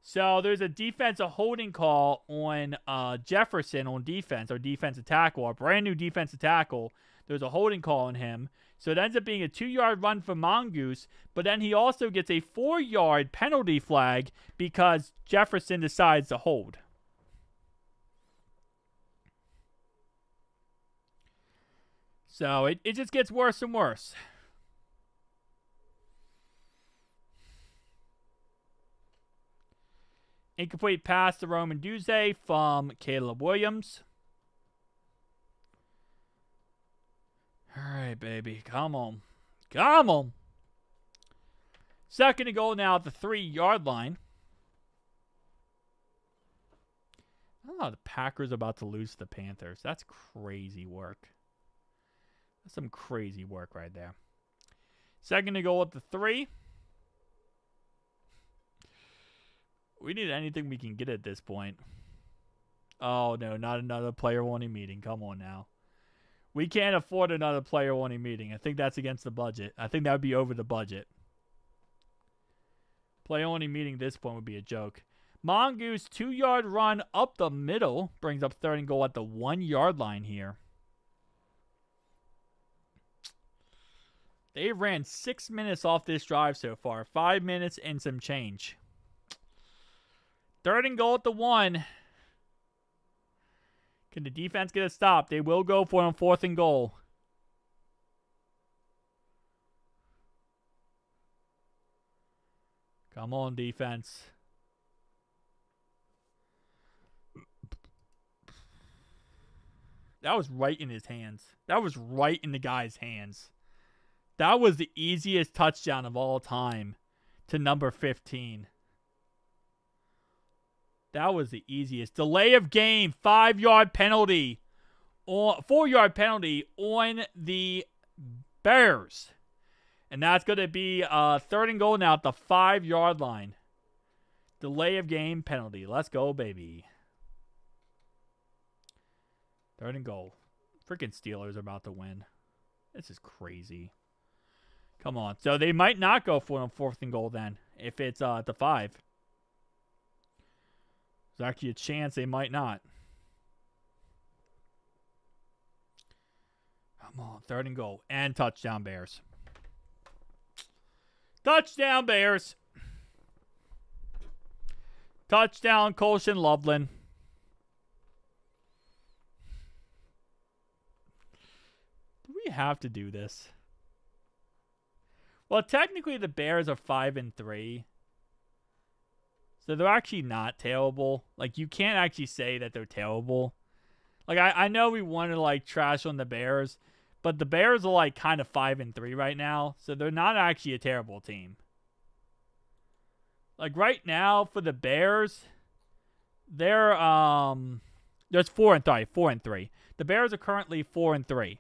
So there's a defensive holding call on Jefferson on defense, or defensive tackle, our brand new defensive tackle. There's a holding call on him. So it ends up being a 2-yard run for Mongoose, but then he also gets a 4-yard penalty flag because Jefferson decides to hold. So it just gets worse and worse. Incomplete pass to Roman Duze from Caleb Williams. All right, baby. Come on. Come on. 2nd and goal now at the 3-yard line. I don't know. The Packers are about to lose to the Panthers. That's crazy work. That's some crazy work right there. 2nd and goal at the 3. We need anything we can get at this point. Oh, no, not another player-only meeting. Come on now. We can't afford another player-only meeting. I think that's against the budget. I think that would be over the budget. Player-only meeting at this point would be a joke. Mongoose 2-yard run up the middle. Brings up 3rd and goal at the 1-yard line here. They ran 6 minutes off this drive so far. 5 minutes and some change. 3rd and goal at the 1. Can the defense get a stop? They will go for it on 4th and goal. Come on, defense. That was right in his hands. That was right in the guy's hands. That was the easiest touchdown of all time to number 15. That was the easiest. Delay of game, 5-yard penalty. 4-yard penalty on the Bears. And that's going to be 3rd and goal now at the 5-yard line. Delay of game penalty. Let's go, baby. 3rd and goal. Freaking Steelers are about to win. This is crazy. Come on. So they might not go for it on 4th and goal then. If it's at the 5. There's actually a chance they might not. Come on. 3rd and goal. And touchdown, Bears. Touchdown, Bears. Touchdown, Colson Loveland. Do we have to do this? Well, technically the Bears are 5-3. So they're actually not terrible. Like, you can't actually say that they're terrible. Like, I know we want to, like, trash on the Bears, but the Bears are, like, kind of 5-3 right now. So they're not actually a terrible team. Like, right now, for the Bears, they're, there's 4-3. The Bears are currently 4-3.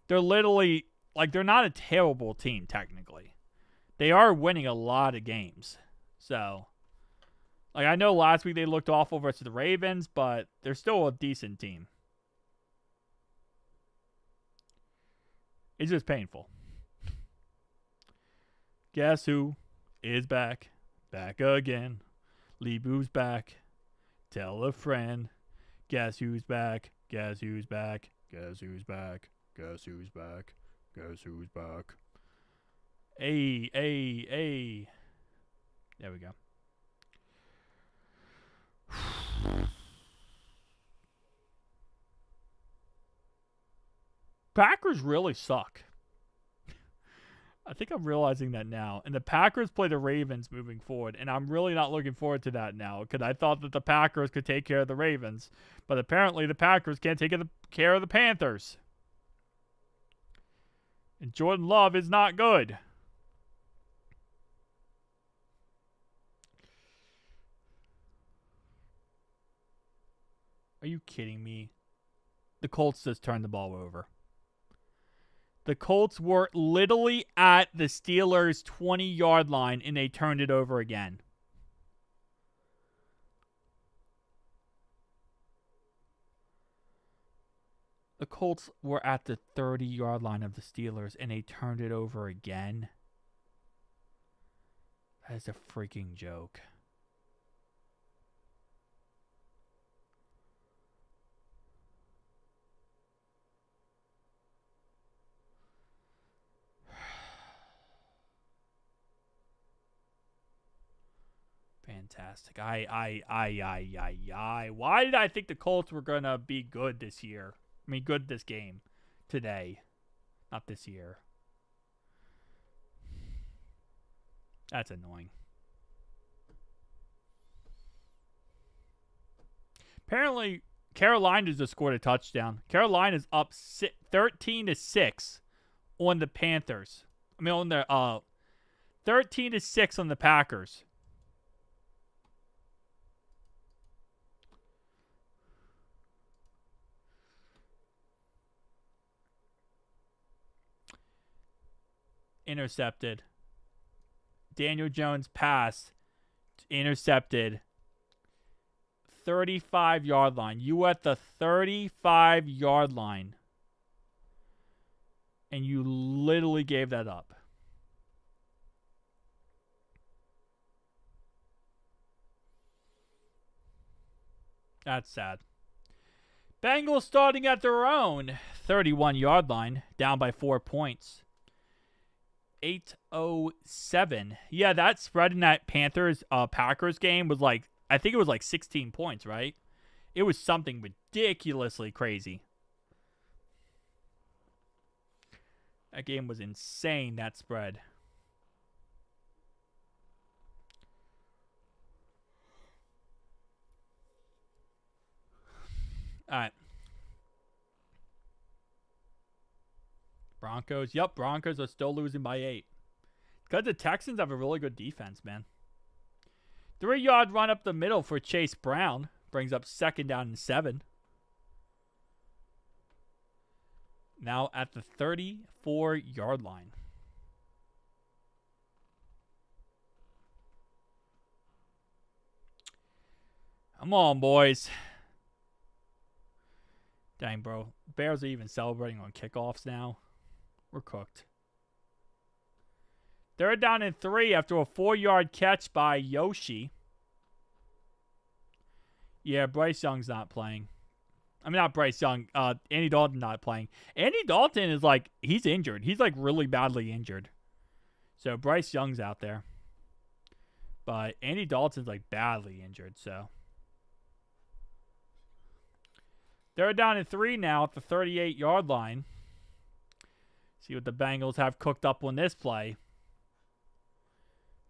They're literally, like, they're not a terrible team, technically. They are winning a lot of games. So, like, I know last week they looked awful versus the Ravens, but they're still a decent team. It's just painful. Guess who is back? Back again. Lee Boo's back. Tell a friend. Guess who's back? Guess who's back? Guess who's back? Guess who's back? Guess who's back? Hey. There we go. Packers really suck. I think I'm realizing that now. And the Packers play the Ravens moving forward. And I'm really not looking forward to that now. Because I thought that the Packers could take care of the Ravens. But apparently the Packers can't take care of the Panthers. And Jordan Love is not good. Are you kidding me? The Colts just turned the ball over. The Colts were literally at the Steelers' 20-yard line, and they turned it over again. The Colts were at the 30-yard line of the Steelers, and they turned it over again. That is a freaking joke. Fantastic. Why did I think the Colts were going to be good this year? I mean, good this game. Today. Not this year. That's annoying. Apparently, Carolina just scored a touchdown. Carolina's up 13-6 on the Panthers. I mean, on the 13-6 on the Packers. Intercepted. Daniel Jones pass. Intercepted. 35-yard line. You at the 35-yard line. And you literally gave that up. That's sad. Bengals starting at their own 31-yard line, down by 4 points. 8:07. Yeah, that spread in that Panthers-Packers game was like, I think it was like 16 points, right? It was something ridiculously crazy. That game was insane, that spread. All right. Broncos. Yep, Broncos are still losing by 8. Because the Texans have a really good defense, man. 3-yard run up the middle for Chase Brown. Brings up 2nd down and 7. Now at the 34-yard line. Come on, boys. Dang, bro. Bears are even celebrating on kickoffs now. We're cooked. 3rd down and 3 after a 4-yard catch by Yoshi. Yeah, Bryce Young's not playing. I mean, not Bryce Young. Andy Dalton not playing. Andy Dalton is like, he's injured. He's like really badly injured. So Bryce Young's out there. But Andy Dalton's like badly injured, so. 3rd down and 3 now at the 38-yard line. See what the Bengals have cooked up on this play.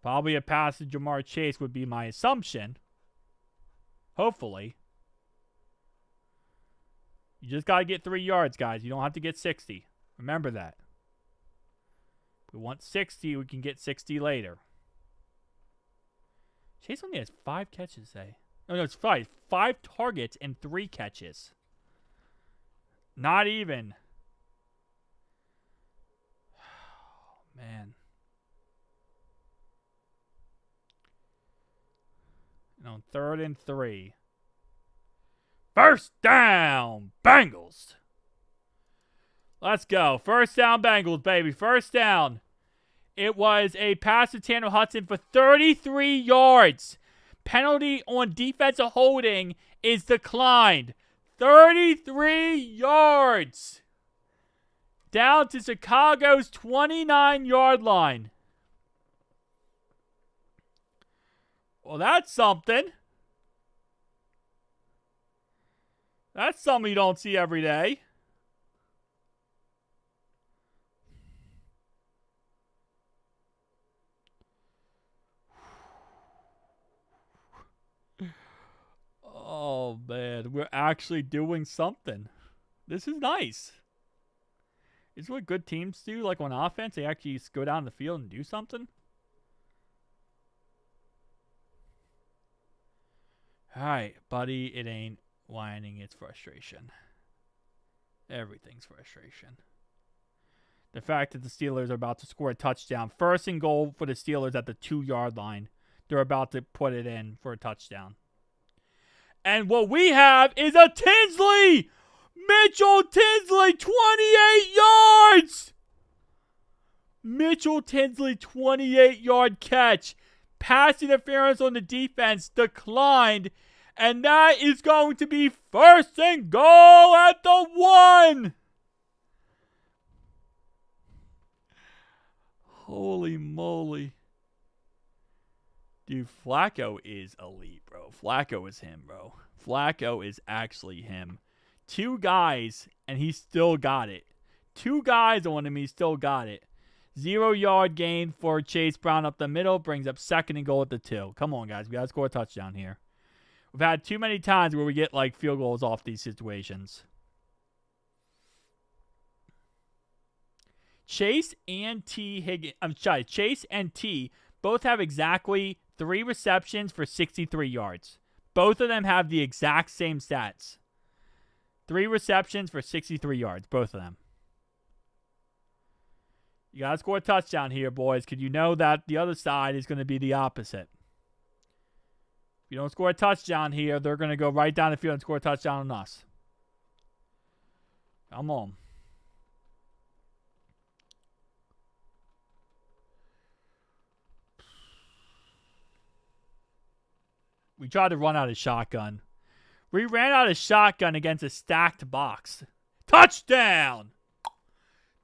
Probably a pass to Jamar Chase would be my assumption. Hopefully. You just got to get 3 yards, guys. You don't have to get 60. Remember that. If we want 60, we can get 60 later. Chase only has 5 catches, say. No, it's 5. 5 targets and 3 catches. Not even. Oh, man. And on 3rd and 3. First down, Bengals. Let's go. First down, Bengals, baby. First down. It was a pass to Tanner Hudson for 33 yards. Penalty on defensive holding is declined. 33 yards. Down to Chicago's 29-yard line. Well, that's something. That's something you don't see every day. Oh, man. We're actually doing something. This is nice. This is what good teams do. Like on offense, they actually just go down the field and do something. All right, buddy. It ain't whining. It's frustration. Everything's frustration. The fact that the Steelers are about to score a touchdown. 1st and goal for the Steelers at the 2-yard line. They're about to put it in for a touchdown. And what we have is a Tinsley! Mitchell Tinsley, 28 yards! Mitchell Tinsley, 28-yard catch. Pass interference on the defense declined. And that is going to be 1st and goal at the 1. Holy moly. Dude, Flacco is elite, bro. Flacco is him, bro. Flacco is actually him. 2 guys, and he still got it. 2 guys on him, he still got it. 0-yard gain for Chase Brown up the middle. Brings up 2nd and goal at the 2. Come on, guys. We got to score a touchdown here. We've had too many times where we get like field goals off these situations. Chase and Higgins. I'm sorry. Chase and T both have exactly 3 receptions for 63 yards. Both of them have the exact same stats. 3 receptions for 63 yards. Both of them. You got to score a touchdown here, boys, because you know that the other side is going to be the opposite. If you don't score a touchdown here, they're going to go right down the field and score a touchdown on us. Come on. We tried to run out of shotgun. We ran out of shotgun against a stacked box. Touchdown!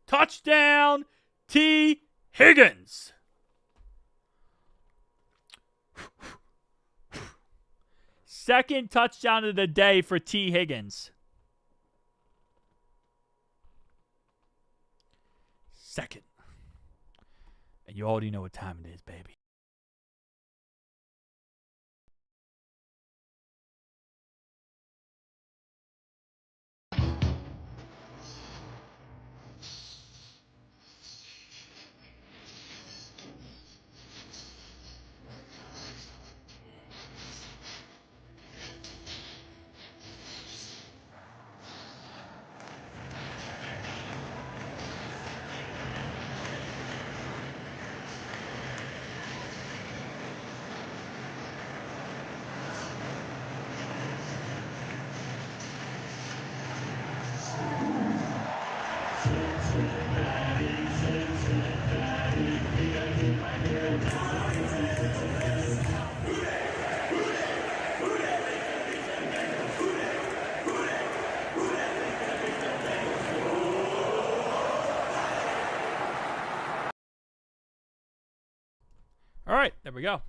Touchdown, T. Higgins! Second touchdown of the day for T. Higgins. Second. And you already know what time it is, baby. All right, there we go.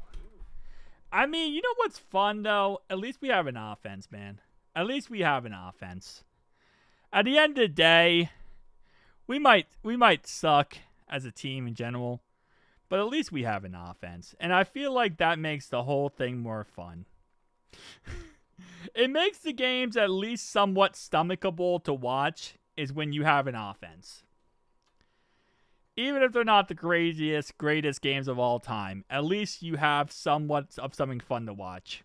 I mean, you know what's fun, though? At least we have an offense, man. At least we have an offense. At the end of the day, we might suck as a team in general, but at least we have an offense. And I feel like that makes the whole thing more fun. It makes the games at least somewhat stomachable to watch is when you have an offense. Even if they're not the greatest games of all time, at least you have somewhat of something fun to watch.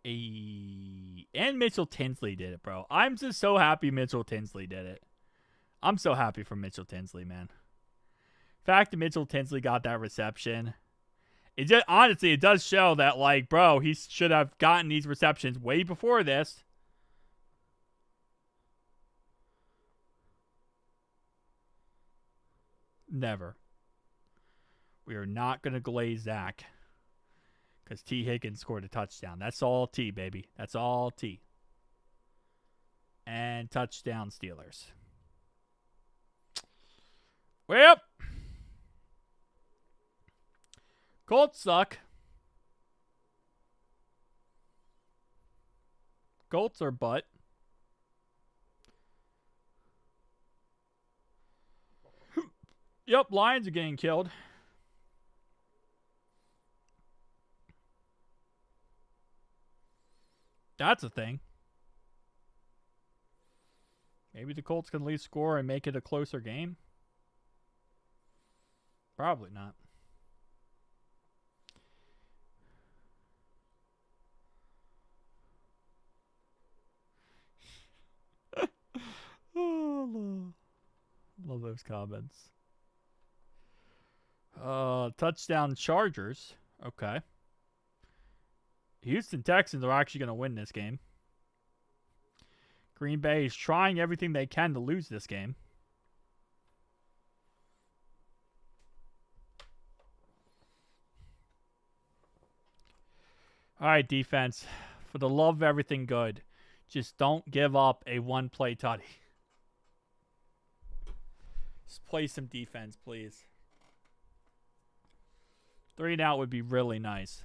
And Mitchell Tinsley did it, bro. I'm just so happy Mitchell Tinsley did it. I'm so happy for Mitchell Tinsley, man. The fact that Mitchell Tinsley got that reception, it just honestly, it does show that, like, bro, he should have gotten these receptions way before this. Never. We are not going to glaze Zach. Because T. Higgins scored a touchdown. That's all T, baby. That's all T. And touchdown Steelers. Well, Colts suck. Colts are butt. Yep, Lions are getting killed. That's a thing. Maybe the Colts can at least score and make it a closer game. Probably not. Oh, love those comments. Touchdown Chargers. Okay. Houston Texans are actually going to win this game. Green Bay is trying everything they can to lose this game. All right, defense. For the love of everything good, just don't give up a one-play tutty. Just play some defense, please. 3 and out would be really nice.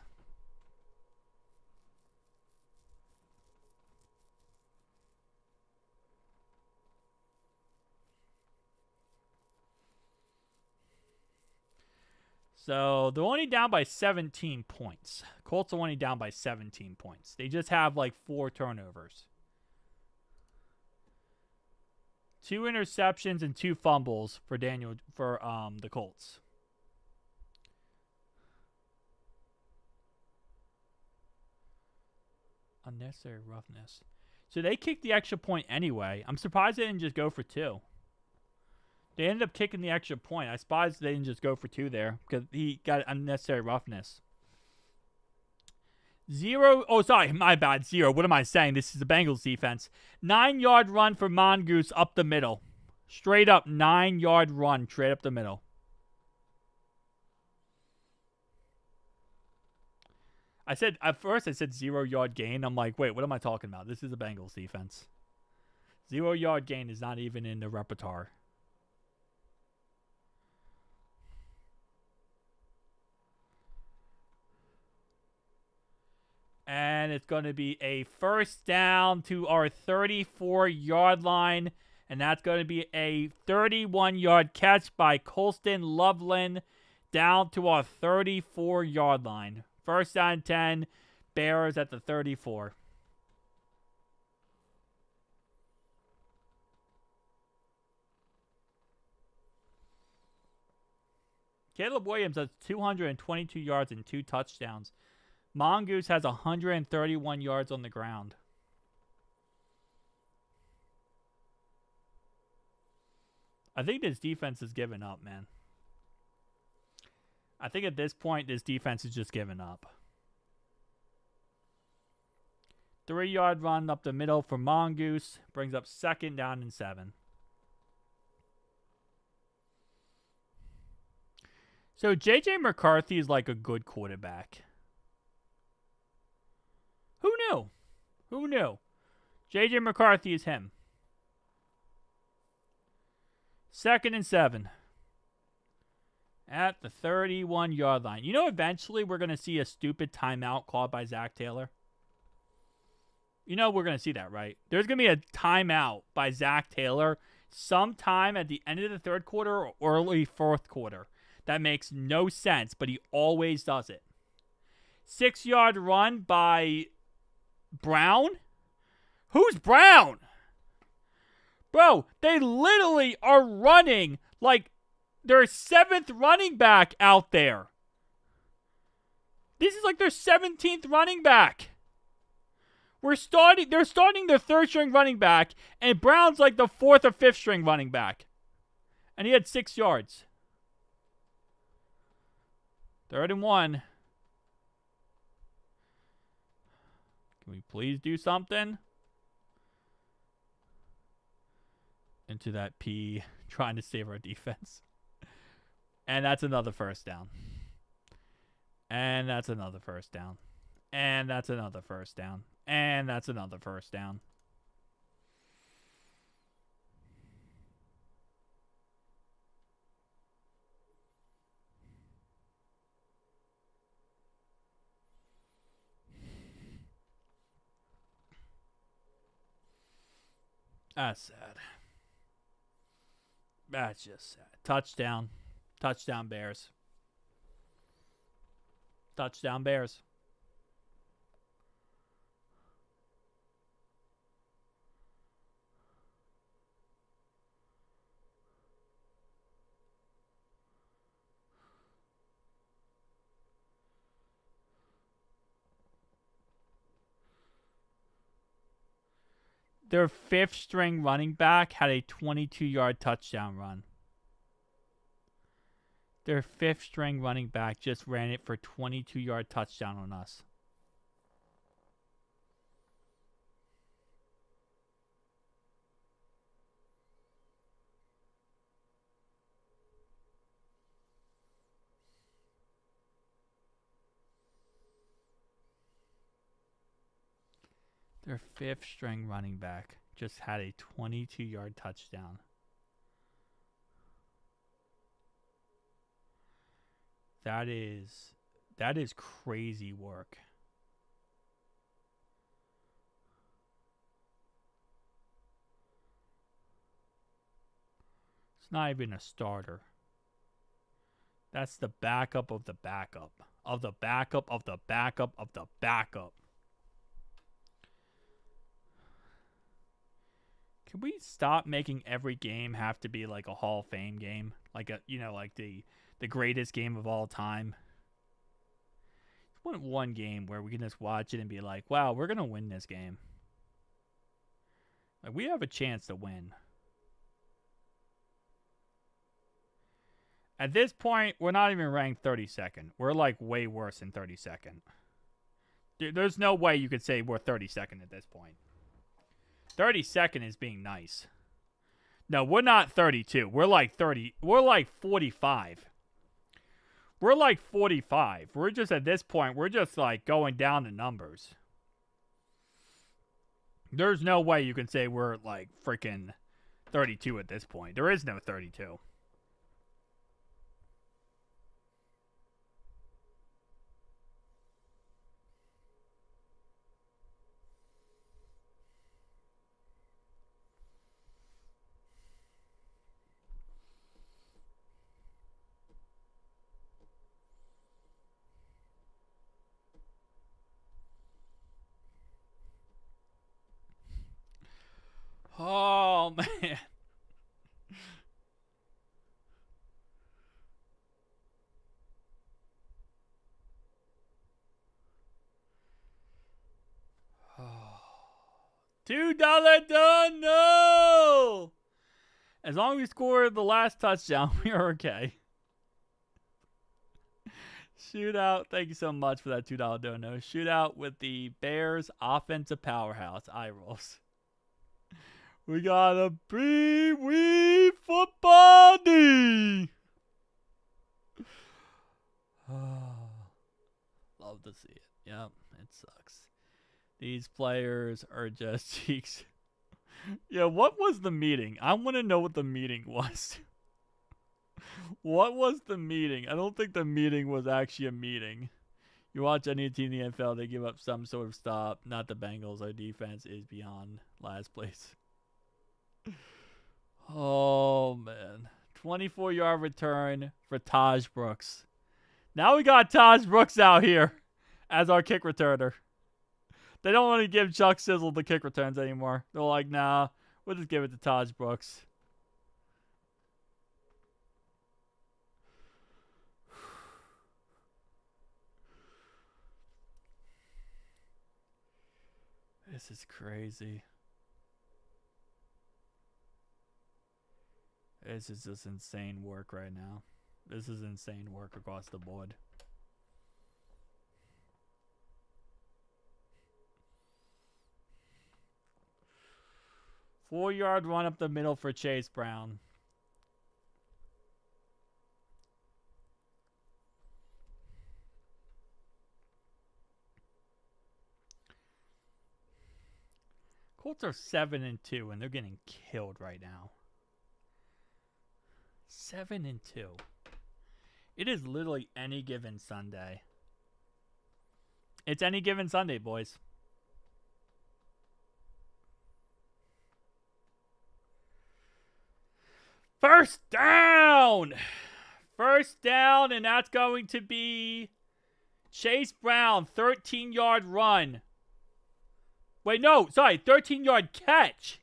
So they're only down by 17 points. Colts are only down by 17 points. They just have like 4 turnovers. 2 interceptions and 2 fumbles for the Colts. Unnecessary roughness. So they kicked the extra point anyway. I'm surprised they didn't just go for 2. They ended up kicking the extra point. I'm surprised they didn't just go for 2 there because he got unnecessary roughness. 0. Oh, sorry. My bad. 0. What am I saying? This is the Bengals defense. 9-yard run for Mongoose up the middle. Straight up 9-yard run straight up the middle. At first I said 0-yard gain. I'm like, wait, what am I talking about? This is the Bengals defense. 0-yard gain is not even in the repertoire. And it's going to be a first down to our 34-yard line. And that's going to be a 31-yard catch by Colston Loveland down to our 34-yard line. First down and 10. Bears at the 34. Caleb Williams has 222 yards and 2 touchdowns. Mongoose has 131 yards on the ground. I think this defense is giving up, man. I think at this point, this defense is just giving up. 3-yard run up the middle for Mongoose. Brings up 2nd down and 7. So J.J. McCarthy is like a good quarterback. Who knew? Who knew? J.J. McCarthy is him. 2nd and 7. At the 31-yard line. You know, eventually we're going to see a stupid timeout called by Zach Taylor. You know we're going to see that, right? There's going to be a timeout by Zach Taylor sometime at the end of the 3rd quarter or early 4th quarter. That makes no sense, but he always does it. 6-yard run by Brown? Who's Brown? Bro, they literally are running like their 7th running back out there. This is like their 17th running back. They're starting their 3rd string running back, and Brown's like the 4th or 5th string running back. And he had 6 yards. 3rd and 1. Can we please do something? Into that P, trying to save our defense. And that's another first down. And that's another first down. And that's another first down. And that's another first down. That's sad. That's just sad. Touchdown. Touchdown, Bears. Touchdown, Bears. Their 5th string running back had a 22-yard touchdown run. Their 5th string running back just ran it for 22-yard touchdown on us. Their 5th string running back just had a 22-yard touchdown. That is crazy work. It's not even a starter. That's the backup of the backup. Of the backup of the backup of the backup. Can we stop making every game have to be like a Hall of Fame game? Like like the greatest game of all time. Just want one game where we can just watch it and be like, wow, we're going to win this game. Like, we have a chance to win. At this point, we're not even ranked 32nd. We're like way worse than 32nd. There's no way you could say we're 32nd at this point. 32nd is being nice. No, we're not 32. We're like 30. We're like 45. We're like 45. We're just at this point, we're just like going down the numbers. There's no way you can say we're like freaking 32 at this point. There is no 32. Oh, man. $2 done. No. As long as we score the last touchdown, we are okay. Shootout. Thank you so much for that $2 dono. Shootout with the Bears offensive powerhouse. Eye rolls. We got a wee football D. Love to see it. Yep, it sucks. These players are just cheeks. Yeah, what was the meeting? I want to know what the meeting was. What was the meeting? I don't think the meeting was actually a meeting. You watch any team in the NFL, they give up some sort of stop. Not the Bengals. Our defense is beyond last place. Oh, man. 24-yard return for Taj Brooks. Now we got Taj Brooks out here as our kick returner. They don't want to give Chuck Sizzle the kick returns anymore. They're like, nah, we'll just give it to Taj Brooks. This is crazy. This is just insane work right now. This is insane work across the board. Four-yard run up the middle for Chase Brown. Colts are 7-2, and they're getting killed right now. 7-2. It is literally any given Sunday. It's any given Sunday, boys. First down! First down, and that's going to be Chase Brown, 13-yard run. Wait, no, sorry, 13-yard catch.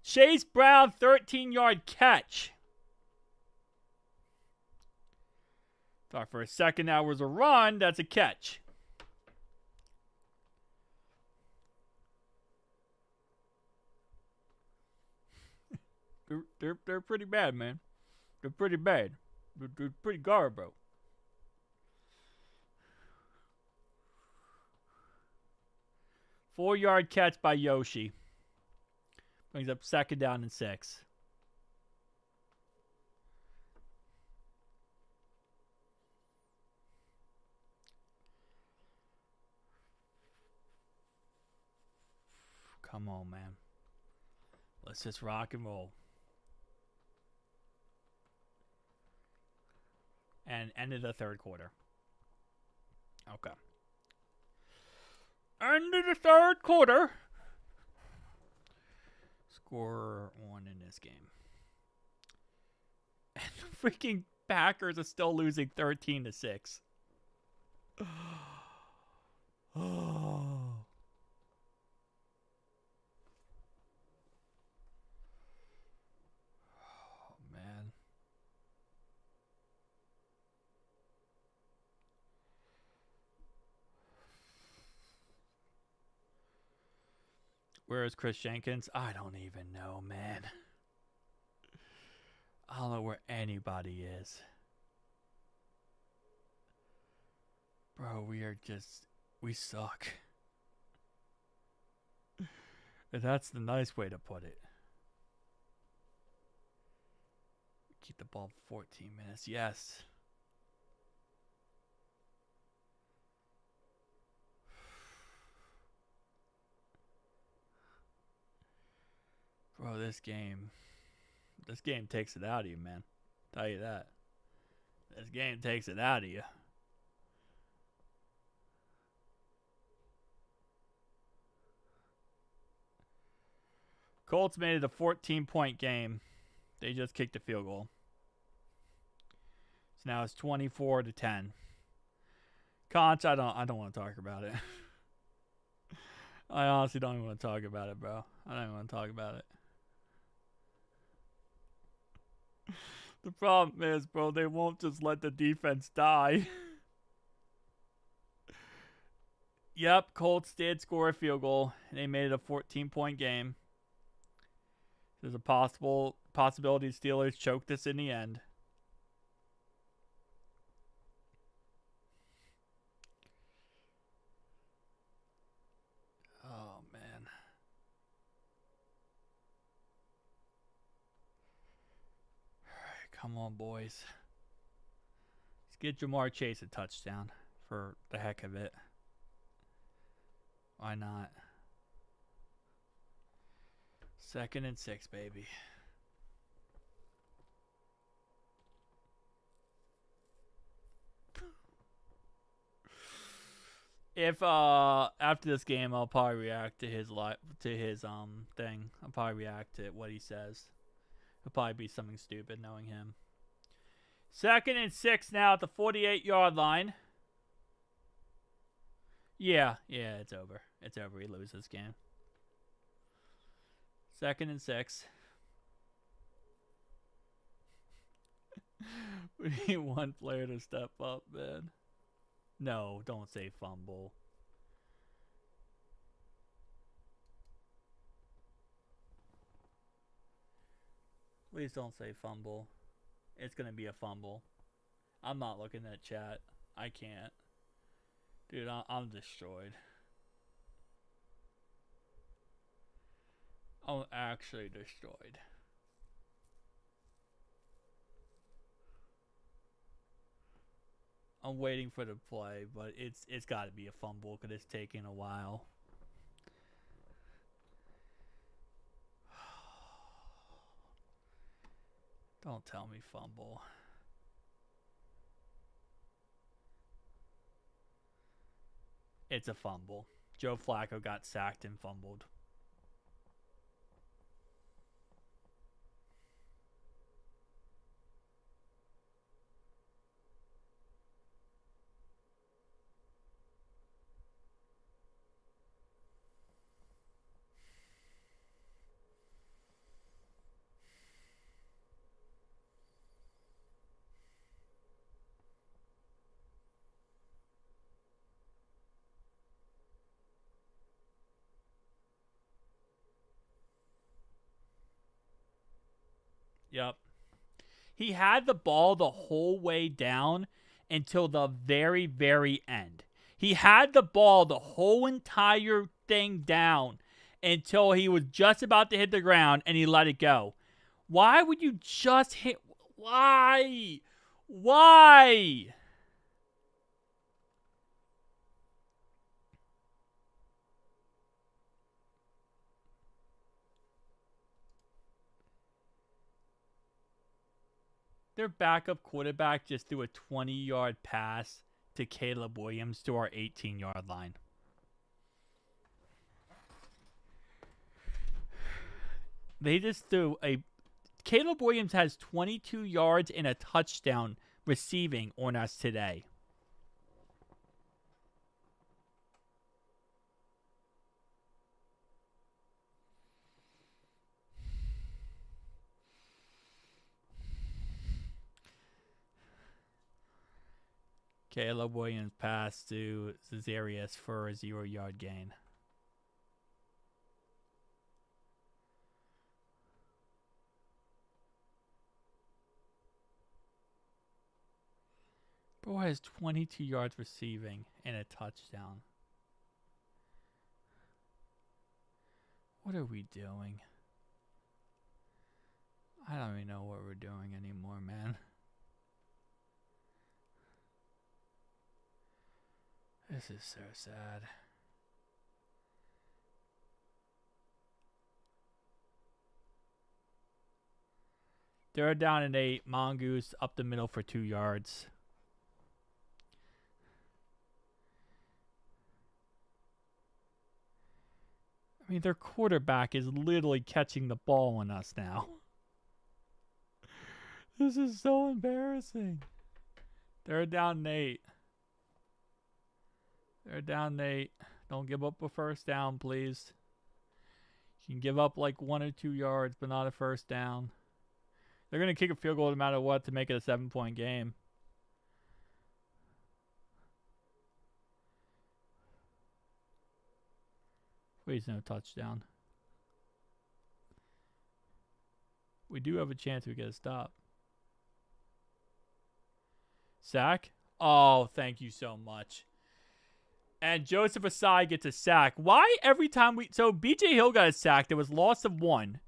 Chase Brown, 13-yard catch. Thought for a second that was a run. That's a catch. They're pretty bad, man. They're pretty bad. They're pretty garbage. 4-yard catch by Yoshi. Brings up second down and 6. Come on, man. Let's just rock and roll. And end of the third quarter. Okay. End of the third quarter. Score 1 in this game. And the freaking Packers are still losing 13-6. Oh. Man. Where is Chris Jenkins? I don't even know, man. I don't know where anybody is. Bro, we suck. That's the nice way to put it. Keep the ball 14 minutes. Yes. Bro, this game takes it out of you, man. Tell you that. This game takes it out of you. Colts made it a 14-point game. They just kicked a field goal. So now it's 24-10. Conch, I don't want to talk about it. I honestly don't even want to talk about it, bro. I don't even want to talk about it. The problem is, bro, they won't just let the defense die. Yep, Colts did score a field goal, and they made it a 14-point game. There's a possibility Steelers choke this in the end. Oh, man. Come on, boys. Let's get Jamar Chase a touchdown for the heck of it. Why not? 2nd and 6, baby. If after this game, I'll probably react to his thing. I'll probably react to what he says. It'll probably be something stupid, knowing him. 2nd and 6 now at the 48-yard line. Yeah, it's over. It's over. He loses this game. 2nd and 6. We need one player to step up, man. No, don't say fumble. Please don't say fumble. It's going to be a fumble. I'm not looking at chat. I can't. Dude, I'm destroyed. I'm actually destroyed. I'm waiting for the play, but it's got to be a fumble because it's taking a while. Don't tell me fumble. It's a fumble. Joe Flacco got sacked and fumbled. Yep. He had the ball the whole way down until the very, very end. He had the ball the whole entire thing down until he was just about to hit the ground and he let it go. Why would you just hit? Why? Why? Their backup quarterback just threw a 20-yard pass to Caleb Williams to our 18-yard line. They just threw a... Caleb Williams has 22 yards and a touchdown receiving on us today. Caleb Williams passed to Zarius for a 0-yard gain. Bro has 22 yards receiving and a touchdown. What are we doing? I don't even know what we're doing anymore, man. This is so sad. They're down at 8. Mongoose up the middle for 2 yards. I mean, their quarterback is literally catching the ball on us now. This is so embarrassing. They're down 8. They're down 8. Don't give up a first down, please. You can give up like 1 or 2 yards, but not a first down. They're going to kick a field goal no matter what to make it a 7-point game. Please, no touchdown. We do have a chance we get a stop. Sack? Oh, thank you so much. And Joseph Asai gets a sack. Why every time we... So, BJ Hill got a sack. There was loss of 1.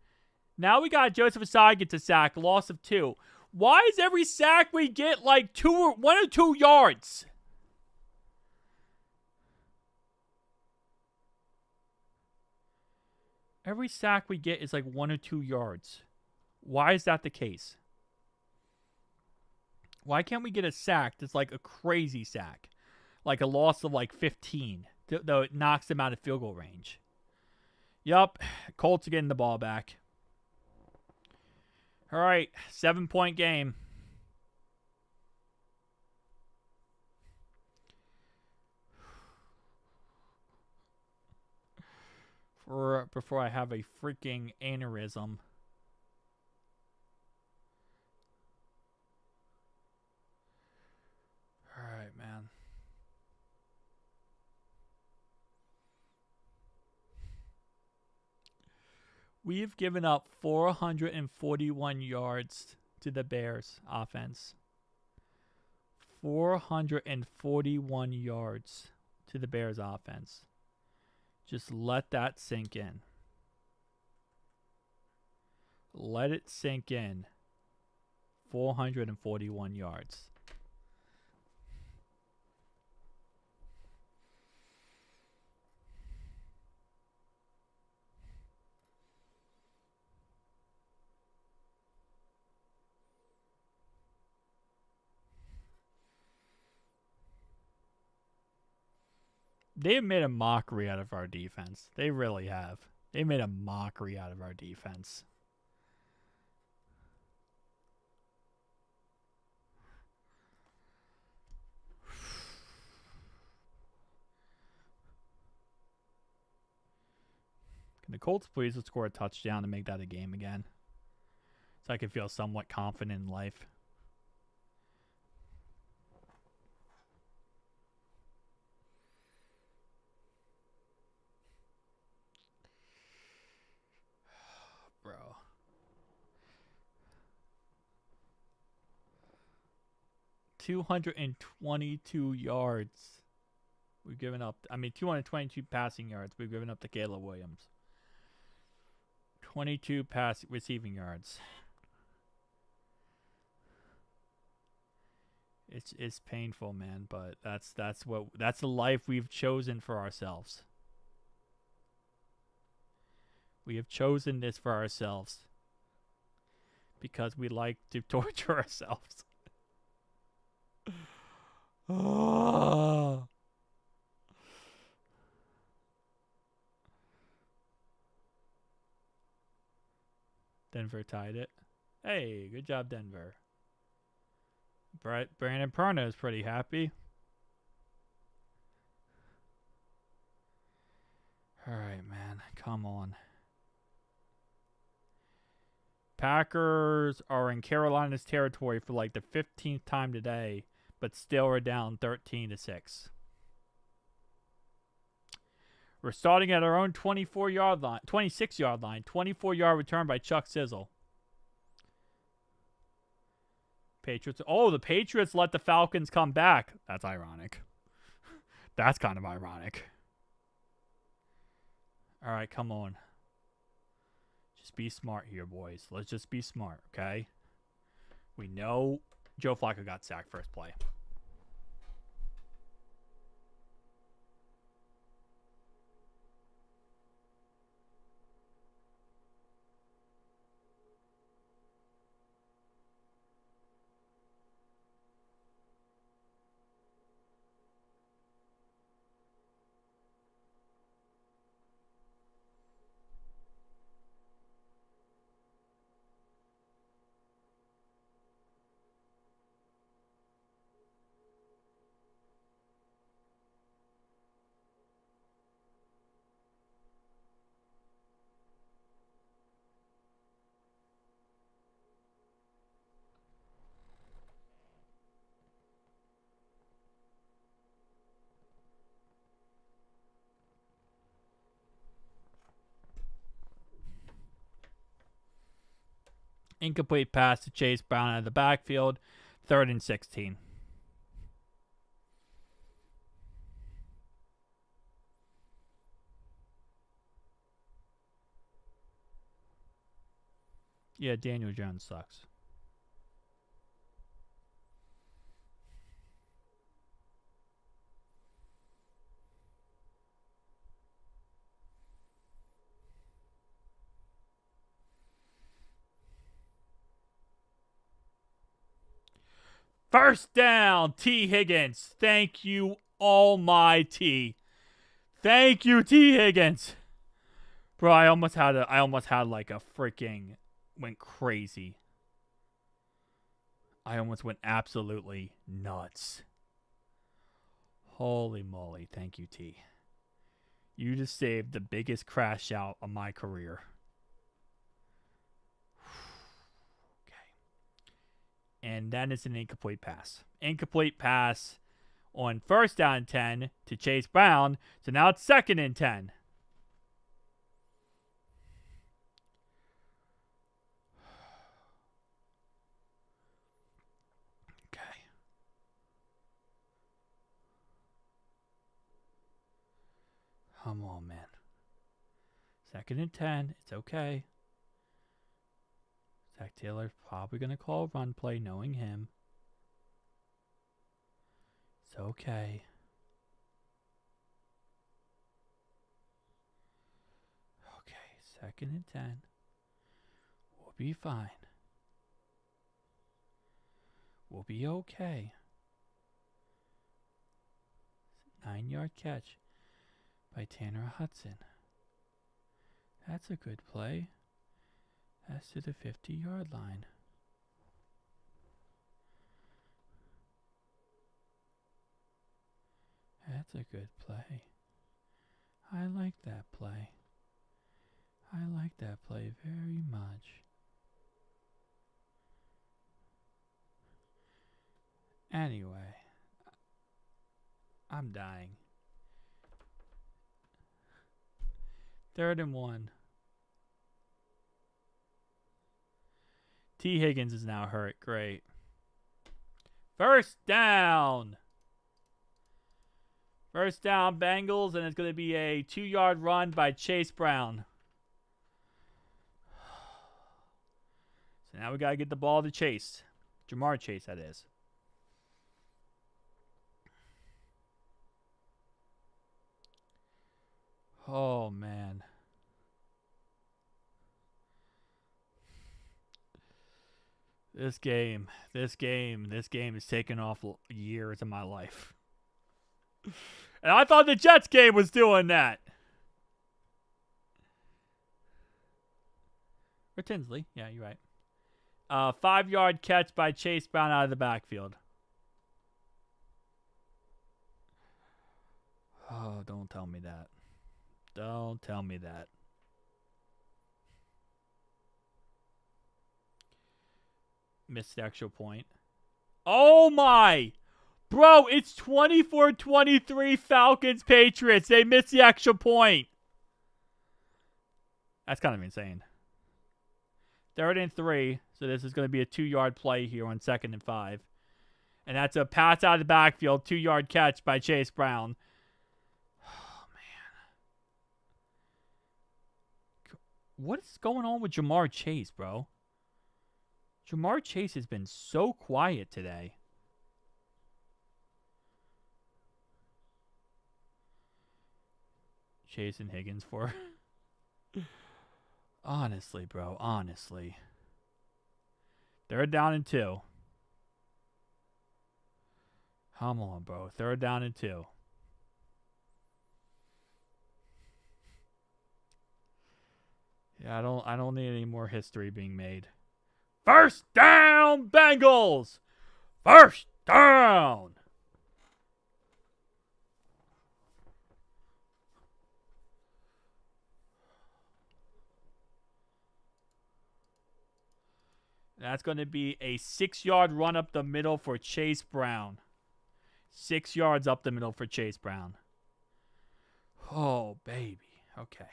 Now we got Joseph Asai gets a sack. Loss of 2. Why is every sack we get like 1 or 2 yards? Every sack we get is like 1 or 2 yards. Why is that the case? Why can't we get a sack that's like a crazy sack? Like a loss of like 15. Though it knocks them out of field goal range. Yup. Colts are getting the ball back. All right. 7-point game. Before I have a freaking aneurysm. All right, man. We've given up 441 yards to the Bears offense. 441 yards to the Bears offense. Just let that sink in. Let it sink in. 441 yards. They have made a mockery out of our defense. They really have. They made a mockery out of our defense. Can the Colts please score a touchdown to make that a game again? So I can feel somewhat confident in life. Bro. 222 yards. We've given up. 222 passing yards. We've given up to Caleb Williams. 22 receiving yards. It's painful, man, but that's the life we've chosen for ourselves. We have chosen this for ourselves because we like to torture ourselves. Oh. Denver tied it. Hey, good job, Denver. Brandon Perna is pretty happy. All right, man. Come on. Packers are in Carolina's territory for like the 15th time today, but still are down 13-6. We're starting at our own 26-yard line. 24-yard return by Chuck Sizzle. Patriots. Oh, the Patriots let the Falcons come back. That's ironic. That's kind of ironic. All right, come on. Just be smart here, boys. Let's just be smart, okay? We know Joe Flacco got sacked first play. Incomplete pass to Chase Brown out of the backfield. 3rd and 16. Yeah, Daniel Jones sucks. First down, T. Higgins. Thank you, almighty. Thank you, T. Higgins. Bro, I almost had like a freaking went crazy. I almost went absolutely nuts. Holy moly, thank you, T. You just saved the biggest crash out of my career. And that is an incomplete pass. Incomplete pass on 1st down and 10 to Chase Brown. So now it's 2nd and 10. Okay. Come on, man. 2nd and 10. It's okay. Zach Taylor's probably going to call a run play knowing him. It's okay. Okay, 2nd and 10. We'll be fine. We'll be okay. 9-yard catch by Tanner Hudson. That's a good play. That's to the 50-yard line. That's a good play. I like that play. I like that play very much. Anyway, I'm dying. 3rd and 1. T. Higgins is now hurt. Great. First down. First down, Bengals, and it's going to be a 2-yard run by Chase Brown. So now we got to get the ball to Chase. Jamar Chase, that is. Oh, man. This game is taking off years of my life. And I thought the Jets game was doing that. Or Tinsley. Yeah, you're right. 5-yard catch by Chase Brown out of the backfield. Oh, don't tell me that. Don't tell me that. Missed the extra point. Oh my! Bro, it's 24-23 Falcons Patriots. They missed the extra point. That's kind of insane. 3rd and 3. So this is going to be a 2-yard play here on 2nd and 5. And that's a pass out of the backfield, 2-yard catch by Chase Brown. Oh, man. What is going on with Jamar Chase, bro? Jamar Chase has been so quiet today. Chase and Higgins for... Honestly, bro. Honestly. 3rd down and 2. Come on, bro. 3rd down and 2. Yeah, I don't need any more history being made. 1st down, Bengals! 1st down! That's going to be a 6-yard run up the middle for Chase Brown. 6 yards up the middle for Chase Brown. Oh, baby. Okay.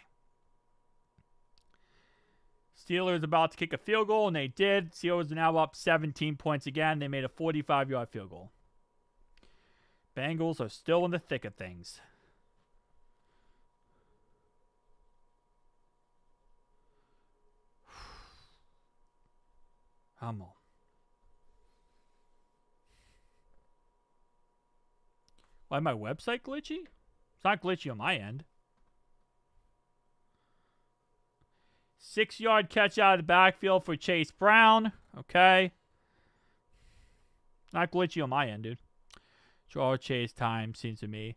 Steelers about to kick a field goal, and they did. Steelers are now up 17 points again. They made a 45-yard field goal. Bengals are still in the thick of things. Come on. Why, my website glitchy? It's not glitchy on my end. 6-yard catch out of the backfield for Chase Brown. Okay. Not glitchy on my end, dude. Draw chase time seems to me.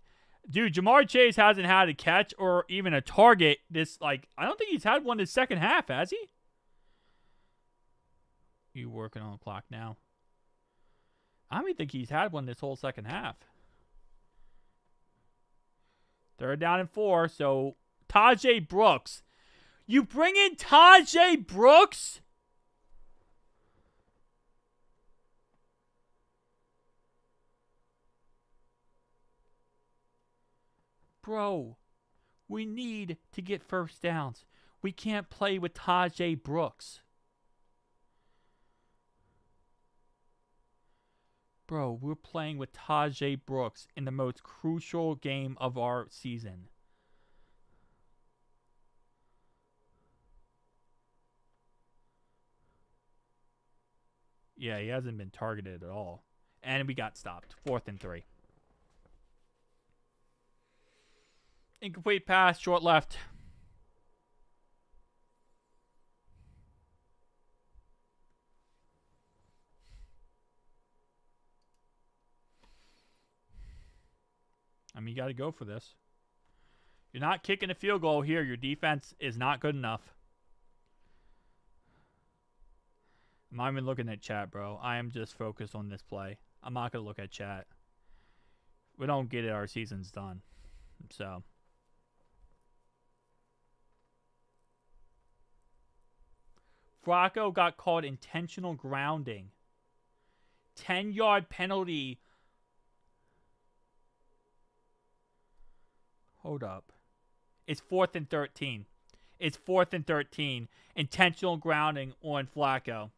Dude, Jamar Chase hasn't had a catch or even a target this, I don't think he's had one this second half, has he? You working on the clock now? I don't even think he's had one this whole second half. 3rd down and 4, so Tajay Brooks. You bring in Tajay Brooks? Bro, we need to get 1st downs. We can't play with Tajay Brooks. Bro, we're playing with Tajay Brooks in the most crucial game of our season. Yeah, he hasn't been targeted at all. And we got stopped. 4th and 3. Incomplete pass, short left. I mean, you got to go for this. You're not kicking a field goal here. Your defense is not good enough. I'm not even looking at chat, bro. I am just focused on this play. I'm not going to look at chat. If we don't get it, our season's done. So. Flacco got called intentional grounding. 10-yard penalty. Hold up. It's 4th and 13. It's 4th and 13. Intentional grounding on Flacco.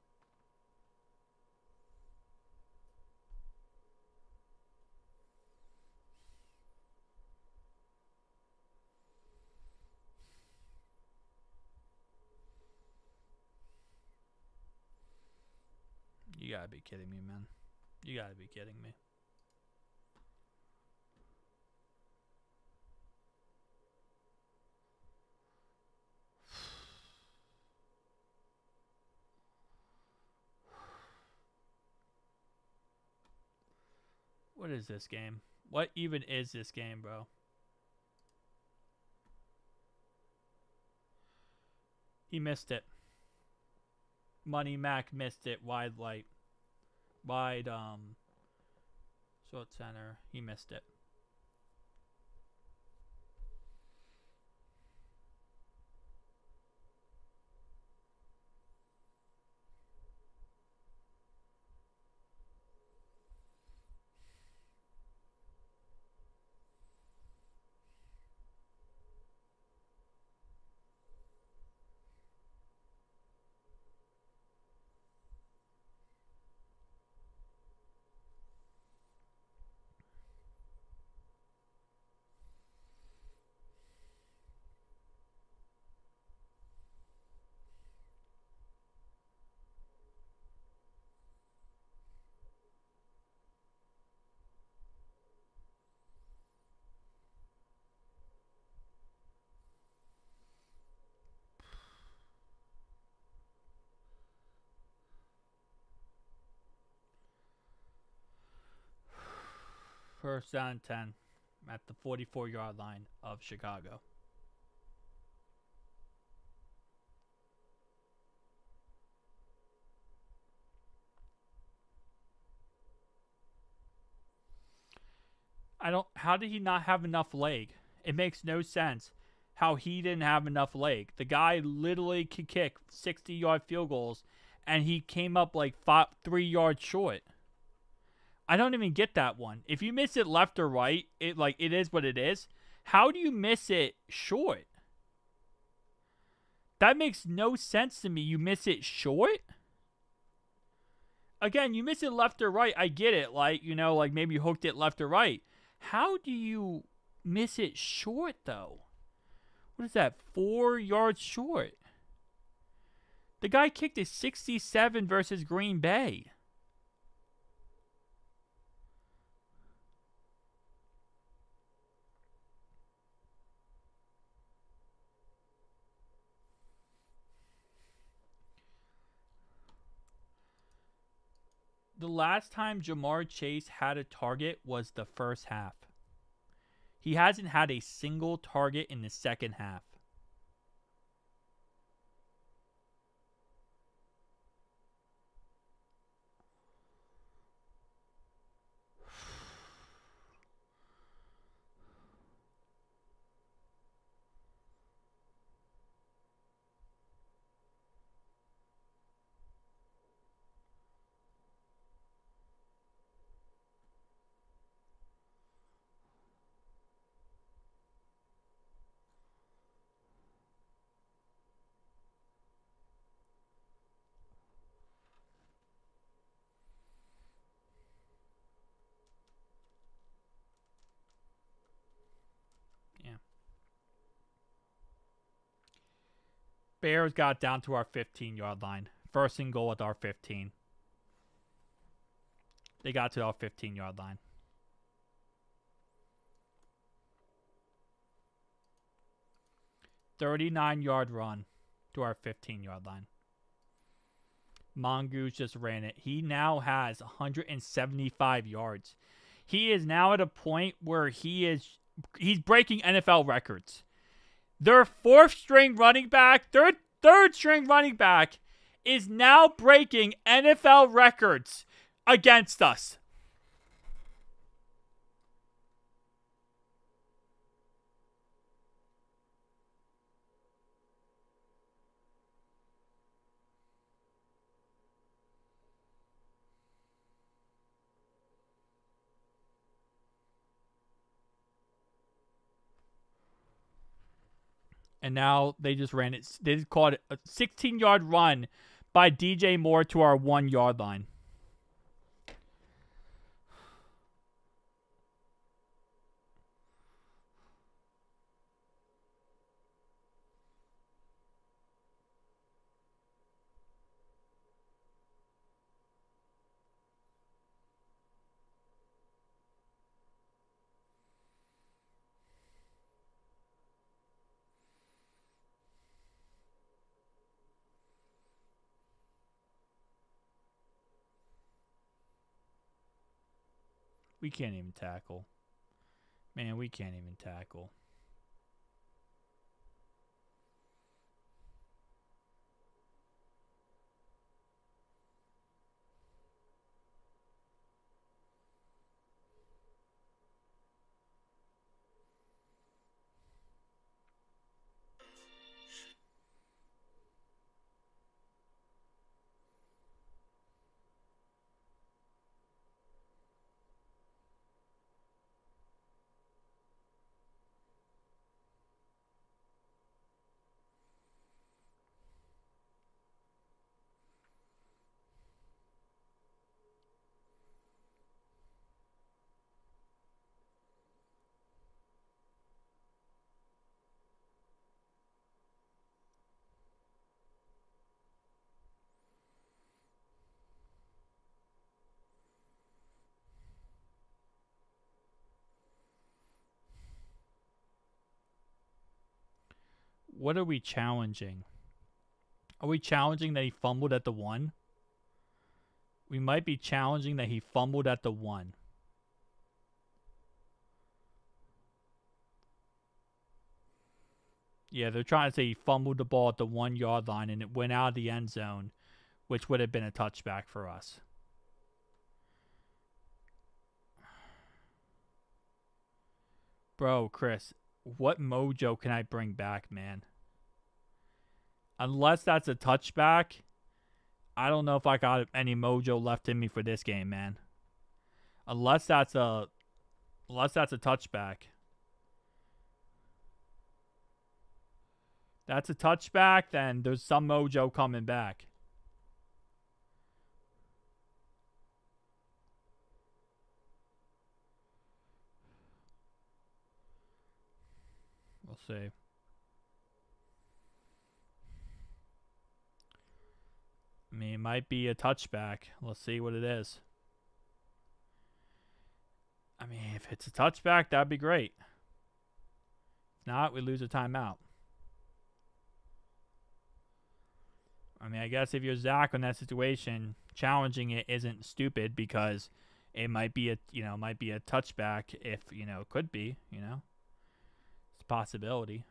You gotta be kidding me, man. You gotta be kidding me. What is this game? What even is this game, bro? He missed it. Money Mac missed it. Wide light. Wide, short center. He missed it. First down and 10 at the 44-yard line of Chicago. How did he not have enough leg? It makes no sense how he didn't have enough leg. The guy literally could kick 60-yard field goals, and he came up like 3 yards short. I don't even get that one. If you miss it left or right, it is what it is. How do you miss it short? That makes no sense to me. You miss it short? Again, you miss it left or right. I get it. Like maybe you hooked it left or right. How do you miss it short, though? What is that? 4 yards short. The guy kicked a 67 versus Green Bay. The last time Jamar Chase had a target was the first half. He hasn't had a single target in the second half. Yeah. Bears got down to our 15-yard line. First and goal at our 15. They got to our 15-yard line. $39-yard run to our 15-yard line. Mongoose just ran it. He now has 175 yards. He is now at a point where he's breaking NFL records. Their third string running back is now breaking NFL records against us. And now they just ran it. They just called it a 16-yard run by DJ Moore to our 1-yard line. We can't even tackle. Man, we can't even tackle. What are we challenging? Are we challenging that he fumbled at the 1? We might be challenging that he fumbled at the 1. Yeah, they're trying to say he fumbled the ball at the 1 yard line and it went out of the end zone, which would have been a touchback for us. Bro, Chris, what mojo can I bring back, man? Unless that's a touchback, I don't know if I got any mojo left in me for this game, man. Unless that's a touchback. That's a touchback, then there's some mojo coming back. We'll see. I mean, it might be a touchback. Let's see what it is. I mean, if it's a touchback, that'd be great. If not, we lose a timeout. I mean, I guess if you're Zach in that situation, challenging it isn't stupid because it might be a touchback if, it could be, it's a possibility.